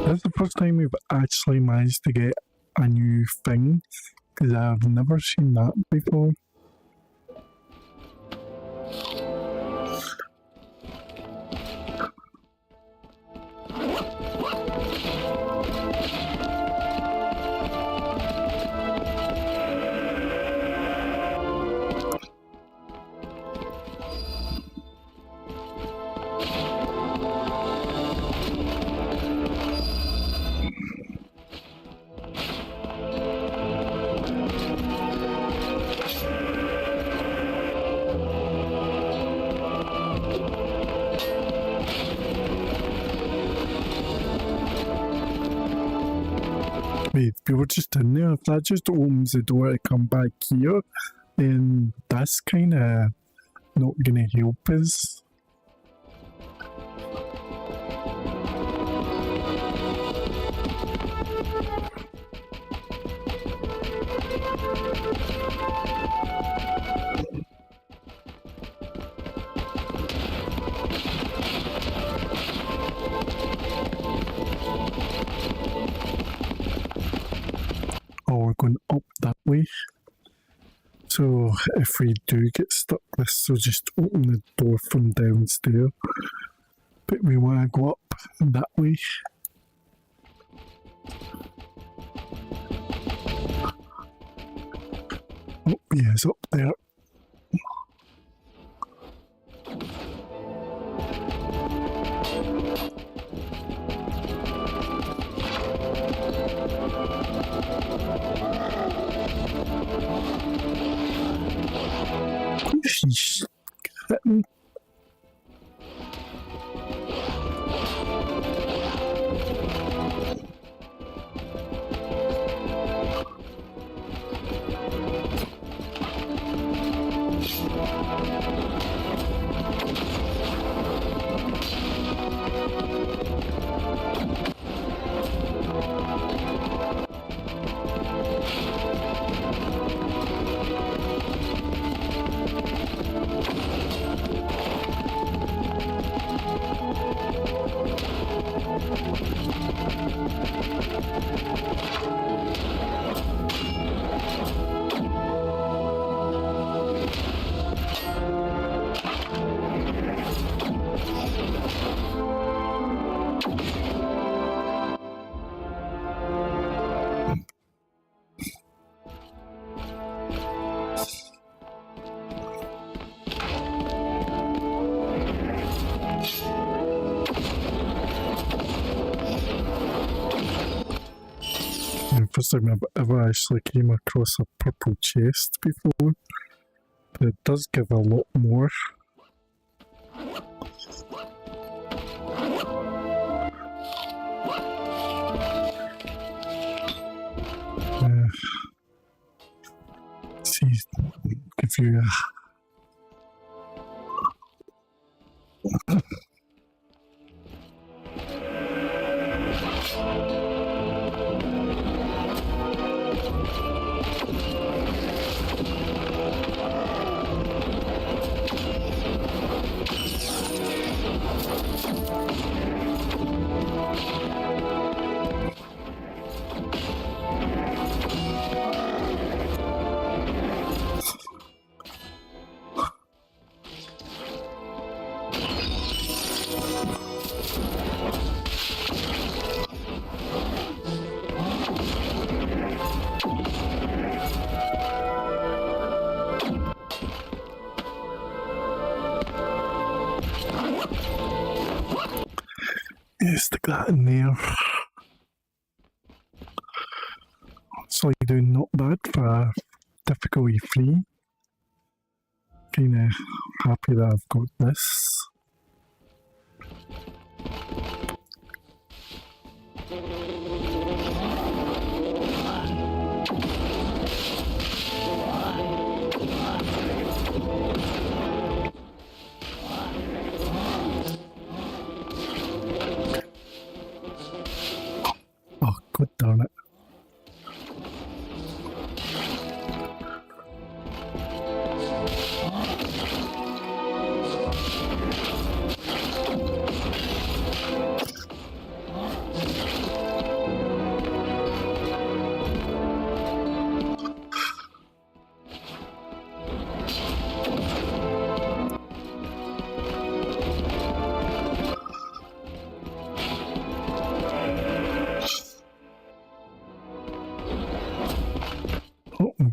That's the first time we've actually managed to get a new thing, because I've never seen that before. Wait, we were just in there. If that just opens the door to come back here, then that's kind of not going to help us. Oh, we're going up that way. So if we do get stuck, this will just open the door from downstairs. But we want to go up that way. Oh, yeah, it's up there. She's hitting. First time I've ever actually came across a purple chest before, but it does give a lot more. See, give you stick that in there. So you're doing not bad for difficulty 3. Kinda happy that I've got this.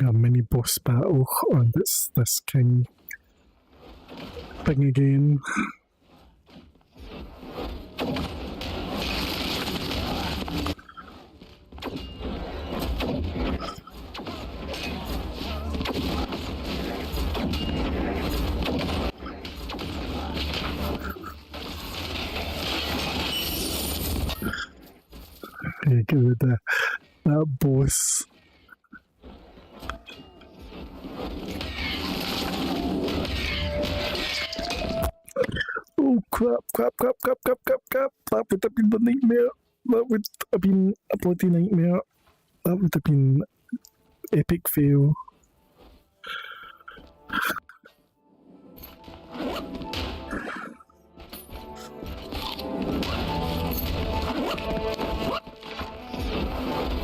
got a mini boss battle and it's this king thing again. Hey, get rid of that boss. Oh crap. That would have been the nightmare. That would have been a bloody nightmare. That would have been epic fail.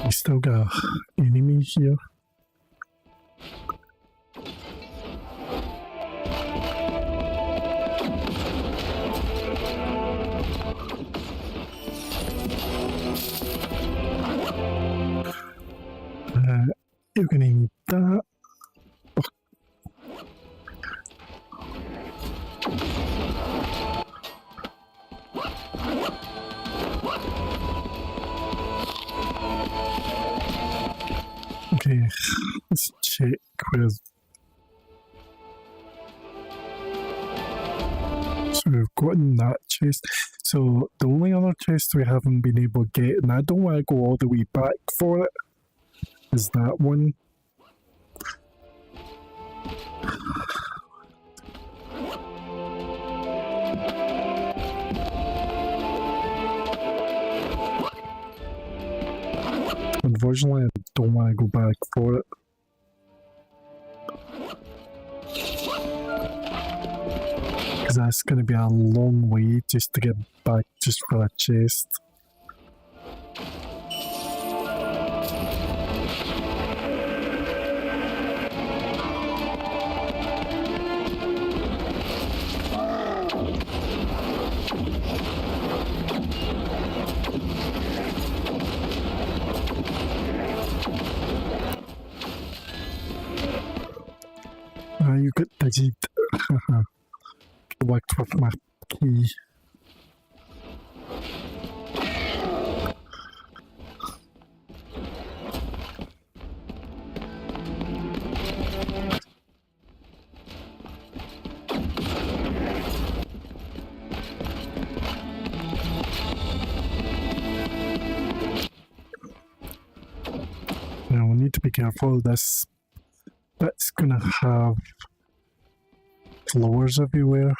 We still got an enemy here. You're gonna need that. Okay, let's check where. So we've gotten that chest. So the only other chest we haven't been able to get, and I don't want to go all the way back for it, is that one. Unfortunately, I don't want to go back for it. Because that's going to be a long way just to get back just for a chest. You got digit. Worked with my key. Now we need to be careful. That's gonna have floors everywhere.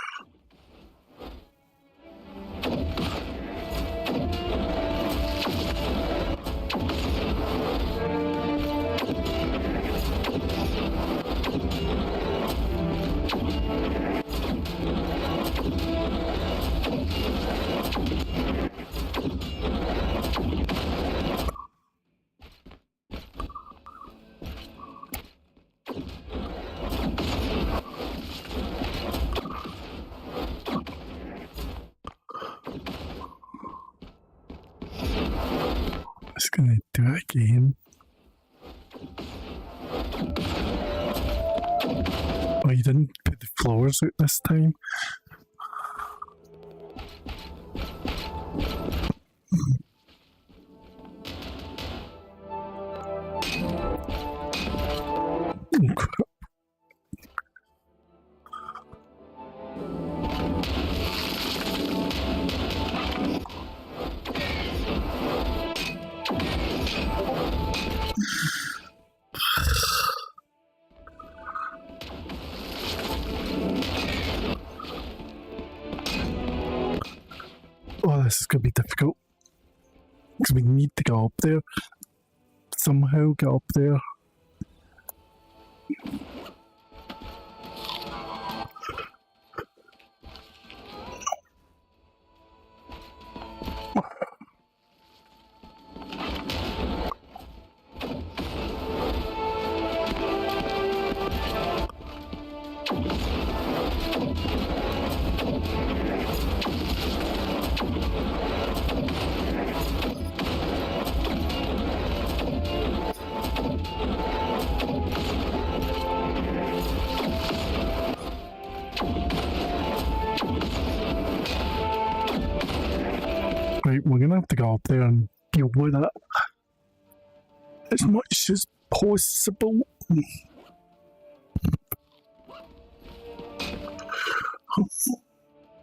Just gonna do it again. Oh, you didn't put the floors out this time? Oh, crap. Oh, this is going to be difficult. Because we need to get up there. Somehow get up there. Right, we're gonna have to go up there and deal with it as much as possible.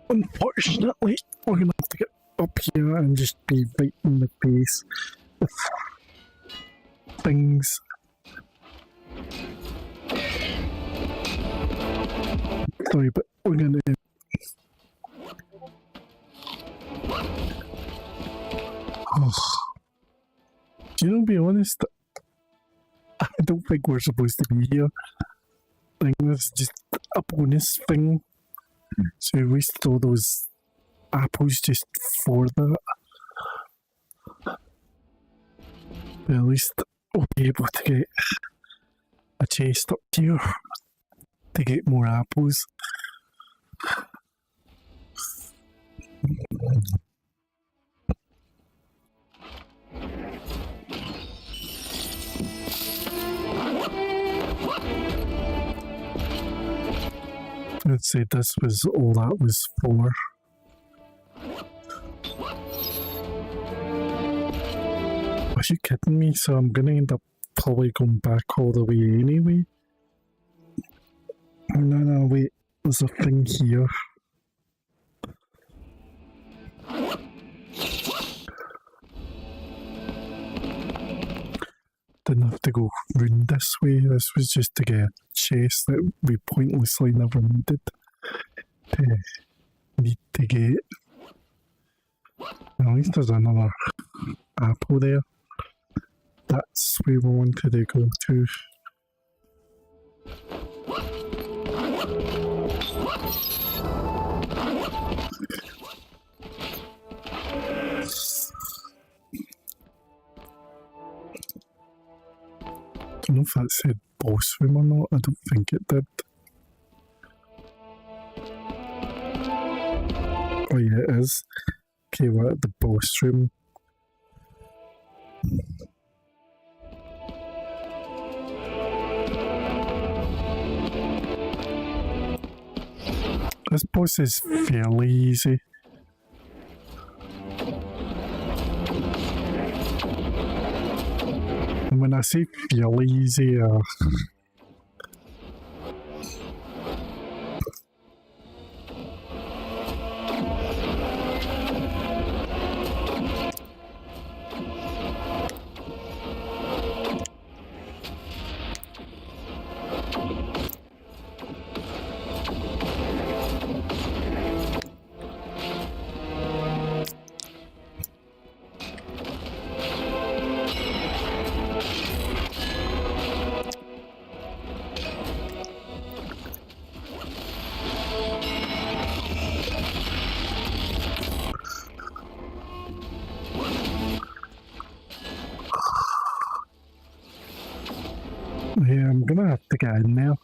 Unfortunately, we're gonna have to get up here and just be right in the face of things. Sorry, but we're gonna. Do you know, to be honest, I don't think we're supposed to be here. I think this is just a bonus thing. So we wasted all those apples just for that. But at least we'll be able to get a chest up here to get more apples. I'd say this was all that was for. Are you kidding me? So I'm gonna end up probably going back all the way anyway. No, wait. There's a thing here. Didn't have to go round this way. This was just to get a chest that we pointlessly never needed to get. At least there's another apple there. That's where we wanted to go to. I don't know if that said boss room or not. I don't think it did. Oh yeah, it is. Okay, we're at the boss room. This boss is fairly easy. And when I say fairly easy, yeah, I'm gonna have to get in there.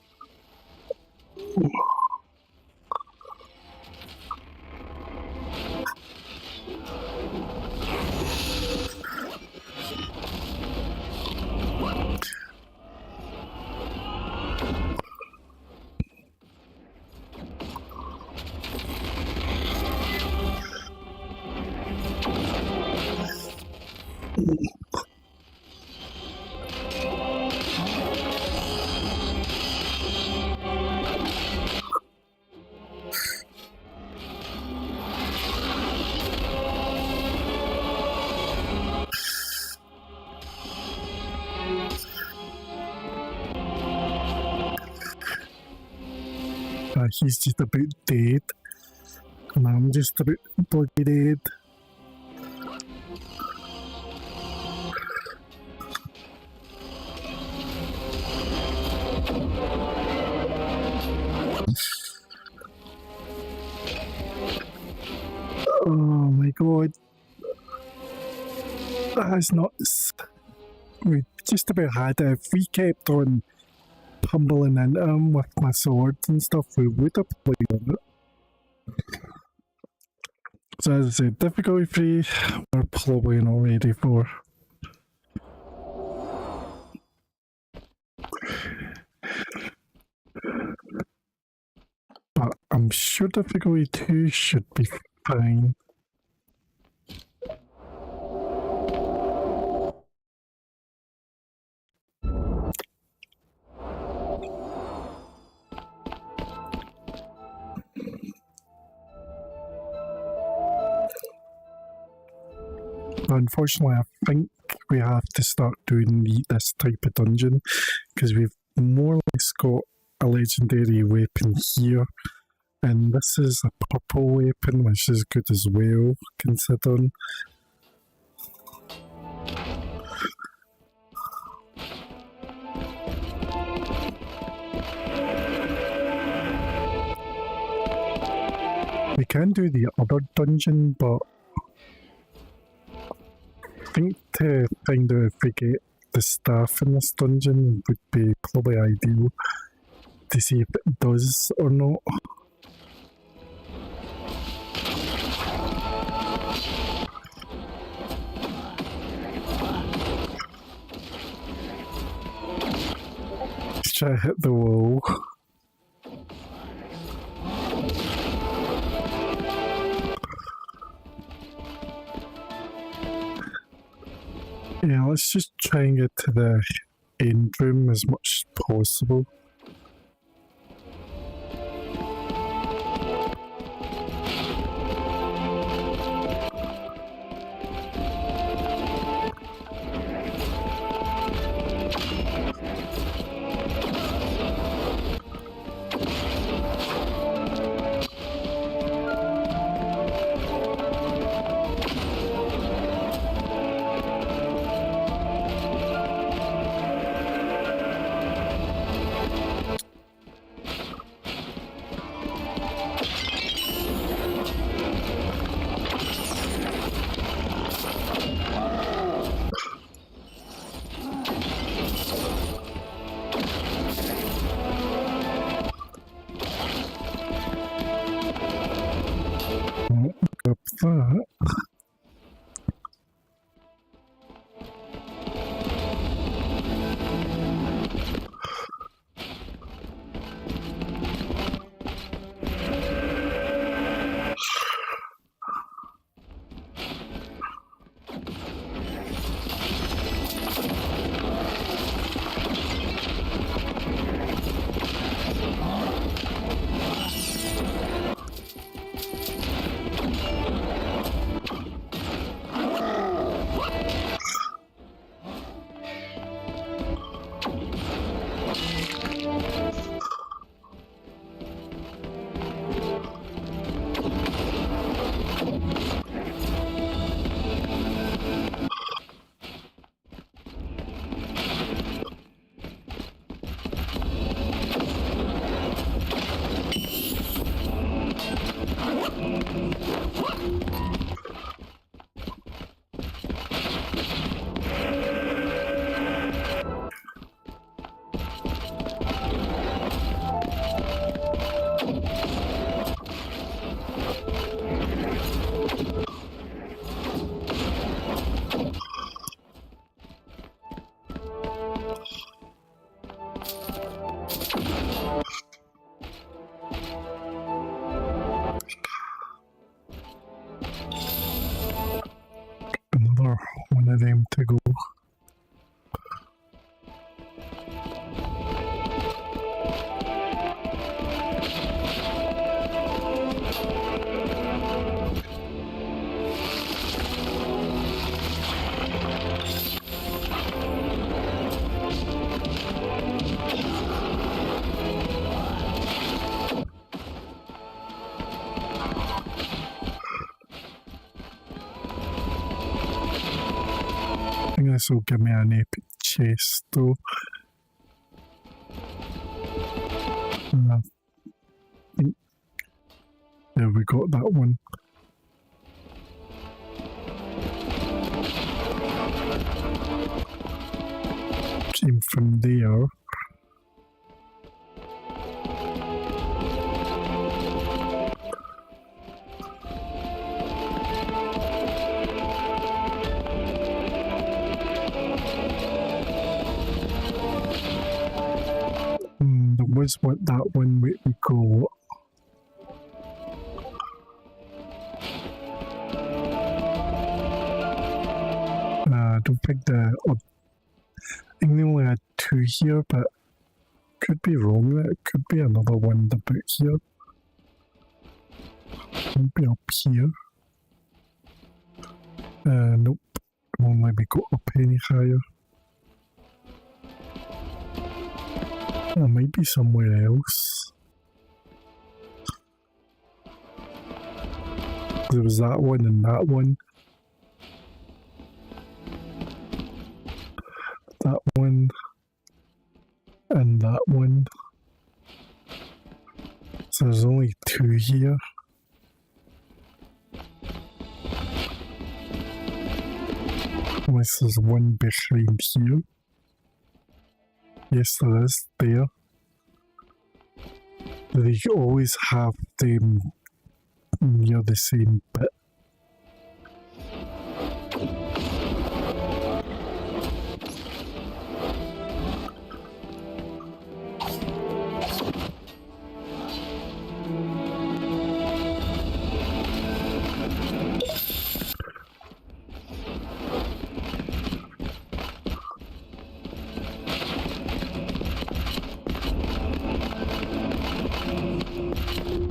He's just about dead. And I'm just about bloody dead. Oh my god. That's nuts. We just about had it. If we kept on tumbling into him with my swords and stuff, we would have played on it. So as I said, difficulty 3, we're probably not ready for. But I'm sure difficulty 2 should be fine. But unfortunately, I think we have to start doing this type of dungeon because we've more or less got a legendary weapon here. And this is a purple weapon, which is good as well, considering. We can do the other dungeon, but I think to find out if we get the staff in this dungeon would be probably ideal to see if it does or not. Let's try to hit the wall. Yeah, let's just try and get to the end room as much as possible. Up that. Another one of them to go. I think this will give me an epic chest though. Yeah, we got that one. Came from there. There was that one way we go. I don't think I think they only had 2 here, but could be wrong. There could be another one about here. Maybe up here. Nope. won't let me go up any higher. I might be somewhere else. There was that one and that one. That one. And that one. So there's only 2 here. Unless there's one behind here. Yes, there is there. They always have them near the same bit.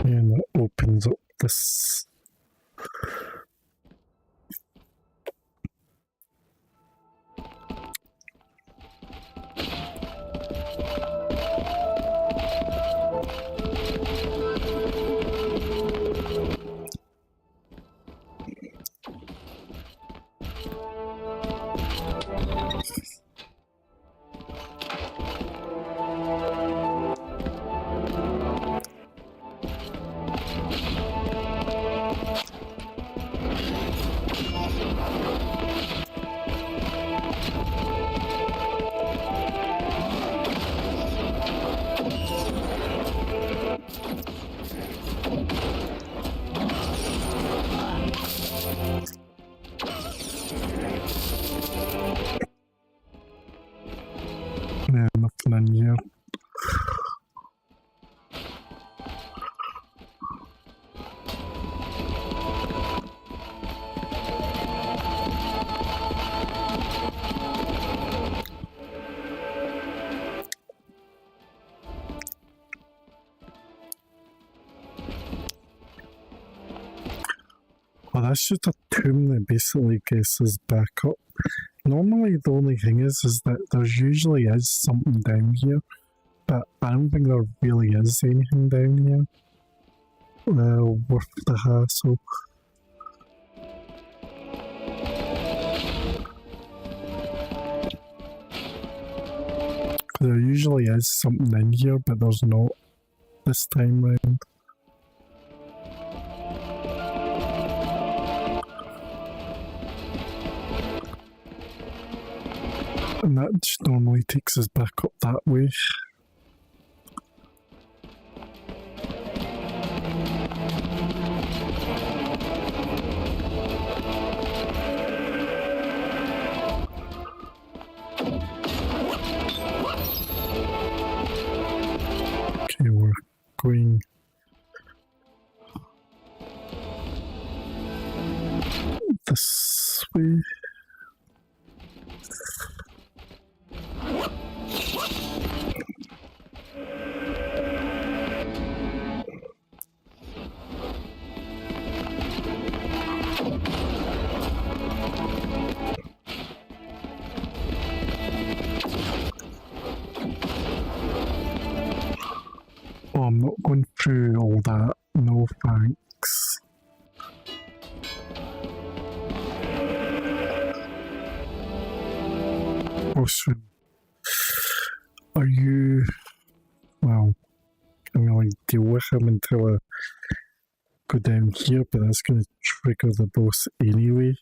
And it opens up this. Yeah, nothing in here. Well, that's just a tomb that basically gets us back up. Normally, the only thing is that there usually is something down here, but I don't think there really is anything down here worth the hassle. There usually is something in here, but there's not this time round. And that just normally takes us back up that way. Okay, we're going this way. Oh, I'm not going through all that. No thanks. Awesome. Are you... Well, I'm going to deal with him until I go down here, but that's going to trigger the boss anyway.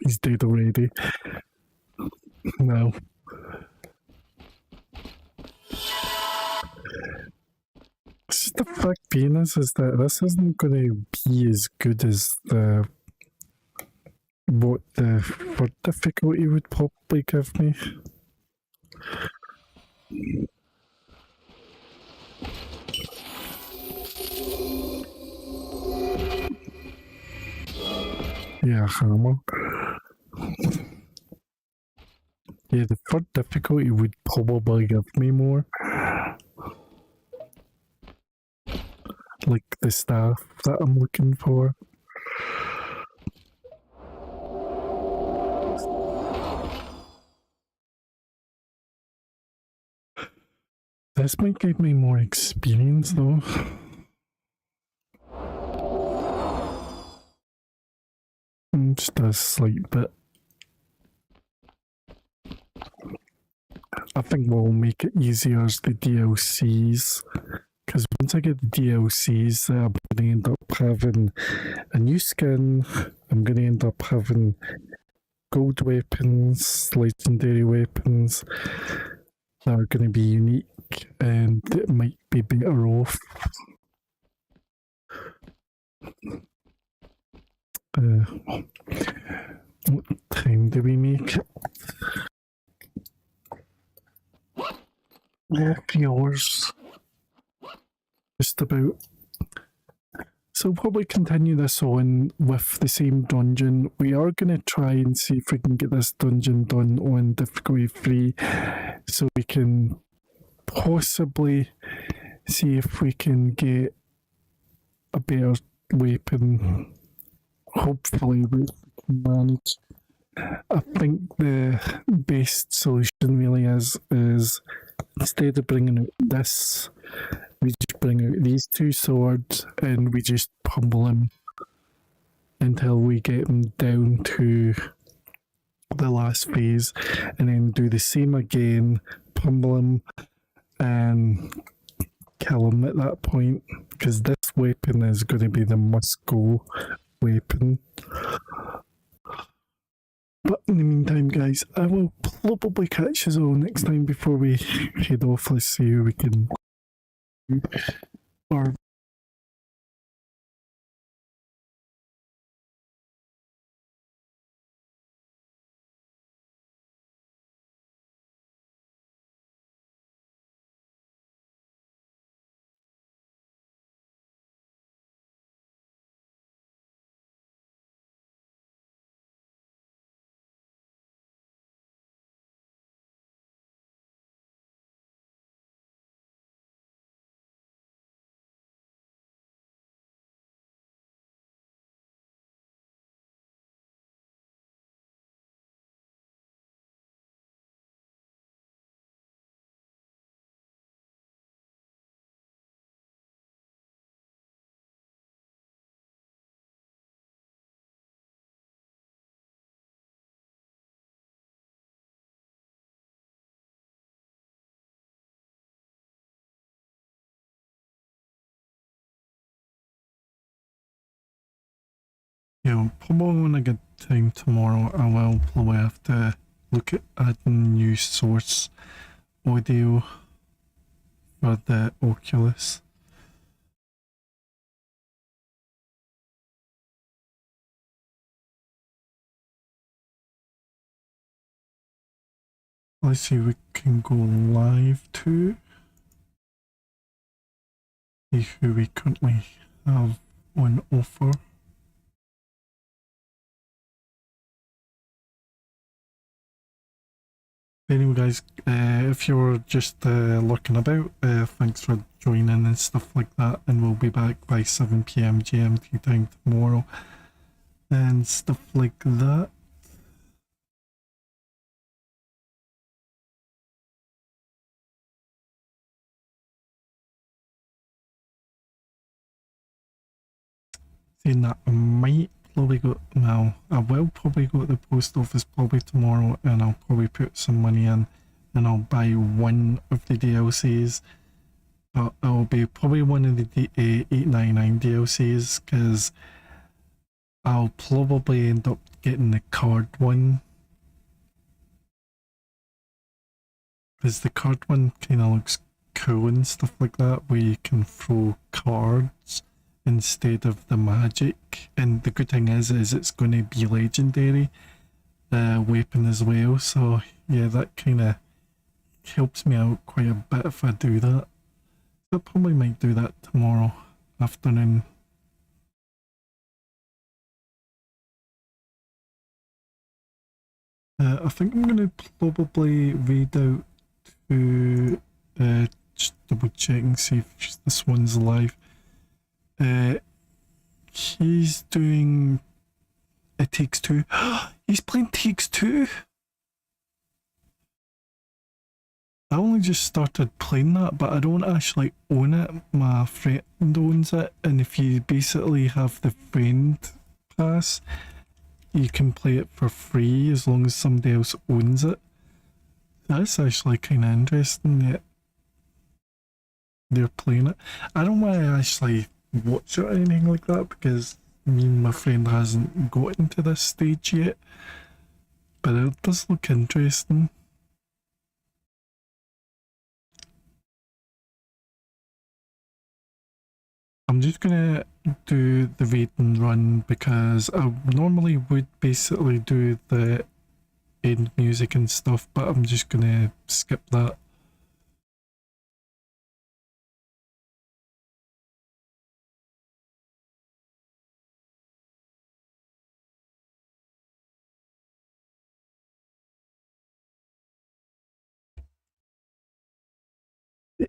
He's dead already. No. It's just the fact being is that this isn't going to be as good as what the for difficulty would probably give me. Yeah, hammer. Yeah, the third difficulty would probably give me more. Like the staff that I'm looking for. This might give me more experience though. Just a slight bit. I think what will make it easier is the DLCs. Because once I get the DLCs, I'm going to end up having a new skin. I'm going to end up having gold weapons, legendary weapons that are going to be unique, and it might be better off. What time do we make it? 3 hours. Just about. So we'll probably continue this on with the same dungeon. We are going to try and see if we can get this dungeon done on difficulty 3, so we can possibly see if we can get a better weapon. Hopefully we can manage. I think the best solution really is instead of bringing out this, we just bring out these 2 swords and we just pummel him until we get him down to the last phase, and then do the same again, pummel him and kill him at that point, because this weapon is going to be the must-go weapon. But in the meantime, guys, I will probably catch us all next time before we head off. Let's see who we can do. Or yeah, probably when I get time tomorrow, I will probably have to look at adding new source audio for the Oculus. Let's see if we can go live too. See who we currently have on offer. Anyway, guys, if you're just looking about, thanks for joining and stuff like that, and we'll be back by 7 PM GMT time tomorrow and stuff like that. Saying that, I might probably go, well, I will probably go to the post office probably tomorrow, and I'll probably put some money in and I'll buy one of the DLCs, but it'll be probably one of the 899 DLCs, because I'll probably end up getting the card one, because the card one kind of looks cool and stuff like that, where you can throw cards instead of the magic. And the good thing is it's going to be legendary weapon as well. So yeah, that kind of helps me out quite a bit if I do that. I probably might do that tomorrow afternoon. I think I'm going to probably read out to just double check and see if this one's live. He's doing It Takes Two. He's playing Takes Two. I only just started playing that, but I don't actually own it. My friend owns it, and if you basically have the friend pass, you can play it for free as long as somebody else owns it. That's actually kind of interesting that they're playing it. I don't want to actually watch it or anything like that because me and my friend hasn't gotten to this stage yet, but it does look interesting. I'm just gonna do the raid and run because I normally would basically do the end music and stuff, but I'm just gonna skip that.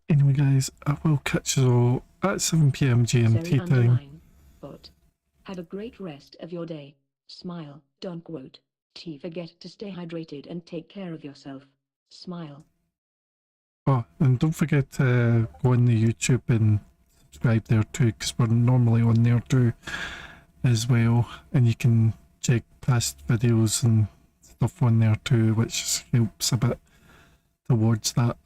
Anyway guys, I will catch you all at 7 PM GMT time. But have a great rest of your day. Smile, don't quote. Forget to stay hydrated and take care of yourself. Smile. Oh, and don't forget to go on the YouTube and subscribe there too, because we're normally on there too as well, and you can check past videos and stuff on there too, which helps a bit towards that.